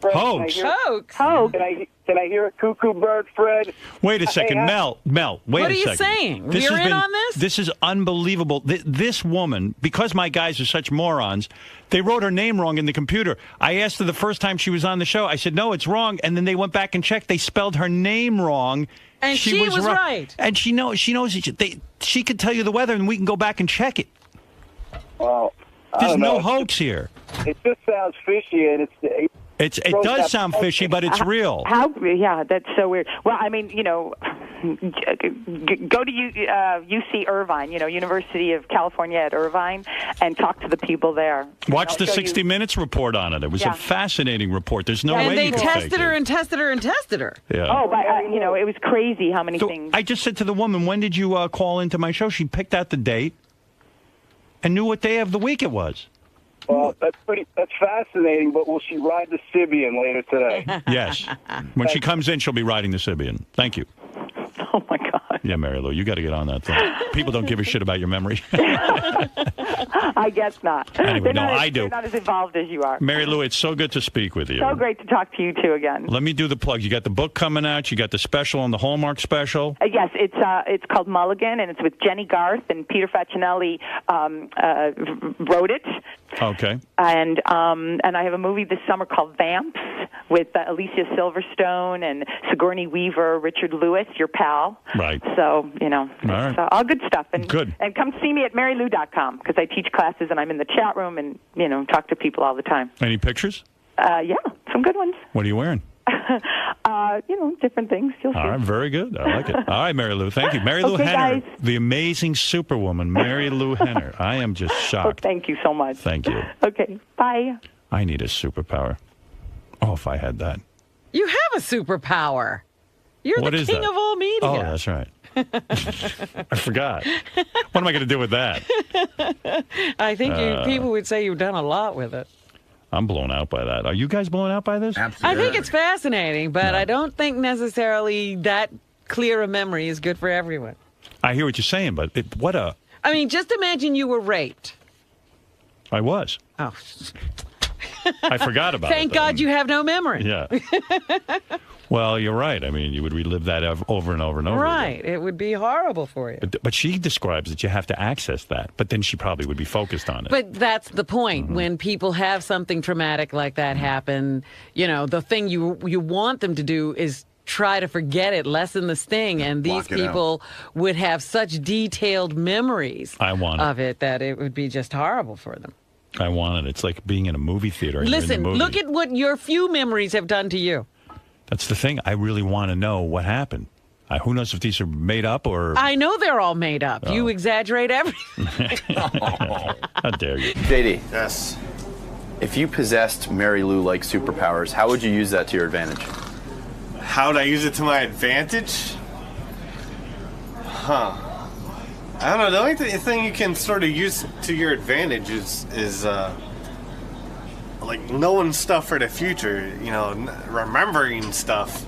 Fred, Hoax? Hoax. Can I hear a cuckoo bird, Fred? Wait a second, Hey, Mel, wait a second. What are you saying? This You're has in been- on this? This is unbelievable. This woman, because my guys are such morons, they wrote her name wrong in the computer. I asked her the first time she was on the show. I said, no, it's wrong. And then they went back and checked. They spelled her name wrong. And she was right. And she knows. She could tell you the weather, and we can go back and check it. Well, I There's don't no know. hoax here. It just sounds fishy, and It does sound fishy, but it's real. Yeah, that's so weird. Well, I mean, go to UC Irvine, University of California at Irvine, and talk to the people there. Watch the show 60 Minutes report on it. It was Yeah. a fascinating report. There's no and way they you could tested fake her it. and tested her and tested her. Yeah. Oh, but it was crazy how many So things. I just said to the woman, when did you call into my show? She picked out the date and knew what day of the week it was. Well, that's fascinating, but will she ride the Sibian later today? Yes. When she comes in, she'll be riding the Sibian. Thank you. Oh, my God. Yeah, Mary Lou, you got to get on that thing. People don't give a shit about your memory. I guess not. Anyway, I do. They're not as evolved as you are. Mary Lou, it's so good to speak with you. So great to talk to you, too, again. Let me do the plug. You got the book coming out. You got the special on the Hallmark special. Yes, it's called Mulligan, and it's with Jenny Garth, and Peter Facinelli wrote it. Okay. And I have a movie this summer called Vamps with Alicia Silverstone and Sigourney Weaver, Richard Lewis, your pal. all. Right. So, All right. so all good stuff. And, Good. And come see me at marylou.com because I teach classes and I'm in the chat room and, talk to people all the time. Any pictures? Yeah, some good ones. What are you wearing? Different things. You'll see. All right, very good. I like it. All right, Mary Lou. Thank you. Mary Lou Okay, Henner, guys. the amazing superwoman, Mary Lou Henner. I am just shocked. Thank you so much. Thank you. Okay, bye. I need a superpower. Oh, if I had that. You have a superpower. You're What the is king that? of all media. Oh, that's right. I forgot. What am I going to do with that? I think people would say you've done a lot with it. I'm blown out by that. Are you guys blown out by this? I think it's fascinating, but I don't think necessarily that clear a memory is good for everyone. I hear what you're saying, but I mean, just imagine you were raped. I was. Oh. I forgot about it. Thank God you have no memory. Yeah. Well, you're right. I mean, you would relive that over and over and over. Right. It would be horrible for you. But she describes that you have to access that, but then she probably would be focused on it. But that's the point. When people have something traumatic like that happen, the thing you want them to do is try to forget it, lessen the sting, and these people would have such detailed memories of it that it would be just horrible for them. I want it. It's like being in a movie theater. And you're in the Listen, movie. look at what your few memories have done to you. That's the thing. I really want to know what happened. Who knows if these are made up or... I know they're all made up. Oh. You exaggerate everything. How dare you? JD. Yes. If you possessed Mary Lou-like superpowers, how would you use that to your advantage? How would I use it to my advantage? I don't know. The only thing you can sort of use to your advantage is like knowing stuff for the future. Remembering stuff.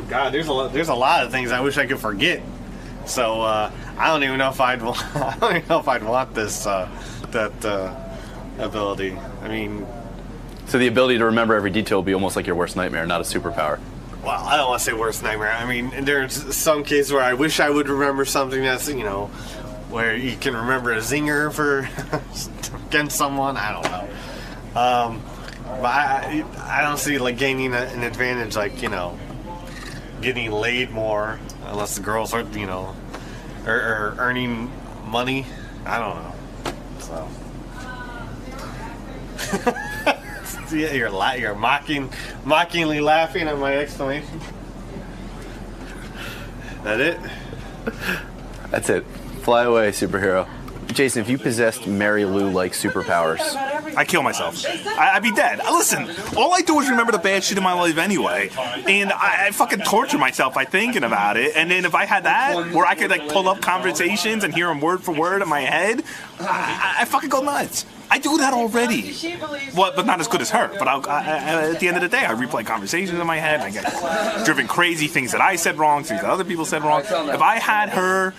God, there's a lot of things I wish I could forget. So I don't even know if I'd want this that ability. I mean. So the ability to remember every detail would be almost like your worst nightmare, not a superpower. Well, I don't want to say worst nightmare. I mean, there's some cases where I wish I would remember something that's, where you can remember a zinger for against someone. I don't know. But I don't see like gaining an advantage, like, getting laid more, unless the girls are, or earning money. I don't know. So. Yeah, you're mockingly laughing at my exclamation. That it? That's it. Fly away, superhero. Jason, if you possessed Mary Lou-like superpowers... I kill myself. I'd be dead. Listen, all I do is remember the bad shit in my life anyway. And I fucking torture myself by thinking about it. And then if I had that, where I could like pull up conversations and hear them word for word in my head, I fucking go nuts. I do that already. Well, but not as good as her. But at the end of the day, I replay conversations in my head. I get driven crazy, things that I said wrong, things that other people said wrong. If I had her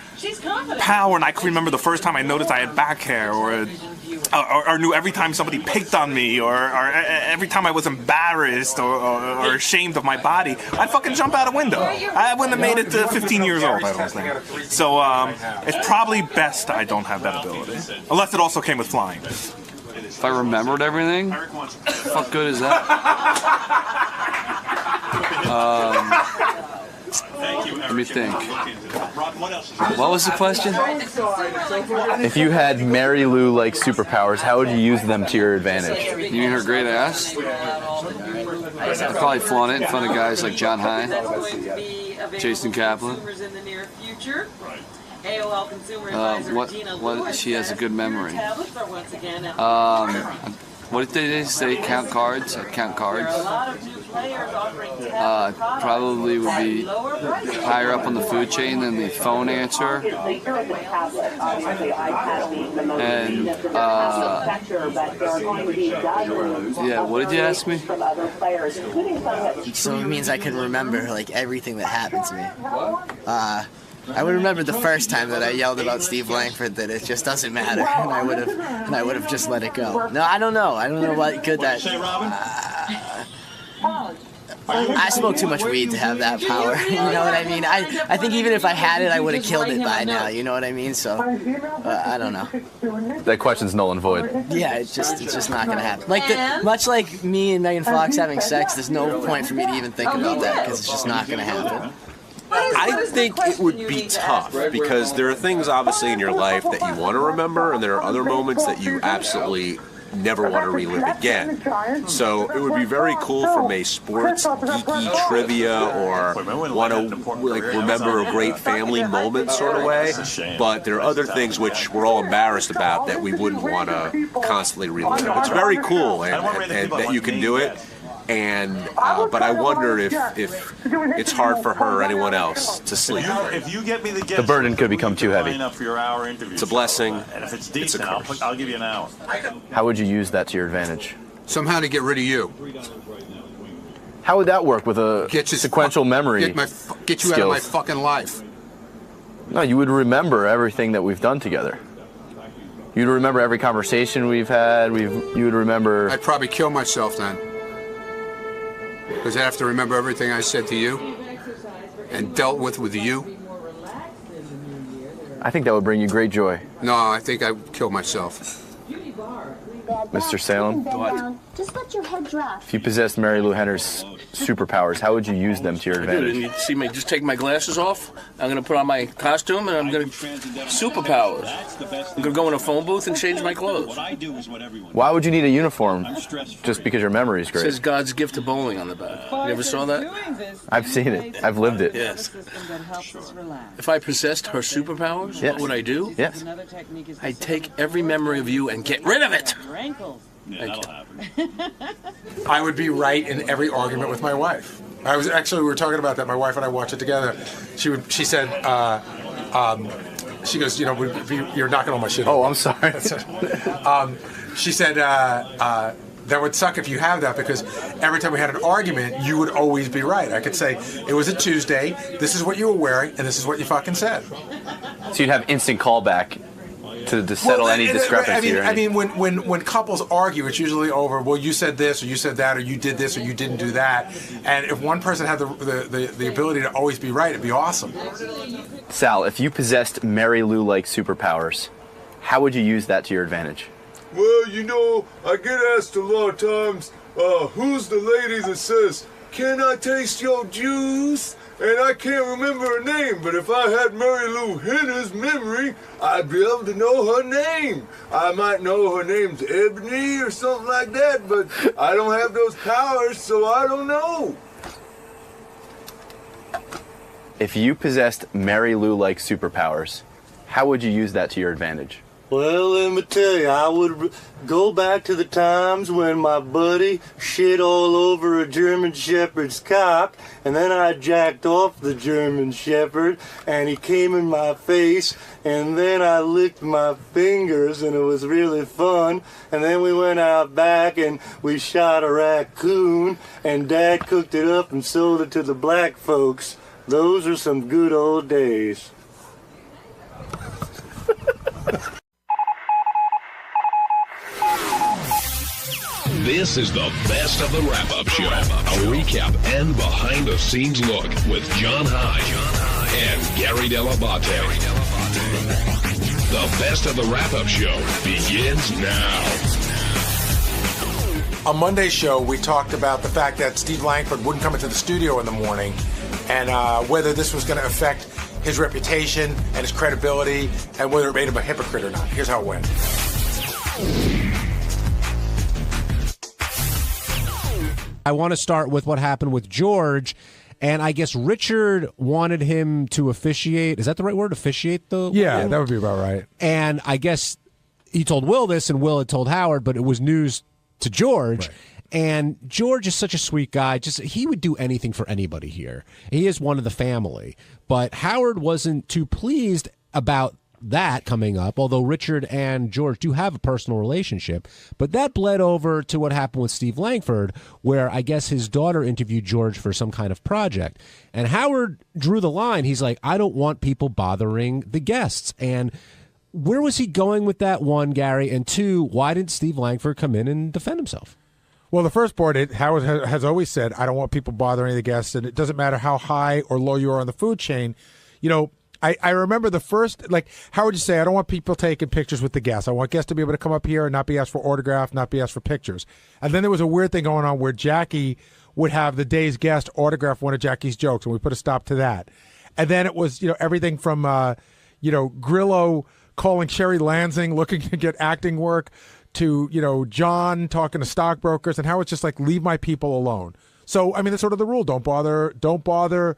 power and I could remember the first time I noticed I had back hair, or knew every time somebody picked on me, or every time I was embarrassed or ashamed of my body, I'd fucking jump out a window. I wouldn't have made it to 15 years old, I don't think. So it's probably best I don't have that ability. Unless it also came with flying. If I remembered everything, fuck good is that? Let me think. What was the question? If you had Mary Lou-like superpowers, how would you use them to your advantage? You mean her great ass? I'd probably flaunt it in front of guys like John Hine, Jason Kaplan. What? She has a good memory. What did they say? Count cards? Count cards. Probably would be higher up on the food chain than the phone answer. And yeah, what did you ask me? So it means I could remember like everything that happened to me. I would remember the first time that I yelled about Steve Langford that it just doesn't matter, and I would have just let it go. No, I don't know. I don't know what good that. I smoke too much weed to have that power. You know what I mean? I think even if I had it, I would have killed it by now. You know what I mean? So I don't know. That question's null and void. Yeah, it's just not gonna happen. Much like me and Megan Fox having sex, there's no point for me to even think about that because it's just not gonna happen. I think it would be tough because there are things obviously in your life that you want to remember, and there are other moments that you absolutely never want to relive again. So it would be very cool from a sports geeky trivia or want to like remember a great family moment sort of way. But there are other things which we're all embarrassed about that we wouldn't want to constantly relive. It's very cool and that you can do it. And but I wonder if it's hard for her or anyone else to sleep. If you get me the guest, the burden could become too heavy. For your hour interview. It's a blessing. And if it's decent, I'll give you an hour. How would you use that to your advantage? Somehow to get rid of you. How would that work with a sequential memory? Get you out of my fucking life. No, you would remember everything that we've done together. You'd remember every conversation we've had. You would remember. I'd probably kill myself then. Because I have to remember everything I said to you and dealt with you. I think that would bring you great joy. No, I think I'd kill myself. Mr. Salem? What? Just let your head drop. If you possessed Mary Lou Henner's superpowers, how would you use them to your advantage? You see me just take my glasses off. I'm going to put on my costume and I'm going to superpowers. I'm going to go in a phone booth and change my clothes. Why would you need a uniform? Just because your memory is It great. says God's gift to bowling on the back. You ever saw that? I've seen it. I've lived it. Yes. If I possessed her superpowers, what would I do? Yes. I'd take every memory of you and get rid of it. I would be right in every argument with my wife. We were talking about that. My wife and I watched it together. She said, she goes, you're knocking all my shit. Oh, I'm sorry. She said, that would suck if you have that because every time we had an argument, you would always be right. I could say, it was a Tuesday, this is what you were wearing, and this is what you fucking said. So you'd have instant callback to settle any discrepancy. I mean, when couples argue, it's usually over, well, you said this, or you said that, or you did this, or you didn't do that. And if one person had the ability to always be right, it'd be awesome. Sal, if you possessed Mary Lou-like superpowers, how would you use that to your advantage? Well, I get asked a lot of times, who's the lady that says, "Can I taste your juice?" And I can't remember her name, but if I had Mary Lou Henner's memory, I'd be able to know her name. I might know her name's Ebony or something like that, but I don't have those powers, so I don't know. If you possessed Mary Lou-like superpowers, how would you use that to your advantage? Well, let me tell you, I would go back to the times when my buddy shit all over a German Shepherd's cock, and then I jacked off the German Shepherd, and he came in my face, and then I licked my fingers, and it was really fun, and then we went out back, and we shot a raccoon, and Dad cooked it up and sold it to the black folks. Those are some good old days. This is the best of the wrap-up show. A recap and behind-the-scenes look with John High and Gary Dell'Abate. The best of the wrap-up show begins now. On Monday's show, we talked about the fact that Steve Langford wouldn't come into the studio in the morning and whether this was going to affect his reputation and his credibility and whether it made him a hypocrite or not. Here's how it went. I want to start with what happened with George, and I guess Richard wanted him to officiate. Is that the right word? Officiate the Yeah, that would be about right. And I guess he told Will this, and Will had told Howard, but it was news to George. Right. And George is such a sweet guy. He would do anything for anybody here. He is one of the family. But Howard wasn't too pleased about that coming up, although Richard and George do have a personal relationship. But that bled over to what happened with Steve Langford, where I guess his daughter interviewed George for some kind of project. And Howard drew the line. He's like, I don't want people bothering the guests. And where was he going with that, one, Gary? And two, why didn't Steve Langford come in and defend himself? Well, the first part, Howard has always said, I don't want people bothering the guests, and it doesn't matter how high or low you are on the food chain. I remember the first, how would you say, I don't want people taking pictures with the guests. I want guests to be able to come up here and not be asked for autograph, not be asked for pictures. And then there was a weird thing going on where Jackie would have the day's guest autograph one of Jackie's jokes, and we put a stop to that. And then it was, everything from, Grillo calling Sherry Lansing looking to get acting work to, John talking to stockbrokers, and how it's just like, leave my people alone. So, I mean, that's sort of the rule. Don't bother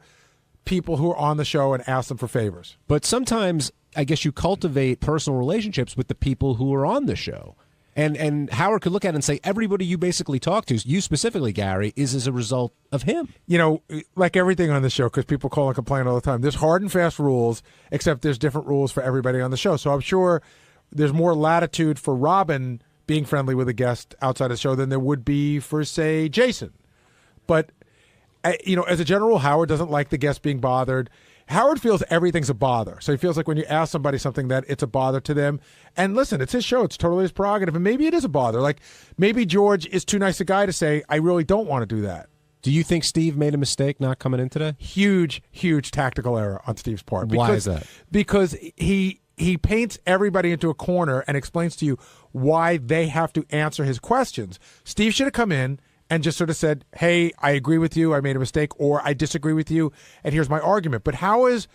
people who are on the show and ask them for favors. But sometimes, I guess you cultivate personal relationships with the people who are on the show. And Howard could look at it and say, everybody you basically talk to, you specifically, Gary, is as a result of him. Like everything on the show, because people call and complain all the time, there's hard and fast rules, except there's different rules for everybody on the show. So I'm sure there's more latitude for Robin being friendly with a guest outside the show than there would be for, say, Jason. But, as a general rule, Howard doesn't like the guest being bothered. Howard feels everything's a bother. So he feels like when you ask somebody something that it's a bother to them. And listen, it's his show. It's totally his prerogative. And maybe it is a bother. Like maybe George is too nice a guy to say, I really don't want to do that. Do you think Steve made a mistake not coming in today? Huge, huge tactical error on Steve's part. Why is that? Because he paints everybody into a corner and explains to you why they have to answer his questions. Steve should have come in and just sort of said, hey, I agree with you, I made a mistake, or I disagree with you, and here's my argument. But how is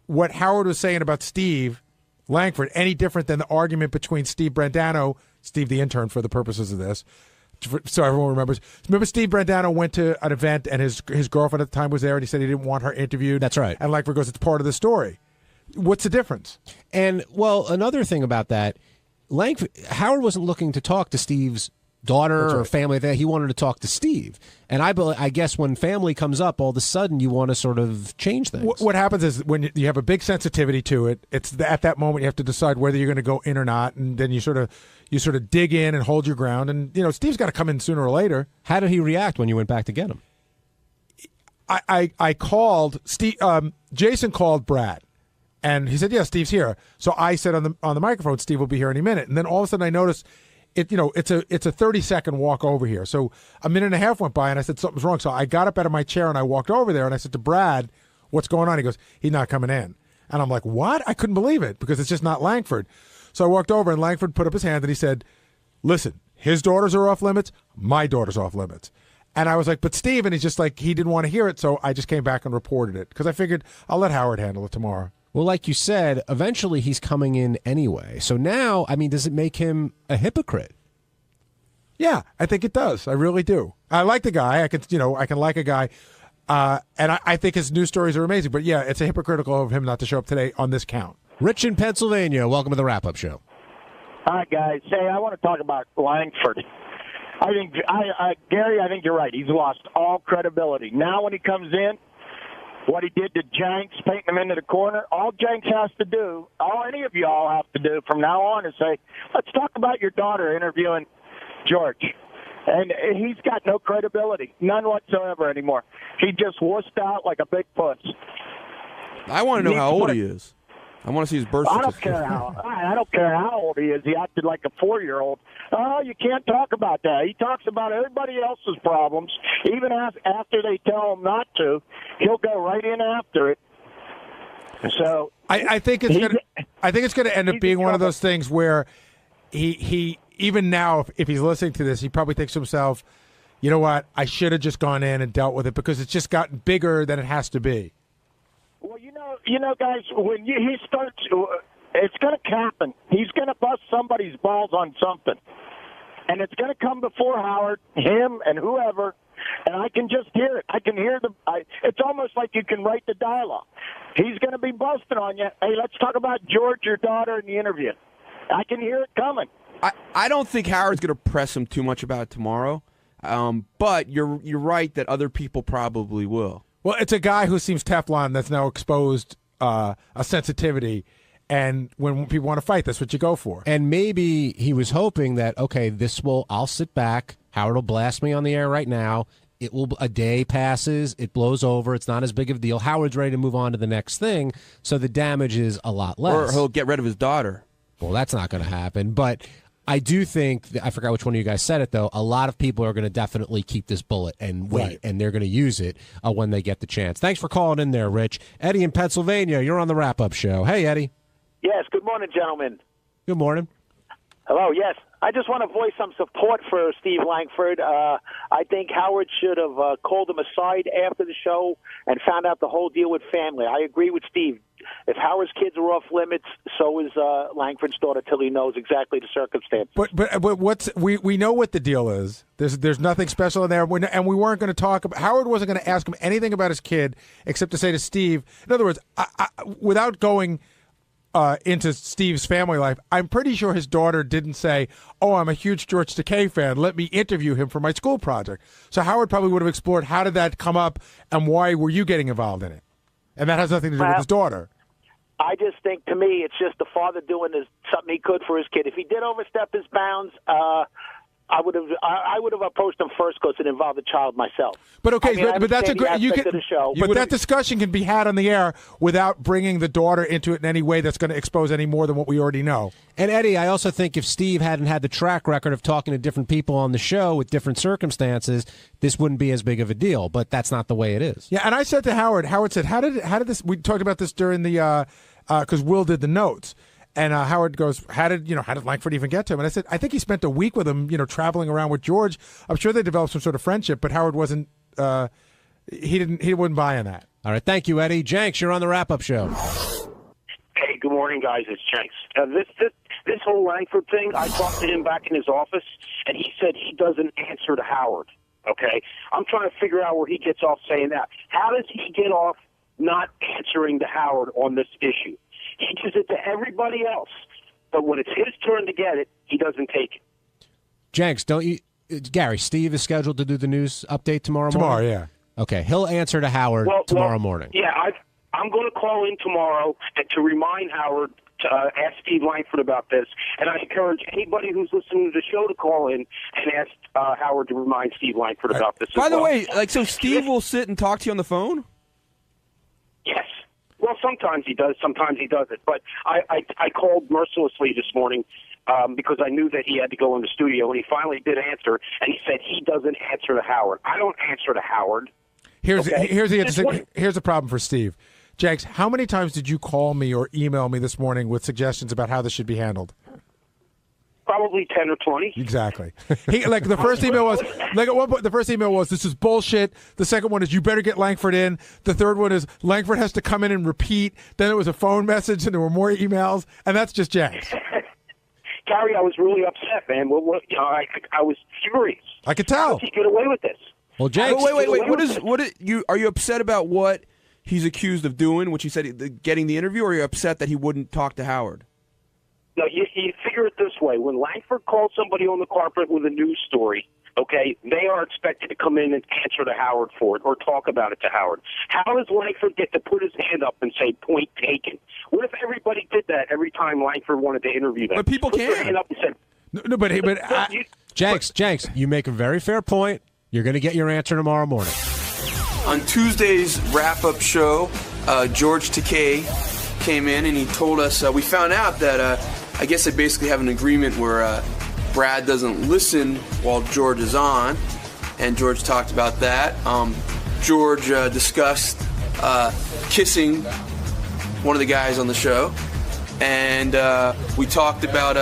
what Howard was saying about Steve Langford any different than the argument between Steve Brandano, Steve the intern for the purposes of this, so everyone remembers. Remember Steve Brandano went to an event and his girlfriend at the time was there and he said he didn't want her interviewed? That's right. And Langford goes, it's part of the story. What's the difference? And, well, another thing about that, Howard wasn't looking to talk to Steve's daughter or family there. He wanted to talk to Steve. And I guess when family comes up, all of a sudden you want to sort of change things. What happens is when you have a big sensitivity to it, it's at that moment you have to decide whether you're going to go in or not, and then you sort of dig in and hold your ground. And Steve's got to come in sooner or later. How did he react when you went back to get him? I called Steve. Jason called Brad, and he said, "Yeah, Steve's here." So I said on the microphone, "Steve will be here any minute." And then all of a sudden I noticed. It's a 30-second walk over here. So a minute and a half went by, and I said something's wrong. So I got up out of my chair and I walked over there, and I said to Brad, "What's going on?" He goes, "He's not coming in." And I'm like, "What?" I couldn't believe it because it's just not Langford. So I walked over, and Langford put up his hand and he said, "Listen, his daughters are off limits. My daughter's off limits." And I was like, "But Steve," and he's just like, he didn't want to hear it. So I just came back and reported it because I figured I'll let Howard handle it tomorrow. Well, like you said, eventually he's coming in anyway. So now, I mean, does it make him a hypocrite? Yeah, I think it does. I really do. I like the guy. I can like a guy, and I think his news stories are amazing. But yeah, it's a hypocritical of him not to show up today on this count. Rich in Pennsylvania, welcome to the wrap-up show. Hi guys. Say, I want to talk about Langford. Gary, I think you're right. He's lost all credibility. Now when he comes in, what he did to Jenks, painting him into the corner, all Jenks has to do, all any of you all have to do from now on is say, let's talk about your daughter interviewing George. And he's got no credibility, none whatsoever anymore. He just wussed out like a big puss. I want to know how old he is. I want to see his birth certificate. I don't care how old he is. He acted like a 4-year-old. Oh, you can't talk about that. He talks about everybody else's problems. Even after they tell him not to, he'll go right in after it. So I think it's going to end up being one of those things where he even now, if he's listening to this, he probably thinks to himself, you know what, I should have just gone in and dealt with it because it's just gotten bigger than it has to be. Well, you know, guys, when he starts, it's going to happen. He's going to bust somebody's balls on something. And it's going to come before Howard, him, and whoever, and I can just hear it. I can hear it's almost like you can write the dialogue. He's going to be busting on you. Hey, let's talk about George, your daughter, in the interview. I can hear it coming. I don't think Howard's going to press him too much about it tomorrow, but you're right that other people probably will. Well, it's a guy who seems Teflon that's now exposed a sensitivity, and when people want to fight, that's what you go for. And maybe he was hoping that, okay, I'll sit back, Howard will blast me on the air right now, a day passes, it blows over, it's not as big of a deal, Howard's ready to move on to the next thing, so the damage is a lot less. Or he'll get rid of his daughter. Well, that's not going to happen, but I do think, I forgot which one of you guys said it, though, a lot of people are going to definitely keep this bullet and wait, and they're going to use it when they get the chance. Thanks for calling in there, Rich. Eddie in Pennsylvania, you're on the wrap-up show. Hey, Eddie. Yes, good morning, gentlemen. Good morning. Hello, yes. I just want to voice some support for Steve Langford. I think Howard should have called him aside after the show and found out the whole deal with family. I agree with Steve. If Howard's kids are off limits, so is Langford's daughter till he knows exactly the circumstances. But we know what the deal is. There's nothing special in there, and we weren't going to talk about. Howard wasn't going to ask him anything about his kid except to say to Steve. In other words, without going into Steve's family life, I'm pretty sure his daughter didn't say, "Oh, I'm a huge George Takei fan. Let me interview him for my school project." So Howard probably would have explored how did that come up and why were you getting involved in it, and that has nothing to do with his daughter. I just think, to me, it's just the father doing something he could for his kid. If he did overstep his bounds, I would have approached him first because it involved a child myself. But okay, but that's a good. But that discussion can be had on the air without bringing the daughter into it in any way that's going to expose any more than what we already know. And Eddie, I also think if Steve hadn't had the track record of talking to different people on the show with different circumstances, this wouldn't be as big of a deal. But that's not the way it is. Yeah, and I said to Howard. Howard said, "How did this?" We talked about this during the because Will did the notes. And Howard goes, how did Langford even get to him? And I said, I think he spent a week with him, traveling around with George. I'm sure they developed some sort of friendship, but Howard wasn't. He wouldn't buy in that. All right, thank you, Eddie. Jenks, you're on the wrap-up show. Hey, good morning, guys. It's Jenks. This whole Langford thing, I talked to him back in his office, and he said he doesn't answer to Howard. Okay, I'm trying to figure out where he gets off saying that. How does he get off not answering to Howard on this issue? He gives it to everybody else, but when it's his turn to get it, he doesn't take it. Jenks, don't you, Gary? Steve is scheduled to do the news update tomorrow morning. Tomorrow, yeah. Okay, he'll answer to Howard tomorrow morning. Yeah, I'm going to call in tomorrow to remind Howard to ask Steve Langford about this, and I encourage anybody who's listening to the show to call in and ask Howard to remind Steve Langford about this. By the way, so Steve will sit and talk to you on the phone? Yes. Well, sometimes he does, sometimes he doesn't. But I called mercilessly this morning because I knew that he had to go in the studio, and he finally did answer, and he said he doesn't answer to Howard. I don't answer to Howard. Here's the problem for Steve. Jenks, how many times did you call me or email me this morning with suggestions about how this should be handled? Probably 10 or 20. Exactly. The first email was at one point. The first email was, "This is bullshit." The second one is, "You better get Langford in." The third one is, "Langford has to come in and repeat." Then it was a phone message, and there were more emails, and that's just Jenks. Gary, I was really upset, man. I was furious. I could tell. How does he get away with this? Well, Jenks, wait. Are you upset about what he's accused of doing, which he said getting the interview, or are you upset that he wouldn't talk to Howard? No, you figure it this way. When Langford calls somebody on the carpet with a news story, okay, they are expected to come in and answer to Howard for it or talk about it to Howard. How does Langford get to put his hand up and say, point taken? What if everybody did that every time Langford wanted to interview them? But people put can't. Their hand up and said, No, but Jenks, you make a very fair point. You're going to get your answer tomorrow morning. On Tuesday's wrap-up show, George Takei came in and he told us, we found out that I guess they basically have an agreement where Brad doesn't listen while George is on, and George talked about that. George discussed kissing one of the guys on the show, and we talked about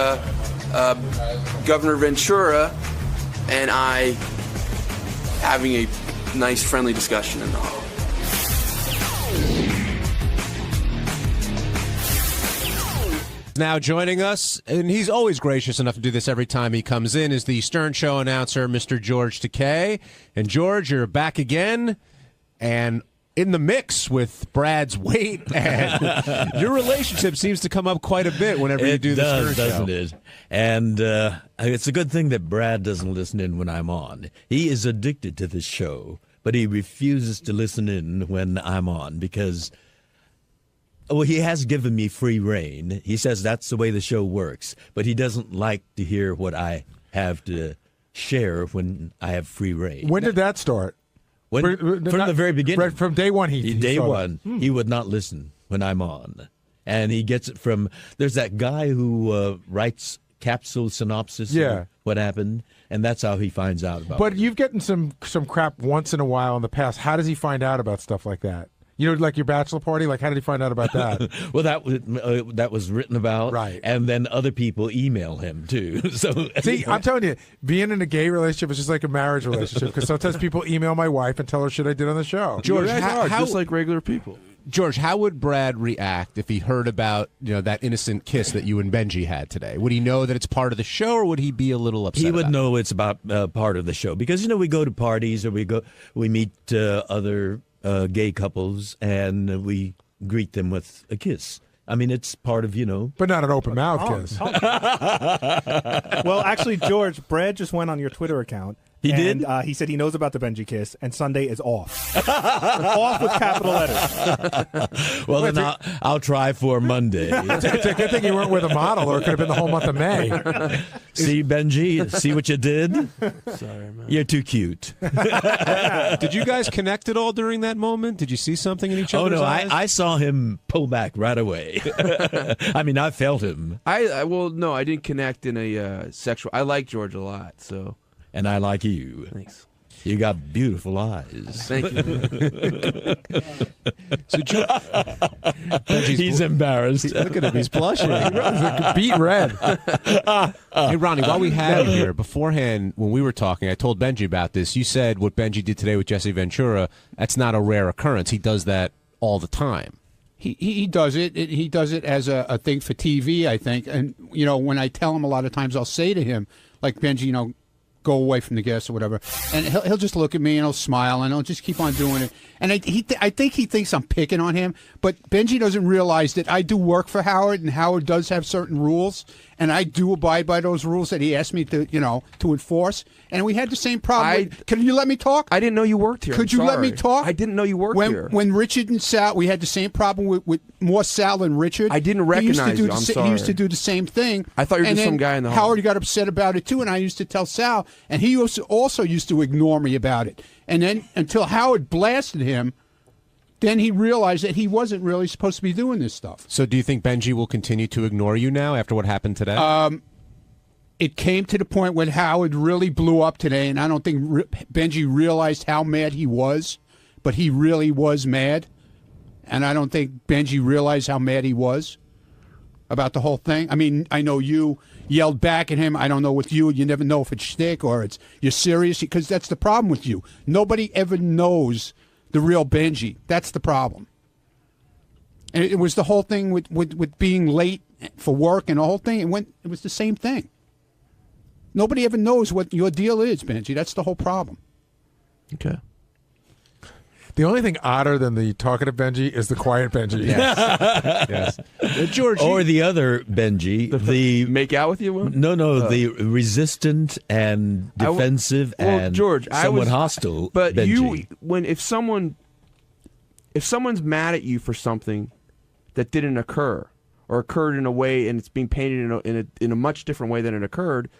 Governor Ventura and I having a nice, friendly discussion in the hall. Now joining us, and he's always gracious enough to do this every time he comes in, is the Stern Show announcer, Mr. George Takei. And George, you're back again, and in the mix with Brad's weight, and your relationship seems to come up quite a bit whenever you do the Stern Show. Doesn't it? And it's a good thing that Brad doesn't listen in when I'm on. He is addicted to this show, but he refuses to listen in when I'm on because... Well, he has given me free reign. He says that's the way the show works, but he doesn't like to hear what I have to share when I have free reign. When did that start? From the very beginning. Right from day one, he would not listen when I'm on. And he gets it from, there's that guy who writes capsule synopsis of what happened, and that's how he finds out about it. But you've gotten some crap once in a while in the past. How does he find out about stuff like that? You know, like your bachelor party? Like, how did he find out about that? Well, that was written about. Right. And then other people email him, too. So See, I'm telling you, being in a gay relationship is just like a marriage relationship because sometimes people email my wife and tell her shit I did on the show. George, just like regular people. George, how would Brad react if he heard about that innocent kiss that you and Benjy had today? Would he know that it's part of the show, or would he be a little upset? He would know it's about part of the show because we go to parties or we meet other gay couples and we greet them with a kiss. I mean, it's part of but not an open mouth kiss. Well, actually, George, Brad just went on your Twitter account. He did? He said he knows about the Benjy kiss, and Sunday is off. Off with capital letters. Well, then I'll try for Monday. It's a good thing you weren't with a model, or it could have been the whole month of May. See, Benjy? See what you did? Sorry, man. You're too cute. Did you guys connect at all during that moment? Did you see something in each other's eyes? I saw him pull back right away. I mean, I felt him. No, I didn't connect in a sexual. I like George a lot, so. And I like you. Thanks. You got beautiful eyes. Thank you. He's embarrassed. Look at him. He's blushing. He's beat red. Hey, Ronnie, while we have you here, beforehand, when we were talking, I told Benjy about this. You said what Benjy did today with Jesse Ventura, that's not a rare occurrence. He does that all the time. He does it. He does it as a thing for TV, I think. And, when I tell him a lot of times, I'll say to him, like, Benjy, go away from the guests or whatever. And he'll just look at me and he'll smile and he'll just keep on doing it. And I think he thinks I'm picking on him, but Benjy doesn't realize that I do work for Howard, and Howard does have certain rules, and I do abide by those rules that he asked me to, to enforce. And we had the same problem. Can you let me talk? I didn't know you worked here. Could you let me talk? I didn't know you worked here. When Richard and Sal, we had the same problem with more Sal than Richard. I didn't recognize you. I'm sorry. He used to do the same thing. I thought you were just some guy in the hall. Howard got upset about it too, and I used to tell Sal, and he also used to ignore me about it. And then until Howard blasted him, then he realized that he wasn't really supposed to be doing this stuff. So do you think Benjy will continue to ignore you now after what happened today? It came to the point when Howard really blew up today, and I don't think Benjy realized how mad he was, but he really was mad. And I don't think Benjy realized how mad he was about the whole thing. I mean, I know you yelled back at him. I don't know with you. You never know if it's shtick or you're serious, because that's the problem with you. Nobody ever knows the real Benjy. That's the problem. And it was the whole thing with being late for work and the whole thing. It was the same thing. Nobody ever knows what your deal is, Benjy. That's the whole problem. Okay. The only thing odder than the talkative Benjy is the quiet Benjy. Yes. George, or the other Benjy, the make out with you? No, the resistant and defensive and George, somewhat hostile. But Benjy. if someone's mad at you for something that didn't occur or occurred in a way, and it's being painted in a much different way than it occurred,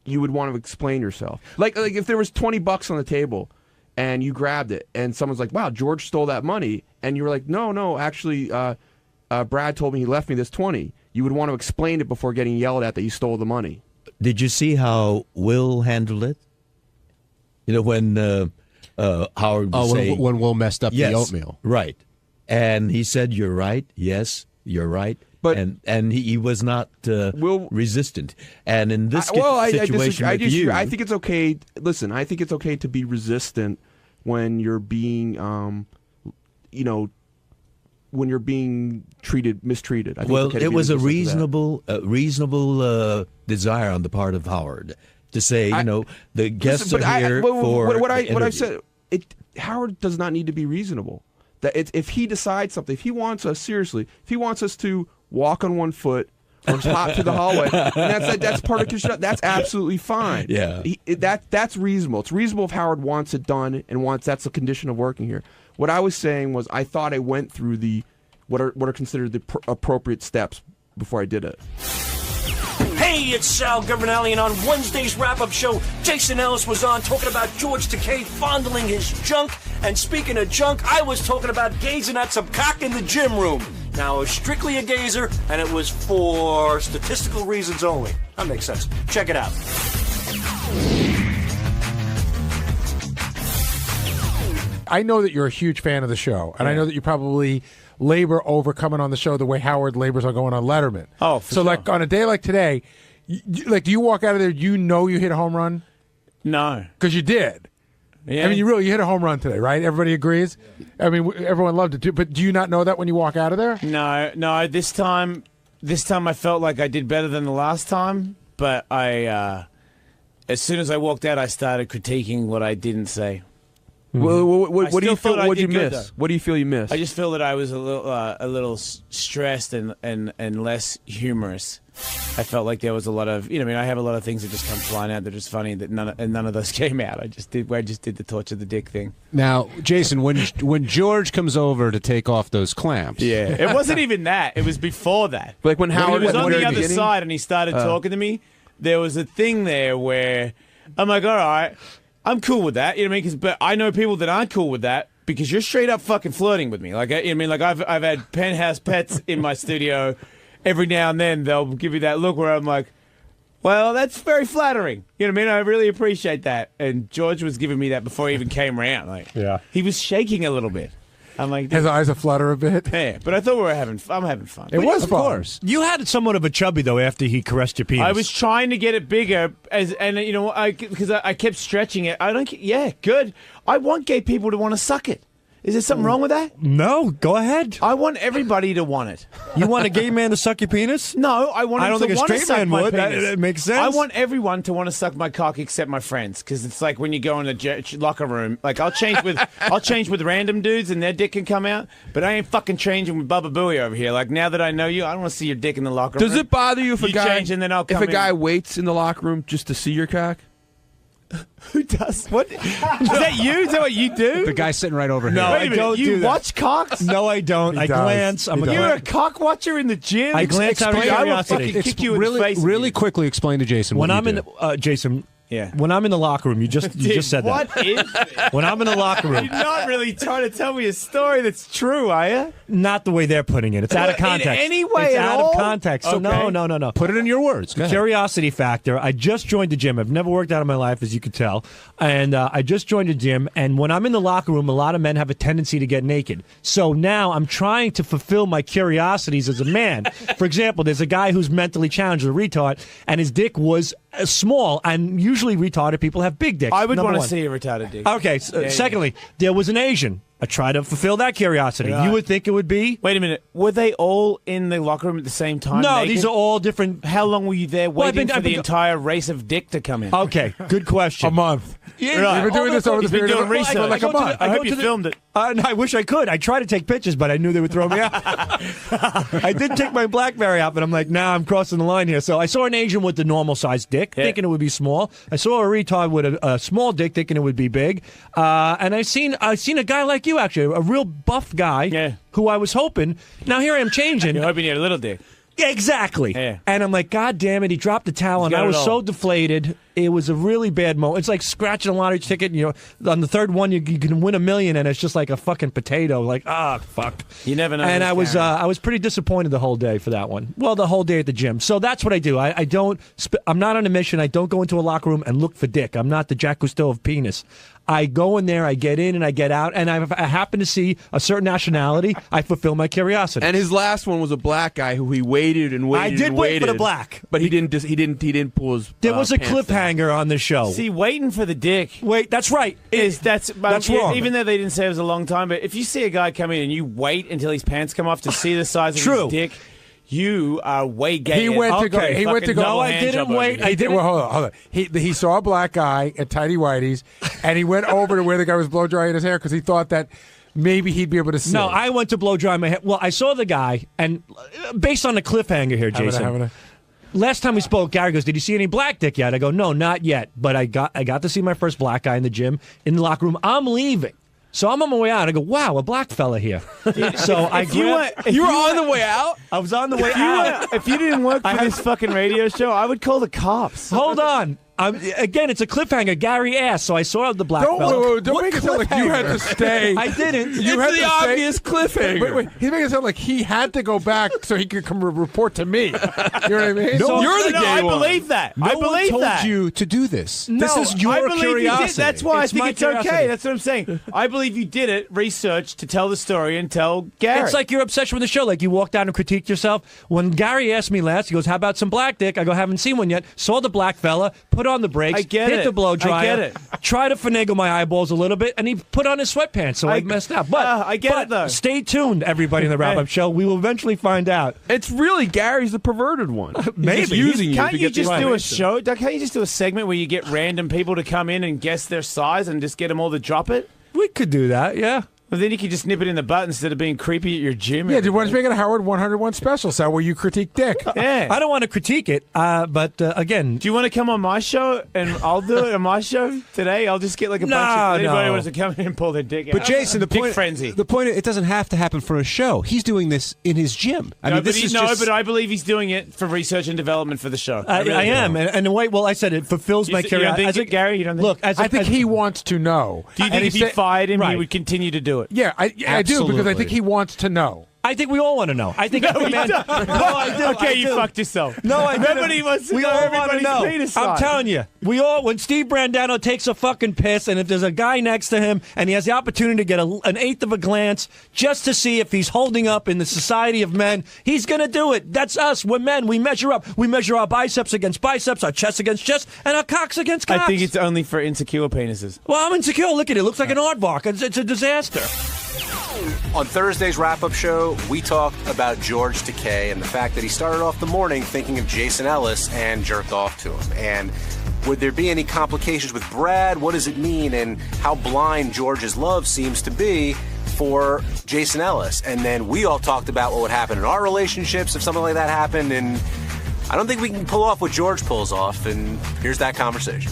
you would want to explain yourself. Like if there was $20 on the table, and you grabbed it, and someone's like, wow, George stole that money. And you were like, no, actually, Brad told me he left me this 20. You would want to explain it before getting yelled at that you stole the money. Did you see how Will handled it? When Howard would say... when Will messed up the oatmeal. Right. And he said, you're right. Yes, you're right. But and he was not resistant. And in this situation I with you... I think it's okay... Listen, I think it's okay to be resistant when you're being, when you're being mistreated. I think it was a reasonable desire on the part of Howard to say, the guests are here for what I said. Howard does not need to be reasonable. That if he decides something, if he wants us to walk on one foot or hop to the hallway, and that's part of construction, that's absolutely fine. Yeah, that's reasonable. It's reasonable if Howard wants it done and that's a condition of working here. What I was saying was I thought I went through what are considered the appropriate steps before I did it. Hey, it's Sal Governale, and on Wednesday's wrap-up show, Jason Ellis was on talking about George Takei fondling his junk. And speaking of junk, I was talking about gazing at some cock in the gym room. Now, it was strictly a gazer, and it was for statistical reasons only. That makes sense. Check it out. I know that you're a huge fan of the show, and I know that you probably labor over coming on the show the way Howard labors on going on Letterman. Oh, so like on a day like today, like do you walk out of there? You know you hit a home run? No, because you did. Yeah. I mean, you hit a home run today, right? Everybody agrees. I mean, everyone loved it too. But do you not know that when you walk out of there? No. This time I felt like I did better than the last time. But as soon as I walked out, I started critiquing what I didn't say. Well, what do you feel? What What you miss? What do you feel you missed? I just feel that I was a little stressed and less humorous. I felt like there was a lot of, I have a lot of things that just come flying out that are just funny that none of those came out. I just did the torture the dick thing. Now, Jason, when George comes over to take off those clamps, it wasn't even that. It was before that. Like when Howard was on the other beginning? side and he started talking to me. There was a thing there where I'm like, all right, I'm cool with that. You know what I mean? But I know people that aren't cool with that because you're straight up fucking flirting with me. Like, I've had penthouse pets in my studio. Every now and then they'll give you that look where I'm like, well, that's very flattering. You know what I mean? I really appreciate that. And George was giving me that before he even came around. Like, he was shaking a little bit. I'm like, his eyes flutter a bit. Yeah, but I thought I'm having fun. It was of fun. course. You had somewhat of a chubby though after he caressed your penis. I was trying to get it bigger, because I kept stretching it. Good. I want gay people to want to suck it. Is there something wrong with that? No, go ahead. I want everybody to want it. You want a gay man to suck your penis? No, I want. I don't him think to a straight suck man my would. penis. That makes sense. I want everyone to want to suck my cock except my friends, because it's like when you go in the locker room. Like I'll change with random dudes and their dick can come out, but I ain't fucking changing with Bubba Booey over here. Like now that I know you, I don't want to see your dick in the locker room. Does it bother you if a guy change and then I'll come if a guy in? waits in the locker room just to see your cock? Who does? What? Is that you? Is that what you do? the guy sitting right over here. No, I don't You do that. watch cocks? No, I don't. I glance. You're a cock watcher in the gym? I glance out of I will curiosity. fucking kick you in the face. Really quickly explain to Jason When what I'm you in do. Jason. Yeah. When I'm in the locker room, you just said that. What is it? When I'm in the locker room, You're not really trying to tell me a story that's true, are you? not the way they're putting it. It's out of context. In any way it's at out all? of context. So Okay. no. Put it in your words. Go ahead. Curiosity factor. I just joined the gym. I've never worked out in my life, as you could tell. And I just joined a gym. And when I'm in the locker room, a lot of men have a tendency to get naked. So now I'm trying to fulfill my curiosities as a man. For example, there's a guy who's mentally challenged, a retard, and his dick was small. And usually retarded people have big dicks. I would number want to one. see a retarded dick. Okay. Secondly, there was an Asian. I try to fulfill that curiosity. Right. You would think it would be. Wait a minute. Were they all in the locker room at the same time? No, naked? these are all different. How long were you there Well, waiting for the entire race of dick to come in? Okay, good question. A month. Yeah, Right. We've been doing this over the He's been period doing of research. like a month. I hope you filmed it. No, I wish I could. I tried to take pictures, but I knew they would throw me out. I did take my BlackBerry out, but I'm like, nah, I'm crossing the line here. So I saw an Asian with the normal sized dick, thinking it would be small. I saw a retard with a small dick, thinking it would be big. And I seen a guy like you, actually, a real buff guy, who I was hoping. Now here I am changing. You're hoping you had a little dick. Yeah, exactly. Yeah. And I'm like, God damn it, he dropped the towel, and got I it was all. so deflated. It was a really bad moment. It's like scratching a lottery ticket. You know, on the third one, you can win $1 million, and it's just like a fucking potato. Like, fuck. You never know. And who's I was pretty disappointed the whole day for that one. Well, the whole day at the gym. So that's what I do. I don't. I'm not on a mission. I don't go into a locker room and look for dick. I'm not the Jacques Cousteau of penis. I go in there, I get in and I get out, and I happen to see a certain nationality. I fulfill my curiosity. And his last one was a black guy who he waited and waited. I did and wait for the waited, black, but he didn't pull his. There was a pants down. cliffhanger on the show. See, waiting for the dick. Wait, that's right. That's wrong. Even though they didn't say it was a long time, but if you see a guy come in and you wait until his pants come off to see the size of True. his dick, you are way gay. He went to go. He went to go. No, I didn't wait. He did. Well, hold on. He saw a black guy at tighty whities, and he went over to where the guy was blow drying his hair because he thought that maybe he'd be able to see. No, I went to blow dry my hair. Well, I saw the guy, and based on the cliffhanger here, Jason. Last time we spoke, Gary goes, "Did you see any black dick yet?" I go, "No, not yet." But I got to see my first black guy in the gym, in the locker room. I'm leaving. So I'm on my way out. I go, wow, a black fella here. So you were on the way out? I was on the way out. If you didn't work for this fucking radio show, I would call the cops. Hold on. Again, it's a cliffhanger. Gary asked, so I saw the black Don't make it sound like you had to stay. I didn't. You had the to obvious stay. cliffhanger. Wait. He's making it sound like he had to go back so he could come report to me. You know what I mean? No, you're the gay I one. believe that. No I believe one told that. you to do this. No, this is your I believe curiosity. You did. That's why I think my it's curiosity. okay. That's what I'm saying. I believe you did it, research to tell the story and tell Gary. It's like your obsession with the show. Like you walk down and critique yourself. When Gary asked me last, he goes, "How about some black dick?" I go, "Haven't seen one yet." Saw the black fella, put on the brakes, I get hit it. the blow dryer, I get it. try to finagle my eyeballs a little bit, and he put on his sweatpants, so I messed up. But I get it though. Stay tuned, everybody, in the wrap-up show. We will eventually find out. It's really Gary's the perverted one. Maybe. He's just using you Can't to you get just the do a information. show? Can't you just do a segment where you get random people to come in and guess their size and just get them all to drop it? We could do that, yeah. Well, then you could just nip it in the butt instead of being creepy at your gym. Yeah, dude, why don't you make it a Howard 101 special, so where you critique dick? Yeah. I don't want to critique it, but again... Do you want to come on my show and I'll do it on my show today? I'll just get like a bunch of anybody wants to come in and pull their dick out. But Jason, the Dick point, frenzy. the point, it doesn't have to happen for a show. He's doing this in his gym. I mean, this is just... but I believe he's doing it for research and development for the show. I am, and the way, well, I said it fulfills my curiosity. Gary, you don't think? Look, I think he wants to know. Do you think if you fired him, he Right. would continue to do it? Yeah, I do, because I think he wants to know. I think we all want to know. I think every man. No, I do. Okay, I you do. fucked yourself. No, I didn't. Nobody wants to we know all want to everybody's know. penis I'm size. telling you, we all. When Steve Brandano takes a fucking piss, and if there's a guy next to him, and he has the opportunity to get an eighth of a glance just to see if he's holding up in the society of men, he's gonna do it. That's us. We're men. We measure up. We measure our biceps against biceps, our chest against chest, and our cocks against cocks. I think it's only for insecure penises. Well, I'm insecure. Look at it. It looks like an aardvark. It's a disaster. On Thursday's wrap-up show, we talked about George Takei and the fact that he started off the morning thinking of Jason Ellis and jerked off to him. And would there be any complications with Brad? What does it mean? And how blind George's love seems to be for Jason Ellis. And then we all talked about what would happen in our relationships if something like that happened. And I don't think we can pull off what George pulls off. And here's that conversation.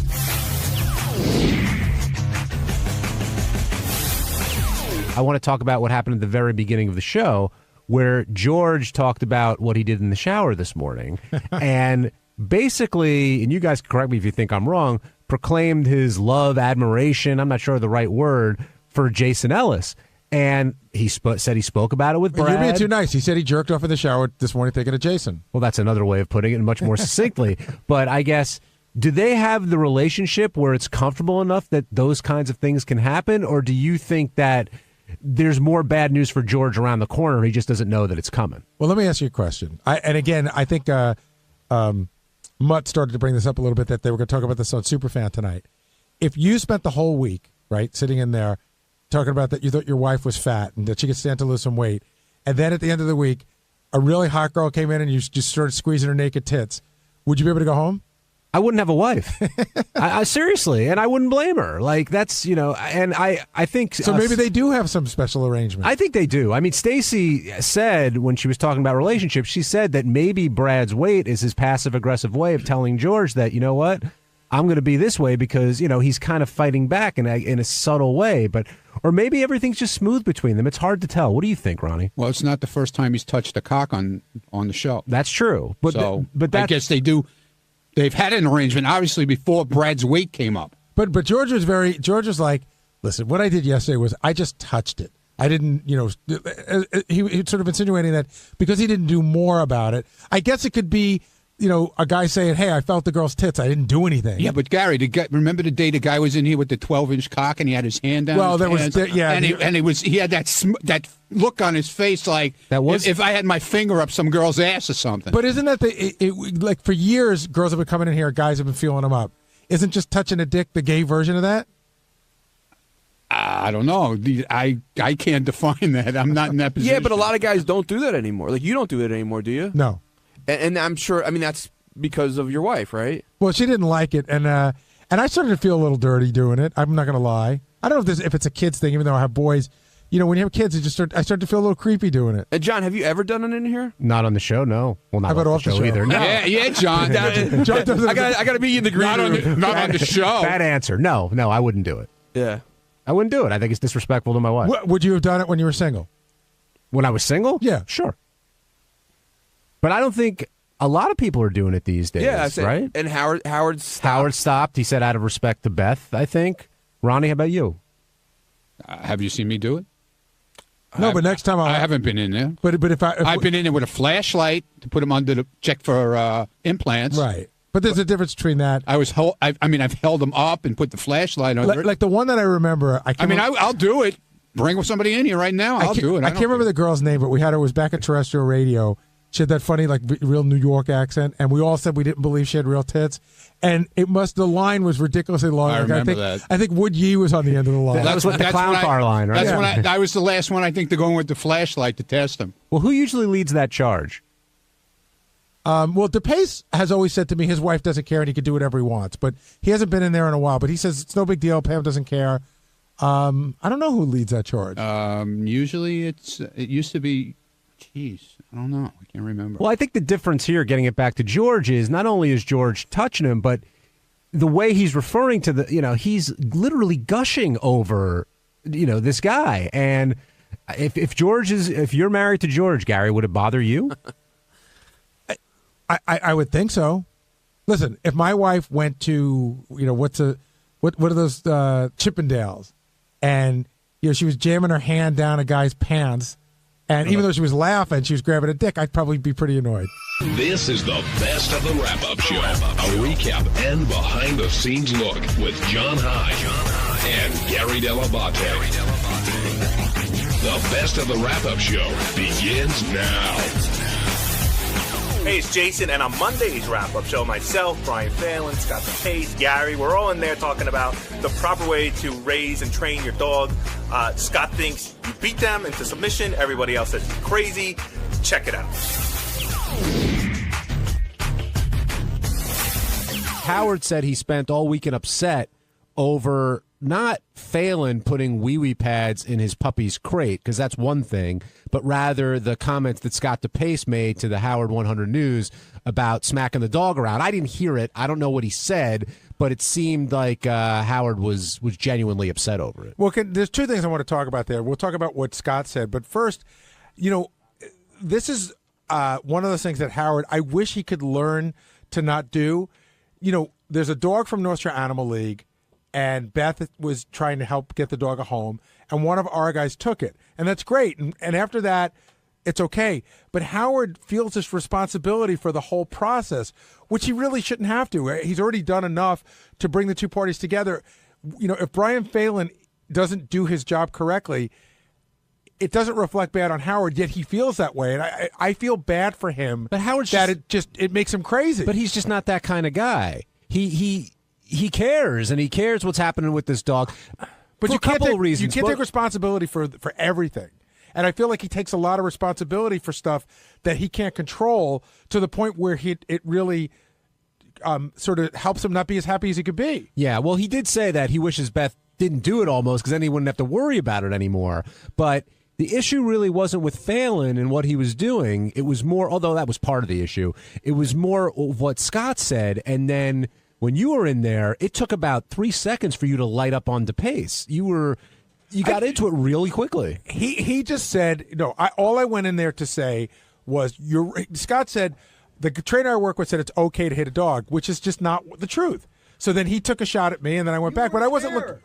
I want to talk about what happened at the very beginning of the show, where George talked about what he did in the shower this morning, and basically, and you guys correct me if you think I'm wrong, proclaimed his love, admiration, I'm not sure of the right word, for Jason Ellis. And he said he spoke about it with Brad. You're being too nice. He said he jerked off in the shower this morning thinking of Jason. Well, that's another way of putting it, much more succinctly. But I guess, do they have the relationship where it's comfortable enough that those kinds of things can happen? Or do you think that there's more bad news for George around the corner? He just doesn't know that it's coming. Well, let me ask you a question. And again, I think Mutt started to bring this up a little bit, that they were going to talk about this on Superfan tonight. If you spent the whole week, right, sitting in there talking about that you thought your wife was fat and that she could stand to lose some weight, and then at the end of the week, a really hot girl came in and you just started squeezing her naked tits, would you be able to go home? I wouldn't have a wife. I seriously, and I wouldn't blame her. Like, that's, and I think... So maybe they do have some special arrangement. I think they do. I mean, Stacey said, when she was talking about relationships, she said that maybe Brad's weight is his passive-aggressive way of telling George that, you know what, I'm going to be this way because, he's kind of fighting back in a subtle way. Or maybe everything's just smooth between them. It's hard to tell. What do you think, Ronnie? Well, it's not the first time he's touched a cock on the show. That's true. But I guess they do... They've had an arrangement, obviously, before Brad's weight came up. But George was like, listen, what I did yesterday was I just touched it. I didn't, he sort of insinuating that because he didn't do more about it. I guess it could be, a guy saying, hey, I felt the girl's tits. I didn't do anything. Yeah, but Gary, remember the day the guy was in here with the 12-inch cock and he had his hand down his pants? He had that look on his face like if I had my finger up some girl's ass or something. But isn't that like for years, girls have been coming in here, guys have been feeling them up. Isn't just touching a dick the gay version of that? I don't know. I can't define that. I'm not in that position. Yeah, but a lot of guys don't do that anymore. Like, you don't do it anymore, do you? No. And I'm sure, that's because of your wife, right? Well, she didn't like it, and I started to feel a little dirty doing it. I'm not going to lie. I don't know if it's a kid's thing, even though I have boys. When you have kids, I start to feel a little creepy doing it. And John, have you ever done it in here? Not on the show, no. Well, not off the show either. No. Yeah, John. John I got to be in the green room. Not on the show. Bad answer. No, I wouldn't do it. Yeah. I wouldn't do it. I think it's disrespectful to my wife. Would you have done it when you were single? When I was single? Yeah. Sure. But I don't think A lot of people are doing it these days, Yeah, I said, right? And Howard stopped. Howard stopped. He said out of respect to Beth, I think. Ronnie, how about you? Have you seen me do it? No, but next time I haven't been in there. But if I've been in there with a flashlight to put them under the check for implants. Right. But there's a difference between that. I've held them up and put the flashlight on. Like the one that I remember. I'll do it. Bring somebody in here right now. I'll do it. I can't remember the girl's name, but we had her. It was back at terrestrial radio. She had that funny, like, real New York accent, and we all said we didn't believe she had real tits. And the line was ridiculously long. I remember that. I think Wood Yee was on the end of the line. That was with the clown car line, right? That's when I was the last one, I think, to go in with the flashlight to test them. Well, who usually leads that charge? Well, DePace has always said to me his wife doesn't care and he can do whatever he wants. But he hasn't been in there in a while. But he says it's no big deal. Pam doesn't care. I don't know who leads that charge. Usually it used to be, I don't know. I can't remember. Well, I think the difference here, getting it back to George, is not only is George touching him, but the way he's referring to he's literally gushing over, this guy. And if you're married to George, Gary, would it bother you? I would think so. Listen, if my wife went to, what are those Chippendales, and she was jamming her hand down a guy's pants, and even though she was laughing, she was grabbing a dick, I'd probably be pretty annoyed. This is the best of the wrap-up show. A recap and behind-the-scenes look with John High and Gary Dell'Abate. The best of the wrap-up show begins now. Hey, it's Jason, and on Monday's wrap-up show, myself, Brian Phelan, Scott DePace, Gary, we're all in there talking about the proper way to raise and train your dog. Scott thinks you beat them into submission. Everybody else says you're crazy. Check it out. Howard said he spent all weekend upset over not Phelan putting wee-wee pads in his puppy's crate, because that's one thing, but rather the comments that Scott DePace made to the Howard 100 News about smacking the dog around. I didn't hear it. I don't know what he said, but it seemed like Howard was genuinely upset over it. Well, there's two things I want to talk about there. We'll talk about what Scott said, but first, this is one of those things that Howard, I wish he could learn to not do. There's a dog from North Shore Animal League, and Beth was trying to help get the dog a home, and one of our guys took it. And that's great. And after that, it's okay. But Howard feels this responsibility for the whole process, which he really shouldn't have to. He's already done enough to bring the two parties together. If Brian Phelan doesn't do his job correctly, it doesn't reflect bad on Howard, yet he feels that way. And I feel bad for him. But Howard's it makes him crazy. But he's just not that kind of guy. He cares, and he cares what's happening with this dog. But for you a couple can't of reasons. You can't take responsibility for everything. And I feel like he takes a lot of responsibility for stuff that he can't control, to the point where it really sort of helps him not be as happy as he could be. Yeah, well, he did say that he wishes Beth didn't do it almost, because then he wouldn't have to worry about it anymore. But the issue really wasn't with Phelan and what he was doing. It was more, although that was part of the issue, it was more of what Scott said. And then when you were in there, it took about 3 seconds for you to light up on DePace. You got into it really quickly. He just said, all I went in there to say was, Scott said, the trainer I work with said it's okay to hit a dog, which is just not the truth. So then he took a shot at me, and then I went back, but I wasn't looking.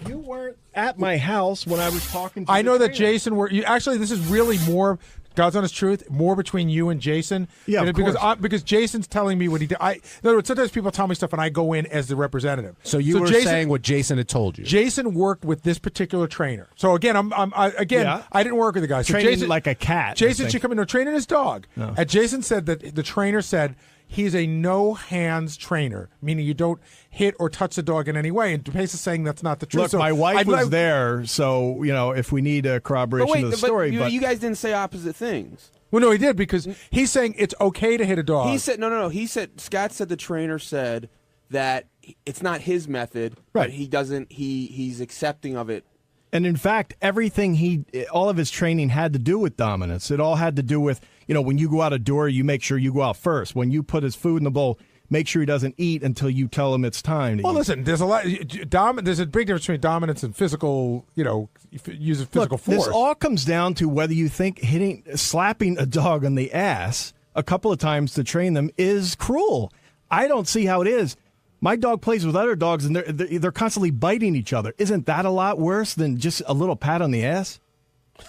You weren't at my house when I was talking to I know the that Jason actually, this is really more, God's honest truth, more between you and Jason. Yeah, because Jason's telling me what he did. In other words, sometimes people tell me stuff and I go in as the representative. So you were saying what Jason had told you. Jason worked with this particular trainer. So again, I didn't work with the guy. So training Jason, like a cat. Jason should come in training his dog. No. And Jason said that the trainer said he's a no-hands trainer, meaning you don't hit or touch the dog in any way. And DePace is saying that's not the truth. Look, my wife was there, so if we need a corroboration of the story. But you guys didn't say opposite things. Well, no, he did, because he's saying it's okay to hit a dog. He said no. He said Scott said the trainer said that it's not his method, right? But he doesn't. He's accepting of it. And in fact, all of his training had to do with dominance. It all had to do with, when you go out a door, you make sure you go out first. When you put his food in the bowl, make sure he doesn't eat until you tell him it's time to eat. Listen, there's a big difference between dominance and physical, using physical force. This all comes down to whether you think slapping a dog on the ass a couple of times to train them is cruel. I don't see how it is. My dog plays with other dogs, and they're constantly biting each other. Isn't that a lot worse than just a little pat on the ass?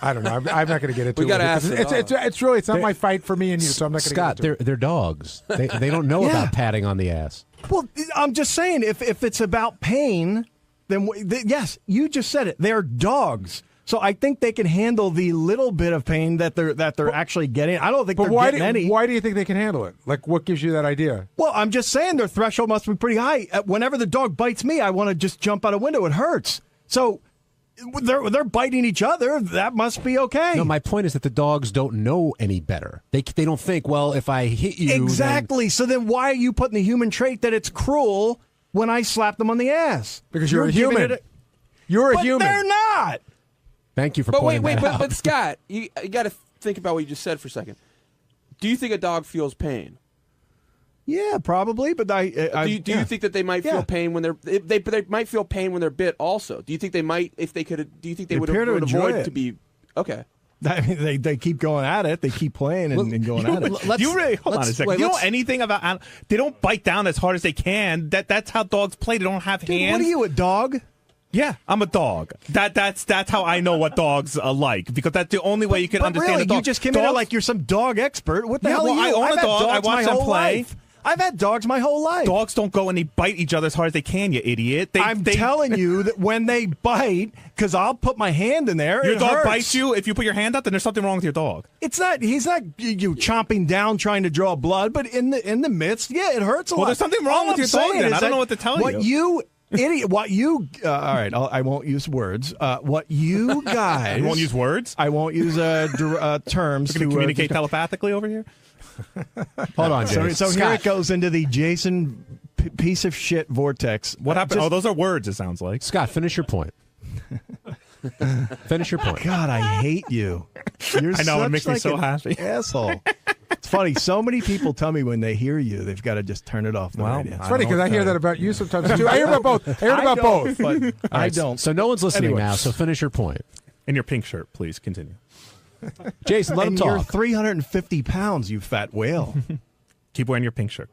I don't know. I'm not going to get into it. We got to ask. It's not my fight for me and you, so I'm not going to get into it. Scott, they're dogs. They don't know about patting on the ass. Well, I'm just saying, if it's about pain, then yes, you just said it. They're dogs. So I think they can handle the little bit of pain that they're actually getting. I don't think they're getting any. Why do you think they can handle it? Like, what gives you that idea? Well, I'm just saying their threshold must be pretty high. Whenever the dog bites me, I want to just jump out a window. It hurts. So they're biting each other. That must be okay. No, my point is that the dogs don't know any better. They don't think, well, if I hit you, exactly. So then why are you putting the human trait that it's cruel when I slap them on the ass? Because you're a human. You're a human. They're not. Thank you for pointing that out. But Scott, you got to think about what you just said for a second. Do you think a dog feels pain? Yeah, probably. But do you think that they might feel pain when they might feel pain when they're bit? Also, do you think they might, if they could? Do you think they would avoid to be? Okay. I mean, they keep going at it. They keep playing and going at it. Do you really hold on a second? Do you know anything about? They don't bite down as hard as they can. That's how dogs play. They don't have hands. What are you, a dog? Yeah, I'm a dog. That's how I know what dogs like, because that's the only way you can understand really, a dog. You just came in like you're some dog expert. What the hell are you? I own a dog. I watch them play. Life. I've had dogs my whole life. Dogs don't go and they bite each other as hard as they can, you idiot. I'm telling you that when they bite, because I'll put my hand in there. Your dog hurts. bites you. If you put your hand up, then there's something wrong with your dog. It's not. He's not you chomping down trying to draw blood, but in the midst, yeah, it hurts a lot. Well, there's something wrong with your dog. Then I don't know what to tell you. What you idiot? What you? All right, I won't use words. What you guys? You won't use words. I won't use terms. We're going to communicate telepathically over here. Hold on, Jason. So here it goes into the Jason piece of shit vortex. What happened? Those are words, it sounds like. Scott, finish your point. Finish your point. God, I hate you. You're I know, it makes me so an happy. Asshole. It's funny. So many people tell me when they hear you, they've got to just turn it off. It's funny because I hear that about you sometimes too. I hear about both. I heard about both. But I don't. So no one's listening now. So finish your point. In your pink shirt, please continue. Jason, let him talk. You're 350 pounds, you fat whale. Keep wearing your pink shirt.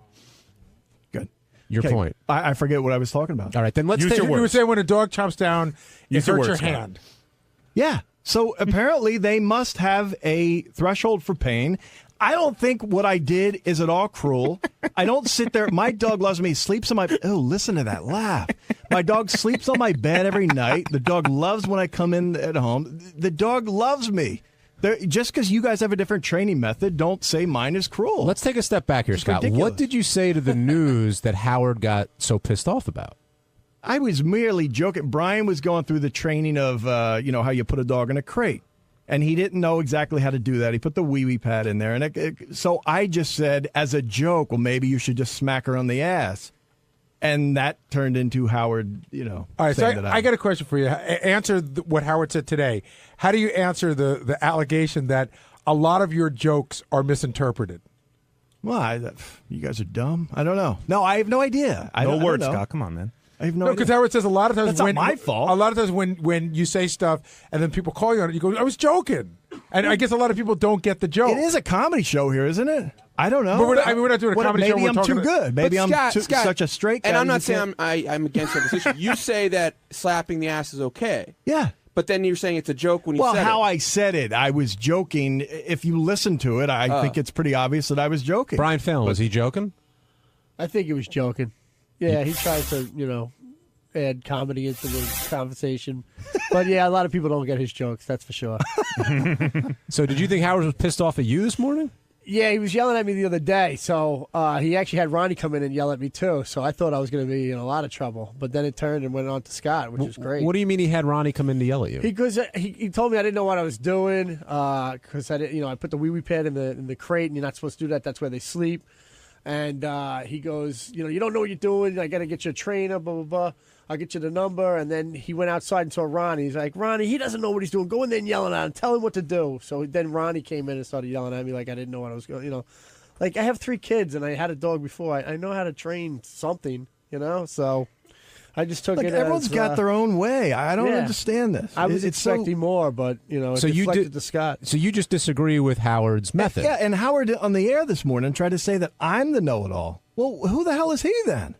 Good. Your point. I forget what I was talking about. All right, then let's use your words. You were saying when a dog chomps down, it hurts your hand. Yeah. So apparently they must have a threshold for pain. I don't think what I did is at all cruel. I don't sit there. My dog loves me. Sleeps on my. Oh, listen to that laugh. My dog sleeps on my bed every night. The dog loves when I come in at home. The dog loves me. Just because you guys have a different training method, don't say mine is cruel. Let's take a step back here, Scott. Ridiculous. What did you say to the news that Howard got so pissed off about? I was merely joking. Brian was going through the training of, how you put a dog in a crate. And he didn't know exactly how to do that. He put the wee-wee pad in there. And so I just said, as a joke, well, maybe you should just smack her on the ass. And that turned into Howard, All right, so I got a question for you. Answer what Howard said today. How do you answer the allegation that a lot of your jokes are misinterpreted? Well, you guys are dumb. I don't know. No, I have no idea. No words, Scott. Come on, man. I have no idea. Because Howard says a lot of times that's not my fault. A lot of times when you say stuff and then people call you on it, you go, I was joking. And I guess a lot of people don't get the joke. It is a comedy show here, isn't it? I don't know. But we're not doing a comedy show. Maybe I'm too good. Maybe I'm such a straight guy. And I'm not saying I'm against this issue. You say that slapping the ass is okay. Yeah. But then you're saying it's a joke when you said it. Well, how I said it, I was joking. If you listen to it, I think it's pretty obvious that I was joking. Brian Fallon, was he joking? I think he was joking. Yeah, he tries to, add comedy into the conversation. But, yeah, a lot of people don't get his jokes, that's for sure. So did you think Howard was pissed off at you this morning? Yeah, he was yelling at me the other day. So he actually had Ronnie come in and yell at me, too. So I thought I was going to be in a lot of trouble. But then it turned and went on to Scott, which is great. What do you mean he had Ronnie come in to yell at you? Because he told me I didn't know what I was doing. Because I put the wee-wee pad in the crate, and you're not supposed to do that. That's where they sleep. And he goes, you don't know what you're doing. I got to get you a trainer, blah, blah, blah. I'll get you the number. And then he went outside and saw Ronnie. He's like, Ronnie, he doesn't know what he's doing. Go in there and yelling at him. Tell him what to do. So then Ronnie came in and started yelling at me like I didn't know what I was going, Like, I have 3 kids, and I had a dog before. I know how to train something, So I just took Look, it. everyone's got their own way. I don't understand this. I was It's expecting more, but So it you deflected to Scott. So you just disagree with Howard's method? Yeah, and Howard on the air this morning tried to say that I'm the know-it-all. Well, who the hell is he then?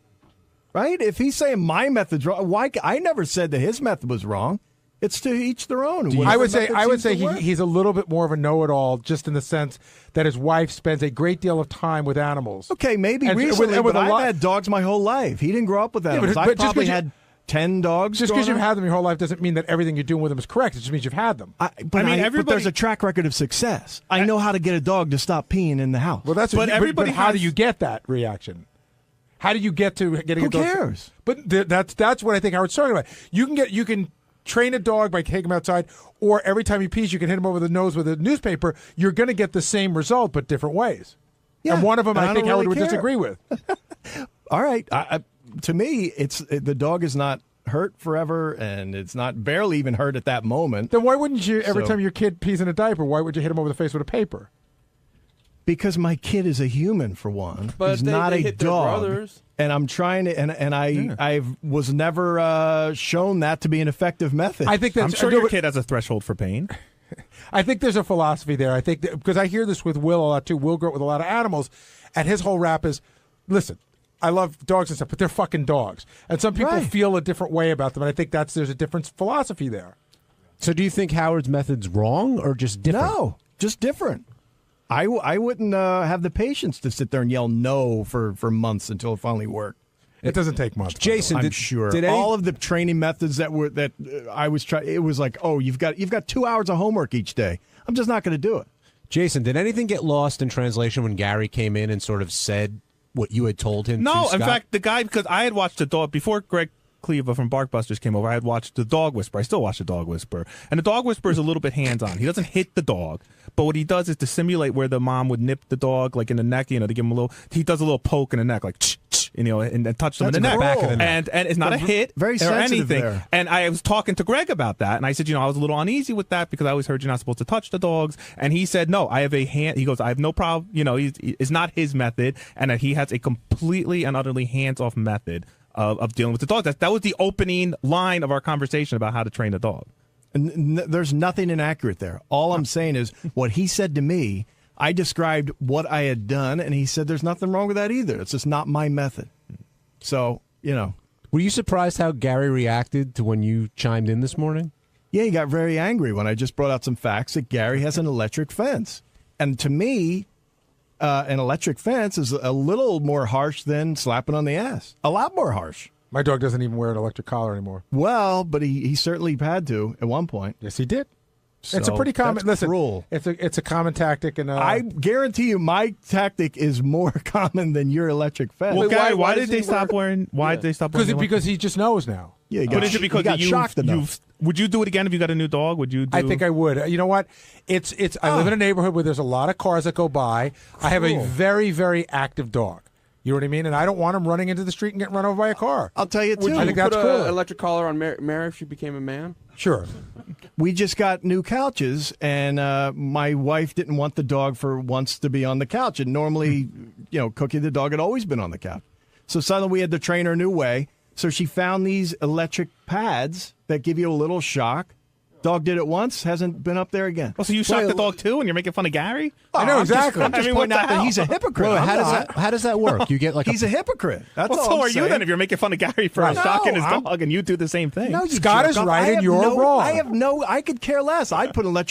Right? If he's saying my method's wrong, why? I never said that his method was wrong. It's to each their own. I would say he's a little bit more of a know-it-all, just in the sense that his wife spends a great deal of time with animals. Okay, maybe And recently, with but a I've lot- had dogs my whole life. He didn't grow up with animals. but I just 'cause probably you- had 10 dogs. Just because growing you've up. had them your whole life doesn't mean that everything you're doing with them is correct. It just means you've had them. But there's a track record of success. I know how to get a dog to stop peeing in the house. Well, that's but how do you get that reaction? How do you get to getting Who a dog? cares? But that's what I think Howard's talking about. You can train a dog by taking him outside, or every time he pees, you can hit him over the nose with a newspaper. You're going to get the same result, but different ways. Yeah, and one of them and I I think don't Howard really would care. disagree with. All right. To me, the dog is not hurt forever, and it's not barely even hurt at that moment. Then why wouldn't you, every So- time your kid pees in a diaper, why would you hit him over the face with a paper? Because my kid is a human, for one. But He's they not a hit their dog. brothers. And I'm trying to, and I was never shown that to be an effective method. I think that's I'm sure your kid has a threshold for pain. I think there's a philosophy there. I think because I hear this with Will a lot too. Will grew up with a lot of animals, and his whole rap is, listen, I love dogs and stuff, but they're fucking dogs. And some people Right. feel a different way about them, and I think there's a different philosophy there. So do you think Howard's method's wrong or just different? No, just different. I wouldn't have the patience to sit there and yell no for months until it finally worked. It doesn't take much. Jason, I'm did- sure. did any- all of the training methods that I was trying, it was like, oh, you've got 2 hours of homework each day. I'm just not going to do it. Jason, did anything get lost in translation when Gary came in and sort of said what you had told him? No, to in Scott? fact, the guy, because I had watched the dog before Greg Cleva from Barkbusters came over. I had watched The Dog Whisperer. I still watch The Dog Whisperer. And The Dog Whisperer is a little bit hands-on. He doesn't hit the dog, but what he does is to simulate where the mom would nip the dog, like in the neck, to give him a little. He does a little poke in the neck, like and touch him in the neck. back of the neck. And it's not a hit Very or sensitive anything. there. And I was talking to Greg about that, and I said, I was a little uneasy with that because I always heard you're not supposed to touch the dogs. And he said, no, I have a hand. He goes, I have no problem. It's not his method, and that he has a completely and utterly hands-off method of dealing with the dog. That was the opening line of our conversation about how to train a dog. And there's nothing inaccurate there. All I'm saying is what he said to me, I described what I had done, and he said there's nothing wrong with that either. It's just not my method. So, Were you surprised how Gary reacted to when you chimed in this morning? Yeah, he got very angry when I just brought out some facts that Gary has an electric fence. And to me, an electric fence is a little more harsh than slapping on the ass. A lot more harsh. My dog doesn't even wear an electric collar anymore. Well, but he certainly had to at one point. Yes, he did. It's a So, pretty common. that's Listen, cruel. it's a common tactic, and I guarantee you, my tactic is more common than your electric fence. Well, Gary, why does did they he stop wearing? Why did they stop wearing? because he just knows now. Yeah, But is it because he got shocked enough. would you do it again if you got a new dog? Would you? I think I would. You know what? It's. I live in a neighborhood where there's a lot of cars that go by. I have a Cool. very, very active dog. You know what I mean? And I don't want him running into the street and getting run over by a car. I'll tell you, too. Would you I think that's put cool. an electric collar on Mary if she became a man? Sure. We just got new couches, and my wife didn't want the dog for once to be on the couch. And normally, Cookie the dog had always been on the couch. So suddenly we had to train her a new way. So she found these electric pads that give you a little shock. Dog did it once, hasn't been up there again. Well, so you shocked the dog too, and you're making fun of Gary? I know, exactly. I'm I just mean, what pointing the out that hell? he's a hypocrite. Wait, I'm how does that work? You get like he's a hypocrite. That's Well, all so I'm are saying. you then if you're making fun of Gary for No, shocking his I'm- dog, and you do the same thing? No, you Scott jerk is off. right I and have you're wrong. I could care less. I'd put electric